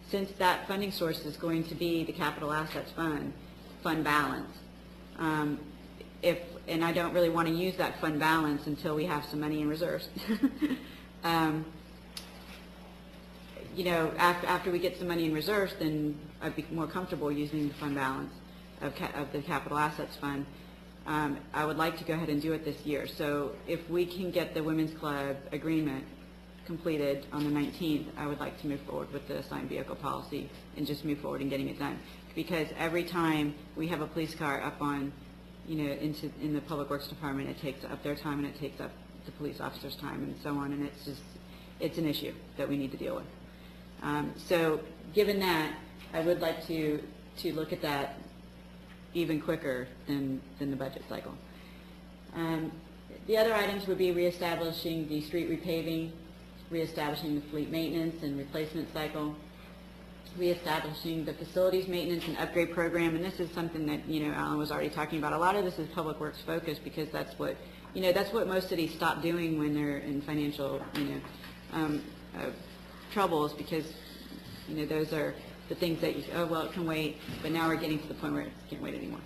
since that funding source is going to be the capital assets fund balance, and I don't really want to use that fund balance until we have some money in reserves. After we get some money in reserves, then I'd be more comfortable using the fund balance of the capital assets fund. I would like to go ahead and do it this year. So if we can get the Women's Club agreement completed on the 19th, I would like to move forward with the assigned vehicle policy and just move forward and getting it done. Because every time we have a police car up on, in the Public Works Department, it takes up their time and it takes up the police officers' time and so on, and it's an issue that we need to deal with. So given that, I would like to look at that even quicker than the budget cycle. The other items would be reestablishing the street repaving, reestablishing the fleet maintenance and replacement cycle, reestablishing the facilities maintenance and upgrade program, and this is something that, Alan was already talking about. A lot of this is Public Works focused because that's what most cities stop doing when they're in financial, troubles, because, those are the things that it can wait, but now we're getting to the point where it can't wait anymore.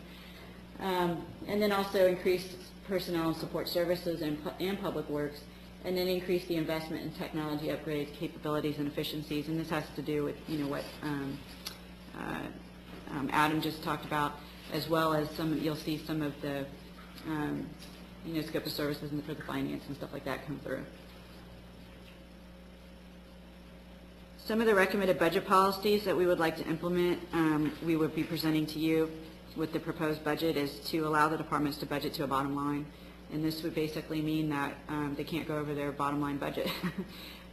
And then also increase personnel and support services and Public Works, and then increase the investment in technology upgrades, capabilities, and efficiencies. And this has to do with, what Adam just talked about, as well as you'll see some of the, scope of services and for the finance and stuff like that come through. Some of the recommended budget policies that we would like to implement, we would be presenting to you with the proposed budget, is to allow the departments to budget to a bottom line. And this would basically mean that they can't go over their bottom line budget.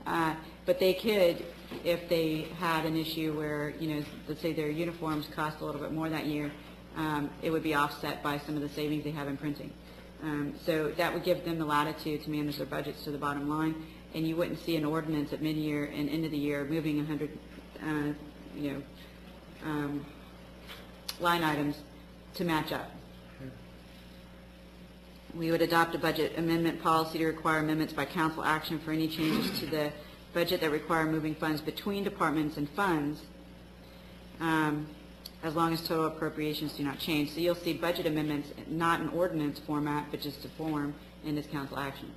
But they could, if they had an issue where, let's say their uniforms cost a little bit more that year, it would be offset by some of the savings they have in printing. So that would give them the latitude to manage their budgets to the bottom line. And you wouldn't see an ordinance at mid-year and end of the year moving 100, line items to match up. We would adopt a budget amendment policy to require amendments by council action for any changes to the budget that require moving funds between departments and funds, as long as total appropriations do not change. So you'll see budget amendments not in ordinance format, but just a form in this council action.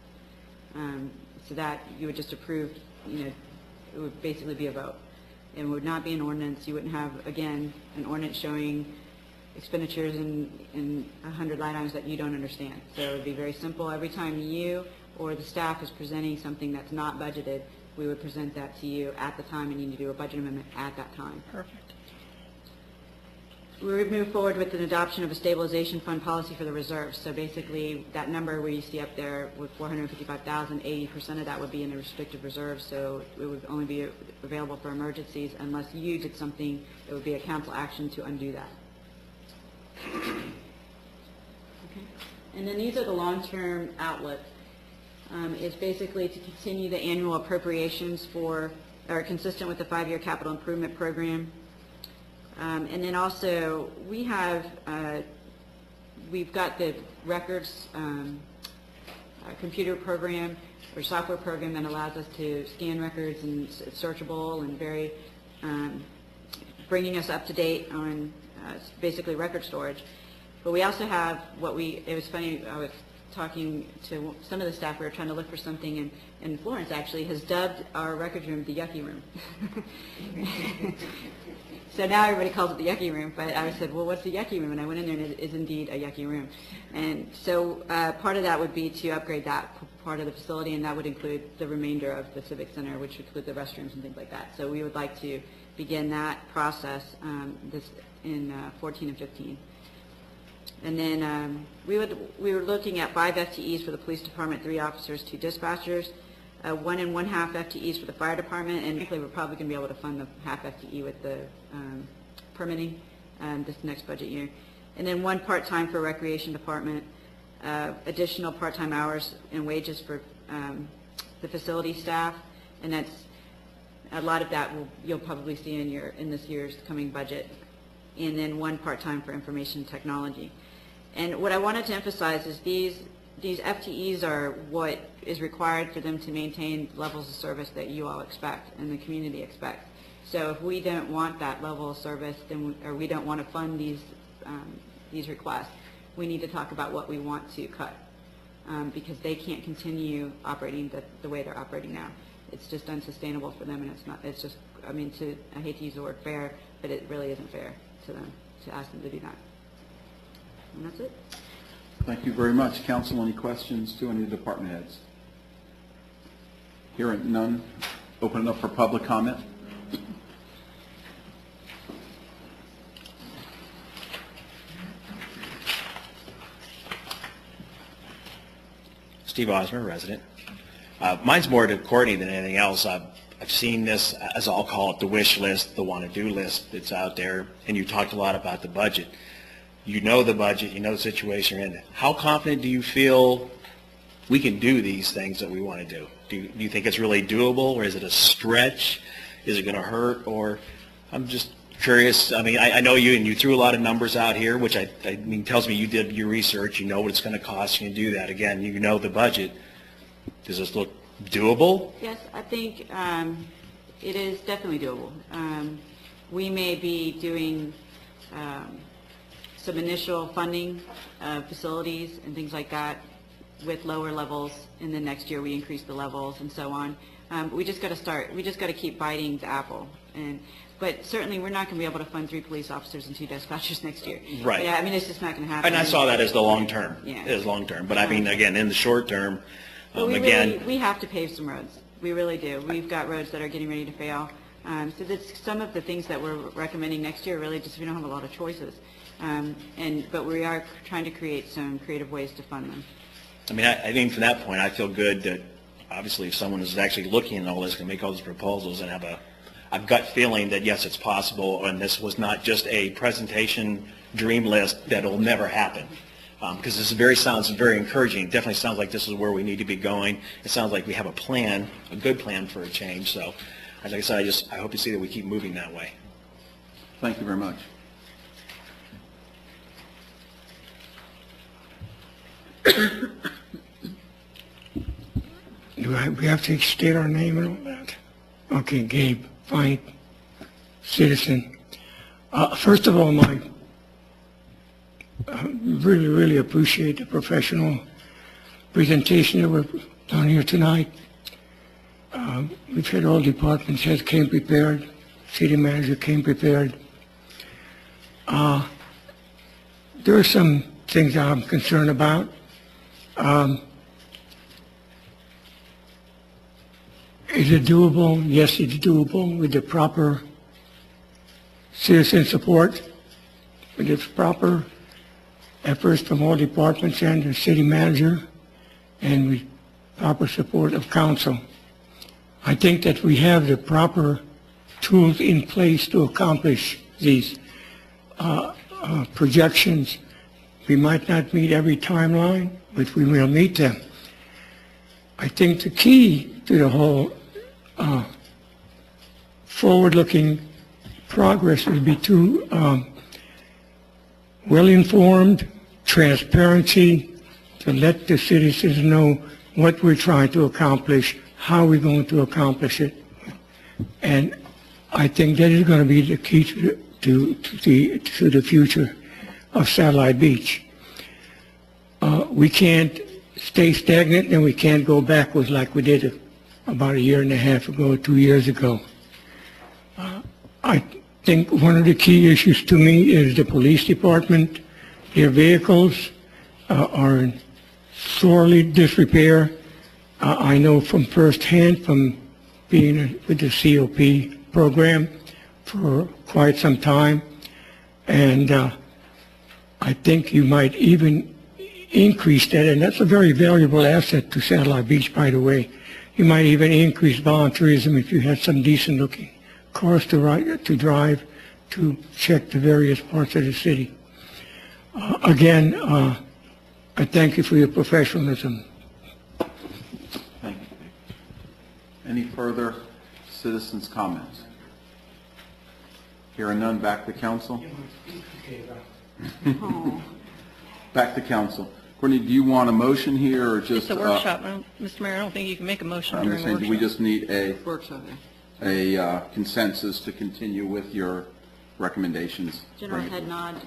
So that you would just approve, it would basically be a vote. It would not be an ordinance. You wouldn't have, again, an ordinance showing expenditures in 100 line items that you don't understand. So it would be very simple. Every time you or the staff is presenting something that's not budgeted, we would present that to you at the time, and you need to do a budget amendment at that time. Perfect. We would move forward with an adoption of a stabilization fund policy for the reserves. So basically, that number where you see up there with $455,000, 80% of that would be in the restricted reserves. So it would only be available for emergencies unless you did something. It would be a council action to undo that. Okay. And then these are the long-term outlook. It's basically to continue the annual appropriations are consistent with the 5-year capital improvement program. And then also, we've got the records computer program or software program that allows us to scan records, and it's searchable and very bringing us up to date on basically record storage. But we also have it was funny, I was talking to some of the staff, we were trying to look for something, and Florence actually has dubbed our records room the yucky room. So now everybody calls it the yucky room, but I said, well, what's the yucky room? And I went in there, and it is indeed a yucky room. And so part of that would be to upgrade that part of the facility, and that would include the remainder of the Civic Center, which would include the restrooms and things like that. So we would like to begin that process in 14 and 15. And then we were looking at 5 FTEs for the police department, 3 officers, 2 dispatchers, 1 1/2 FTEs for the fire department, and we're probably going to be able to fund the half FTE with the permitting this next budget year. And then 1 part-time for recreation department, additional part-time hours and wages for the facility staff, and that's a lot of that you'll probably see in this year's coming budget. And then 1 part-time for information technology. And what I wanted to emphasize is these FTEs are what is required for them to maintain levels of service that you all expect and the community expects. So if we don't want that level of service, then or we don't want to fund these requests, we need to talk about what we want to cut, because they can't continue operating the way they're operating now. It's just unsustainable for them, and it's not. It's just, I mean, I hate to use the word fair, but it really isn't fair to them to ask them to do that. And that's it. Thank you very much. Council, any questions to any of the department heads? Hearing none, open it up for public comment. Steve Osmer, resident. Mine's more to Courtney than anything else. I've seen this, as I'll call it, the wish list, the want-to-do list that's out there, and you talked a lot about the budget. You know the budget, you know the situation you're in. How confident do you feel we can do these things that we want to do? Do you think it's really doable, or is it a stretch? Is it going to hurt? Or I'm just curious. I mean, I know you, and you threw a lot of numbers out here, which I mean tells me you did your research. You know what it's going to cost you to do that. Again, you know the budget. Does this look doable? Yes, I think it is definitely doable. We may be doing some initial funding of facilities and things like that with lower levels, and then next year we increase the levels and so on. We just got to start. We just got to keep biting the apple. But certainly we're not going to be able to fund 3 police officers and 2 dispatchers next year. Right. Yeah, I mean, it's just not going to happen. And I saw that as the long term. Yeah. As long term. But I mean, again, in the short term, we have to pave some roads. We really do. We've got roads that are getting ready to fail. So that's some of the things that we're recommending next year. Really, just we don't have a lot of choices. But we are trying to create some creative ways to fund them. I mean, I think from that point, I feel good that obviously if someone is actually looking at all this, can make all these proposals and have a gut feeling that yes, it's possible, and this was not just a presentation dream list that will never happen. Because this sounds very encouraging. It definitely sounds like this is where we need to be going. It sounds like we have a plan, a good plan for a change. So, as I said, I hope to see that we keep moving that way. Thank you very much. We have to state our name and all that? Okay, Gabe, fine, citizen. First of all, really appreciate the professional presentation that we've done here tonight. We've had all departments heads came prepared, city manager came prepared. There are some things that I'm concerned about. Is it doable? Yes, it's doable with the proper citizen support, with the proper efforts from all departments and the city manager, and with proper support of council. I think that we have the proper tools in place to accomplish these projections. We might not meet every timeline, but we will meet them. I think the key to the whole forward-looking progress would be to well-informed transparency, to let the citizens know what we're trying to accomplish, how we're going to accomplish it. And I think that is going to be the key to the future of Satellite Beach. We can't stay stagnant, then we can't go backwards like we did about a year and a half ago, 2 years ago. I think one of the key issues to me is the police department. Their vehicles are in sorely disrepair. I know from firsthand from being with the COP program for quite some time, and I think you might even increase that, and that's a very valuable asset to Satellite Beach, by the way. You might even increase volunteerism if you had some decent-looking cars to drive to check the various parts of the city. Again, I thank you for your professionalism. Thank you. Any further citizens' comments? Hearing none, back to council. Back to council. Courtney, do you want a motion here or just? It's a workshop. Mr. Mayor, I don't think you can make a motion I'm during just a saying, workshop. do we just need Workshop. a consensus to continue with your recommendations? General head nod.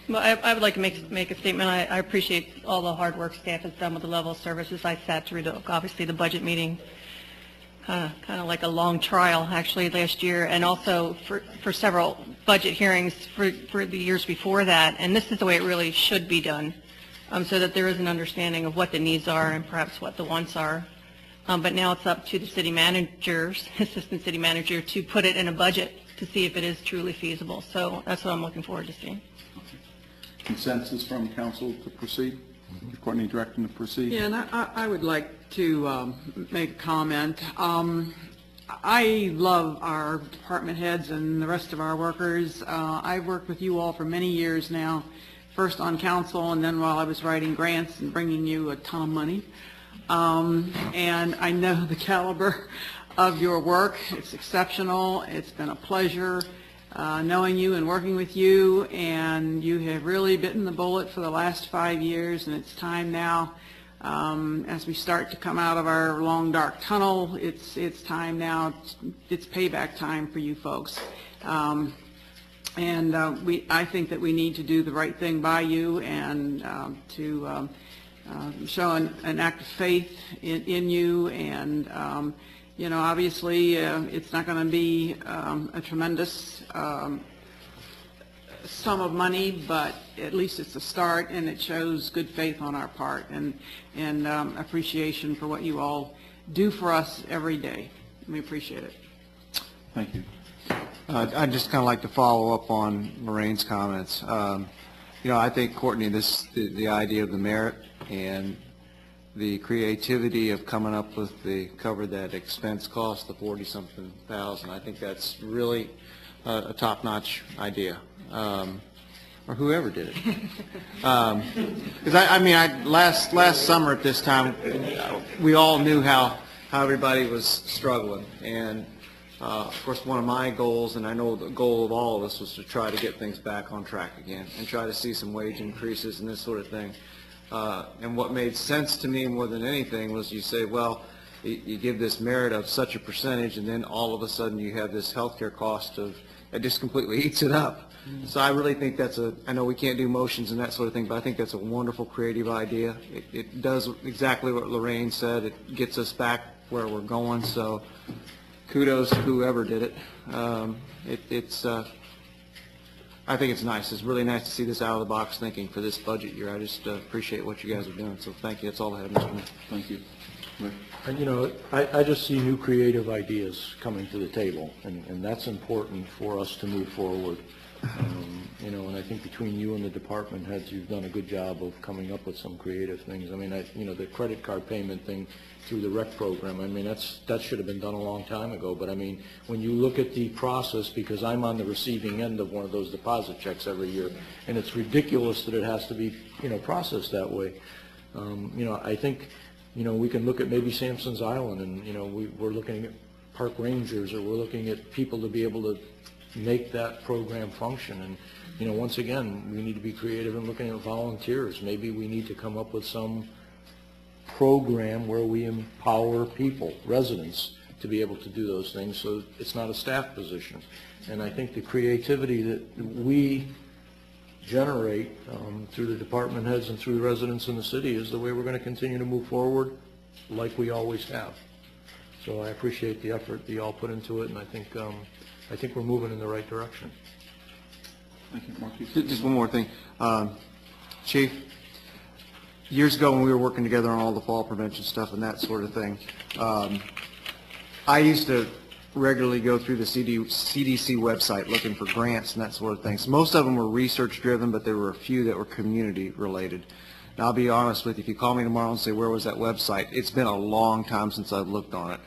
Well, I would like to make a statement. I appreciate all the hard work staff has done with the level of services. I sat through obviously the budget meeting, kind of like a long trial actually last year, and also for several budget hearings for the years before that. And this is the way it really should be done, so that there is an understanding of what the needs are and perhaps what the wants are. But now it's up to the city managers, assistant city manager, to put it in a budget to see if it is truly feasible. So that's what I'm looking forward to seeing. Consensus from council to proceed? Courtney directing to proceed? Yeah, and I would like to make a comment. I love our department heads and the rest of our workers. I've worked with you all for many years now, first on council and then while I was writing grants and bringing you a ton of money. And I know the caliber of your work. It's exceptional. It's been a pleasure knowing you and working with you, and you have really bitten the bullet for the last 5 years, and it's time now, as we start to come out of our long dark tunnel, it's time now, it's payback time for you folks. I think that we need to do the right thing by you and to show an act of faith in you, and you know, obviously it's not going to be a tremendous sum of money, but at least it's a start, and it shows good faith on our part and appreciation for what you all do for us every day. We appreciate it. Thank you. I'd just kind of like to follow up on Lorraine's comments. You know, I think, Courtney, the idea of the merit and the creativity of coming up with the cover that expense cost, the 40-something thousand, I think that's really a top-notch idea, or whoever did it. Because I mean, last summer at this time, we all knew how everybody was struggling, and of course, one of my goals, and I know the goal of all of us, was to try to get things back on track again and try to see some wage increases and this sort of thing. And what made sense to me more than anything was you say, well, you give this merit of such a percentage, and then all of a sudden you have this healthcare cost that just completely eats it up. Mm-hmm. So I really think I know we can't do motions and that sort of thing, but I think that's a wonderful creative idea. It does exactly what Lorraine said. It gets us back where we're going, so kudos to whoever did it. I think it's nice. It's really nice to see this out-of-the-box thinking for this budget year. I just appreciate what you guys are doing, so thank you. That's all I have, Mr. Mayor. Thank you. And, you know, I just see new creative ideas coming to the table, and that's important for us to move forward. You know, and I think between you and the department heads, you've done a good job of coming up with some creative things. I mean, you know, the credit card payment thing through the rec program, I mean, that should have been done a long time ago. But I mean, when you look at the process, because I'm on the receiving end of one of those deposit checks every year, and it's ridiculous that it has to be, you know, processed that way. You know, I think, you know, we can look at maybe Sampson's Island, and, you know, we're looking at park rangers, or we're looking at people to be able to make that program function. And, you know, once again, we need to be creative in looking at volunteers. Maybe we need to come up with some program where we empower people, residents, to be able to do those things, so it's not a staff position. And I think the creativity that we generate through the department heads and through the residents in the city is the way we're going to continue to move forward like we always have. So I appreciate the effort that you all put into it, and I think we're moving in the right direction. Thank you, Mark. Just one more thing. Chief, years ago when we were working together on all the fall prevention stuff and that sort of thing, I used to regularly go through the CDC website looking for grants and that sort of thing. So most of them were research driven, but there were a few that were community related. And I'll be honest with you, if you call me tomorrow and say, where was that website? It's been a long time since I've looked on it.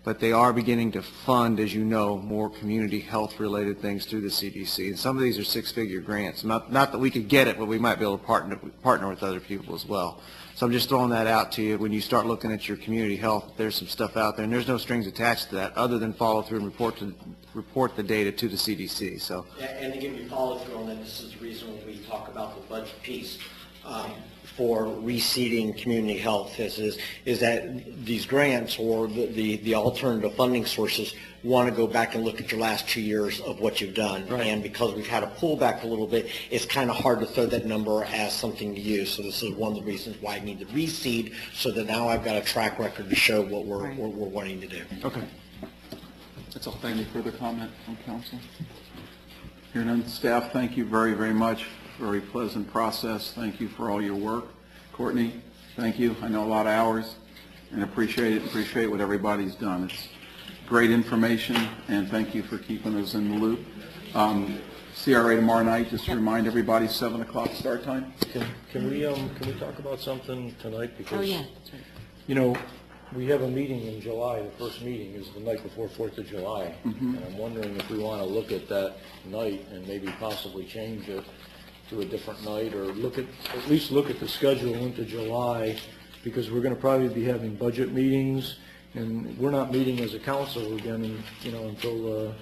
But they are beginning to fund, as you know, more community health related things through the CDC. And some of these are six-figure grants. Not that we could get it, but we might be able to partner with other people as well. So I'm just throwing that out to you. When you start looking at your community health, there's some stuff out there, and there's no strings attached to that other than follow through and report the data to the CDC. So. Yeah, and to give you follow through on that, this is the reason when we talk about the budget piece for reseeding community health is that these grants or the alternative funding sources want to go back and look at your last 2 years of what you've done. Right. And because we've had a pullback a little bit, it's kind of hard to throw that number as something to use. So this is one of the reasons why I need to reseed, so that now I've got a track record to show what we're wanting to do. Okay. That's all. Any further comment from council? Hearing none, staff, thank you very, very much. Very pleasant process. Thank you for all your work. Courtney, thank you. I know a lot of hours, and appreciate it. Appreciate what everybody's done. It's great information, and thank you for keeping us in the loop. CRA tomorrow night, just to remind everybody, 7 o'clock start time. Can we talk about something tonight? Because, Oh, yeah, that's right. you know, we have a meeting in July. The first meeting is the night before 4th of July. And I'm wondering if we want to look at that night and maybe possibly change it to a different night, or at least look at the schedule into July, because we're going to probably be having budget meetings, and we're not meeting as a council again, until.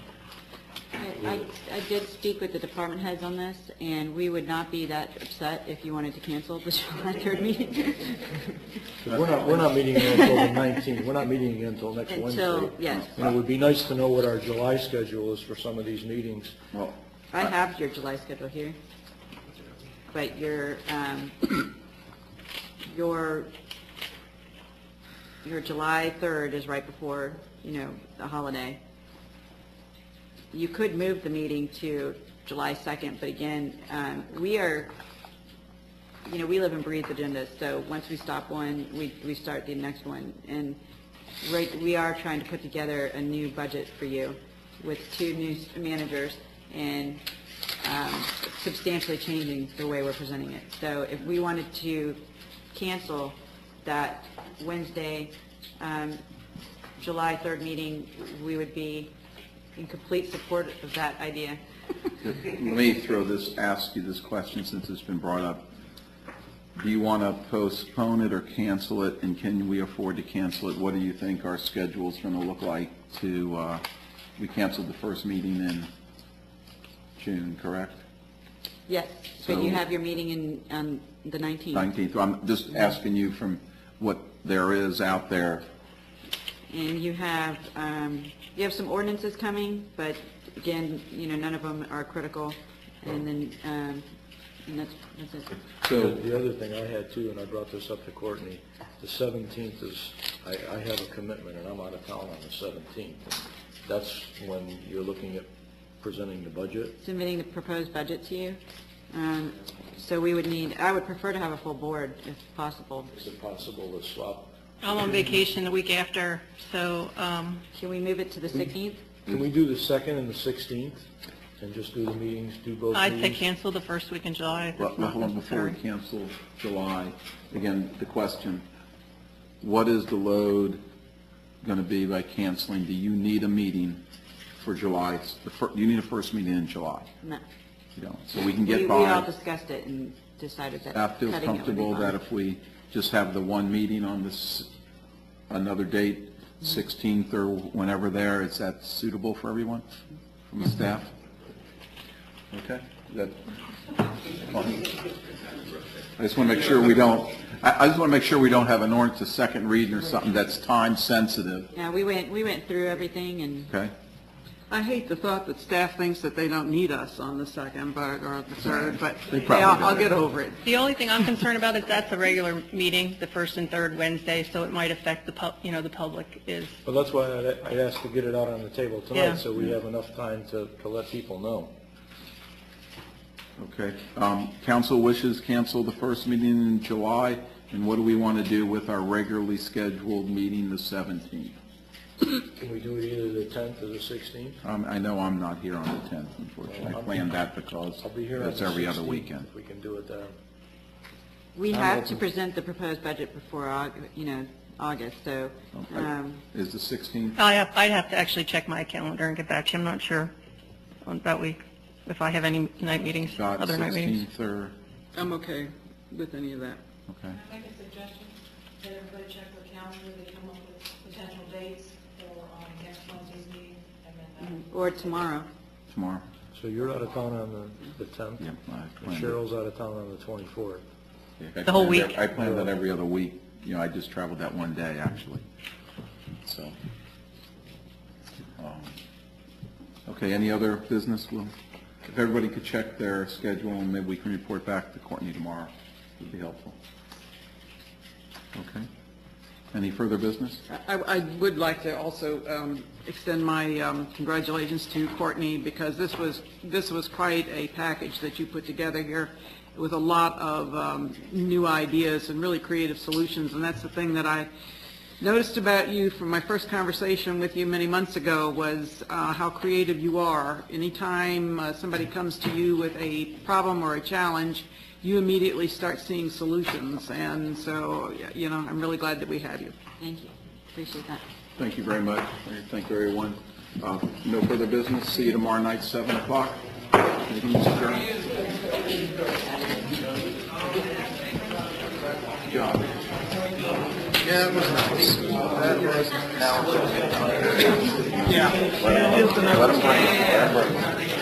I did speak with the department heads on this, and we would not be that upset if you wanted to cancel the July 3rd meeting. We're not meeting until the 19th. We're not meeting until next Wednesday. Yes. And it would be nice to know what our July schedule is for some of these meetings. Well, I have your July schedule here, but your July 3rd is right before, the holiday. You could move the meeting to July 2nd, but again, we live and breathe agendas, so once we stop one, we start the next one. And we are trying to put together a new budget for you with 2 new managers and substantially changing the way we're presenting it. So if we wanted to cancel that Wednesday, July 3rd meeting, we would be in complete support of that idea. let me ask you this question since it's been brought up. Do you want to postpone it or cancel it, and can we afford to cancel it? What do you think our schedule is going to look like we canceled the first meeting in June, correct? Yes, but you have your meeting on the 19th. 19th. I'm just asking you from what there is out there. And you have some ordinances coming, but again, none of them are critical. And then, and that's it. So the other thing I had too, and I brought this up to Courtney, the 17th is, I have a commitment and I'm out of town on the 17th. That's when you're looking at presenting the budget? Submitting the proposed budget to you. So I would prefer to have a full board if possible. Is it possible to swap? I'm on vacation the week after, so. Can we move it to the 16th? Can we do the 2nd and the 16th and just do the meetings, do both meetings? I'd say cancel the first week in July. if Well, it's not hold on, before we necessary. cancel July, again, the question, what is the load going to be by canceling? Do you need a meeting for July? You need a first meeting in July? No. You don't. So we can get We by. all discussed it and decided that Staff feels cutting it would be comfortable fine. that if we just have the one meeting on another date, 16th or whenever there, is that suitable for everyone from the staff? Okay? Is that fine? I just want to make sure we don't, I just want to make sure we don't have an ordinance to second reading or something that's time sensitive. Yeah, we went through everything and Okay? I hate the thought that staff thinks that they don't need us on the second, or the third, but They hey, probably I'll don't. get over it. The only thing I'm concerned about is that's a regular meeting, the first and third Wednesday, so it might affect the public is, But that's why I'd ask to get it out on the table Yeah. tonight, so we have enough time to let people know. Okay. Council wishes cancel the first meeting in July, and what do we want to do with our regularly scheduled meeting the 17th? Can we do it either the 10th or the 16th? I know I'm not here on the 10th, unfortunately. I planned that because I'll be here on it's the every other 16th, weekend. If we can do it then. We have to present the proposed budget before, August, so, Is the 16th? I'd have to actually check my calendar and get back to you. I'm not sure on that week if I have any night meetings, Got other night meetings. 16th or, I'm okay with any of that. okay. Make a suggestion, that everybody check their calendar, they come up with potential dates for next Wednesday's meeting, and then or tomorrow. Tomorrow? So you're out of town on the 10th? Yep, I And planned it. Cheryl's out of town on the 24th. Yeah, I The whole planned week? I planned that every other week. I just traveled that one day, actually. So, okay, any other business? Well, if everybody could check their schedule, and maybe we can report back to Courtney tomorrow, would be helpful. Okay. Any further business? I would like to also extend my congratulations to Courtney, because this was quite a package that you put together here with a lot of new ideas and really creative solutions, and that's the thing that I noticed about you from my first conversation with you many months ago, was how creative you are. Anytime somebody comes to you with a problem or a challenge, you immediately start seeing solutions, and so, I'm really glad that we have you. Thank you. Appreciate that. Thank you very much. Thank you, everyone. No further business. See you tomorrow night, 7 o'clock. Meeting's adjourned. Good job. Yeah, it was nice. That was Yeah. Let them bring it.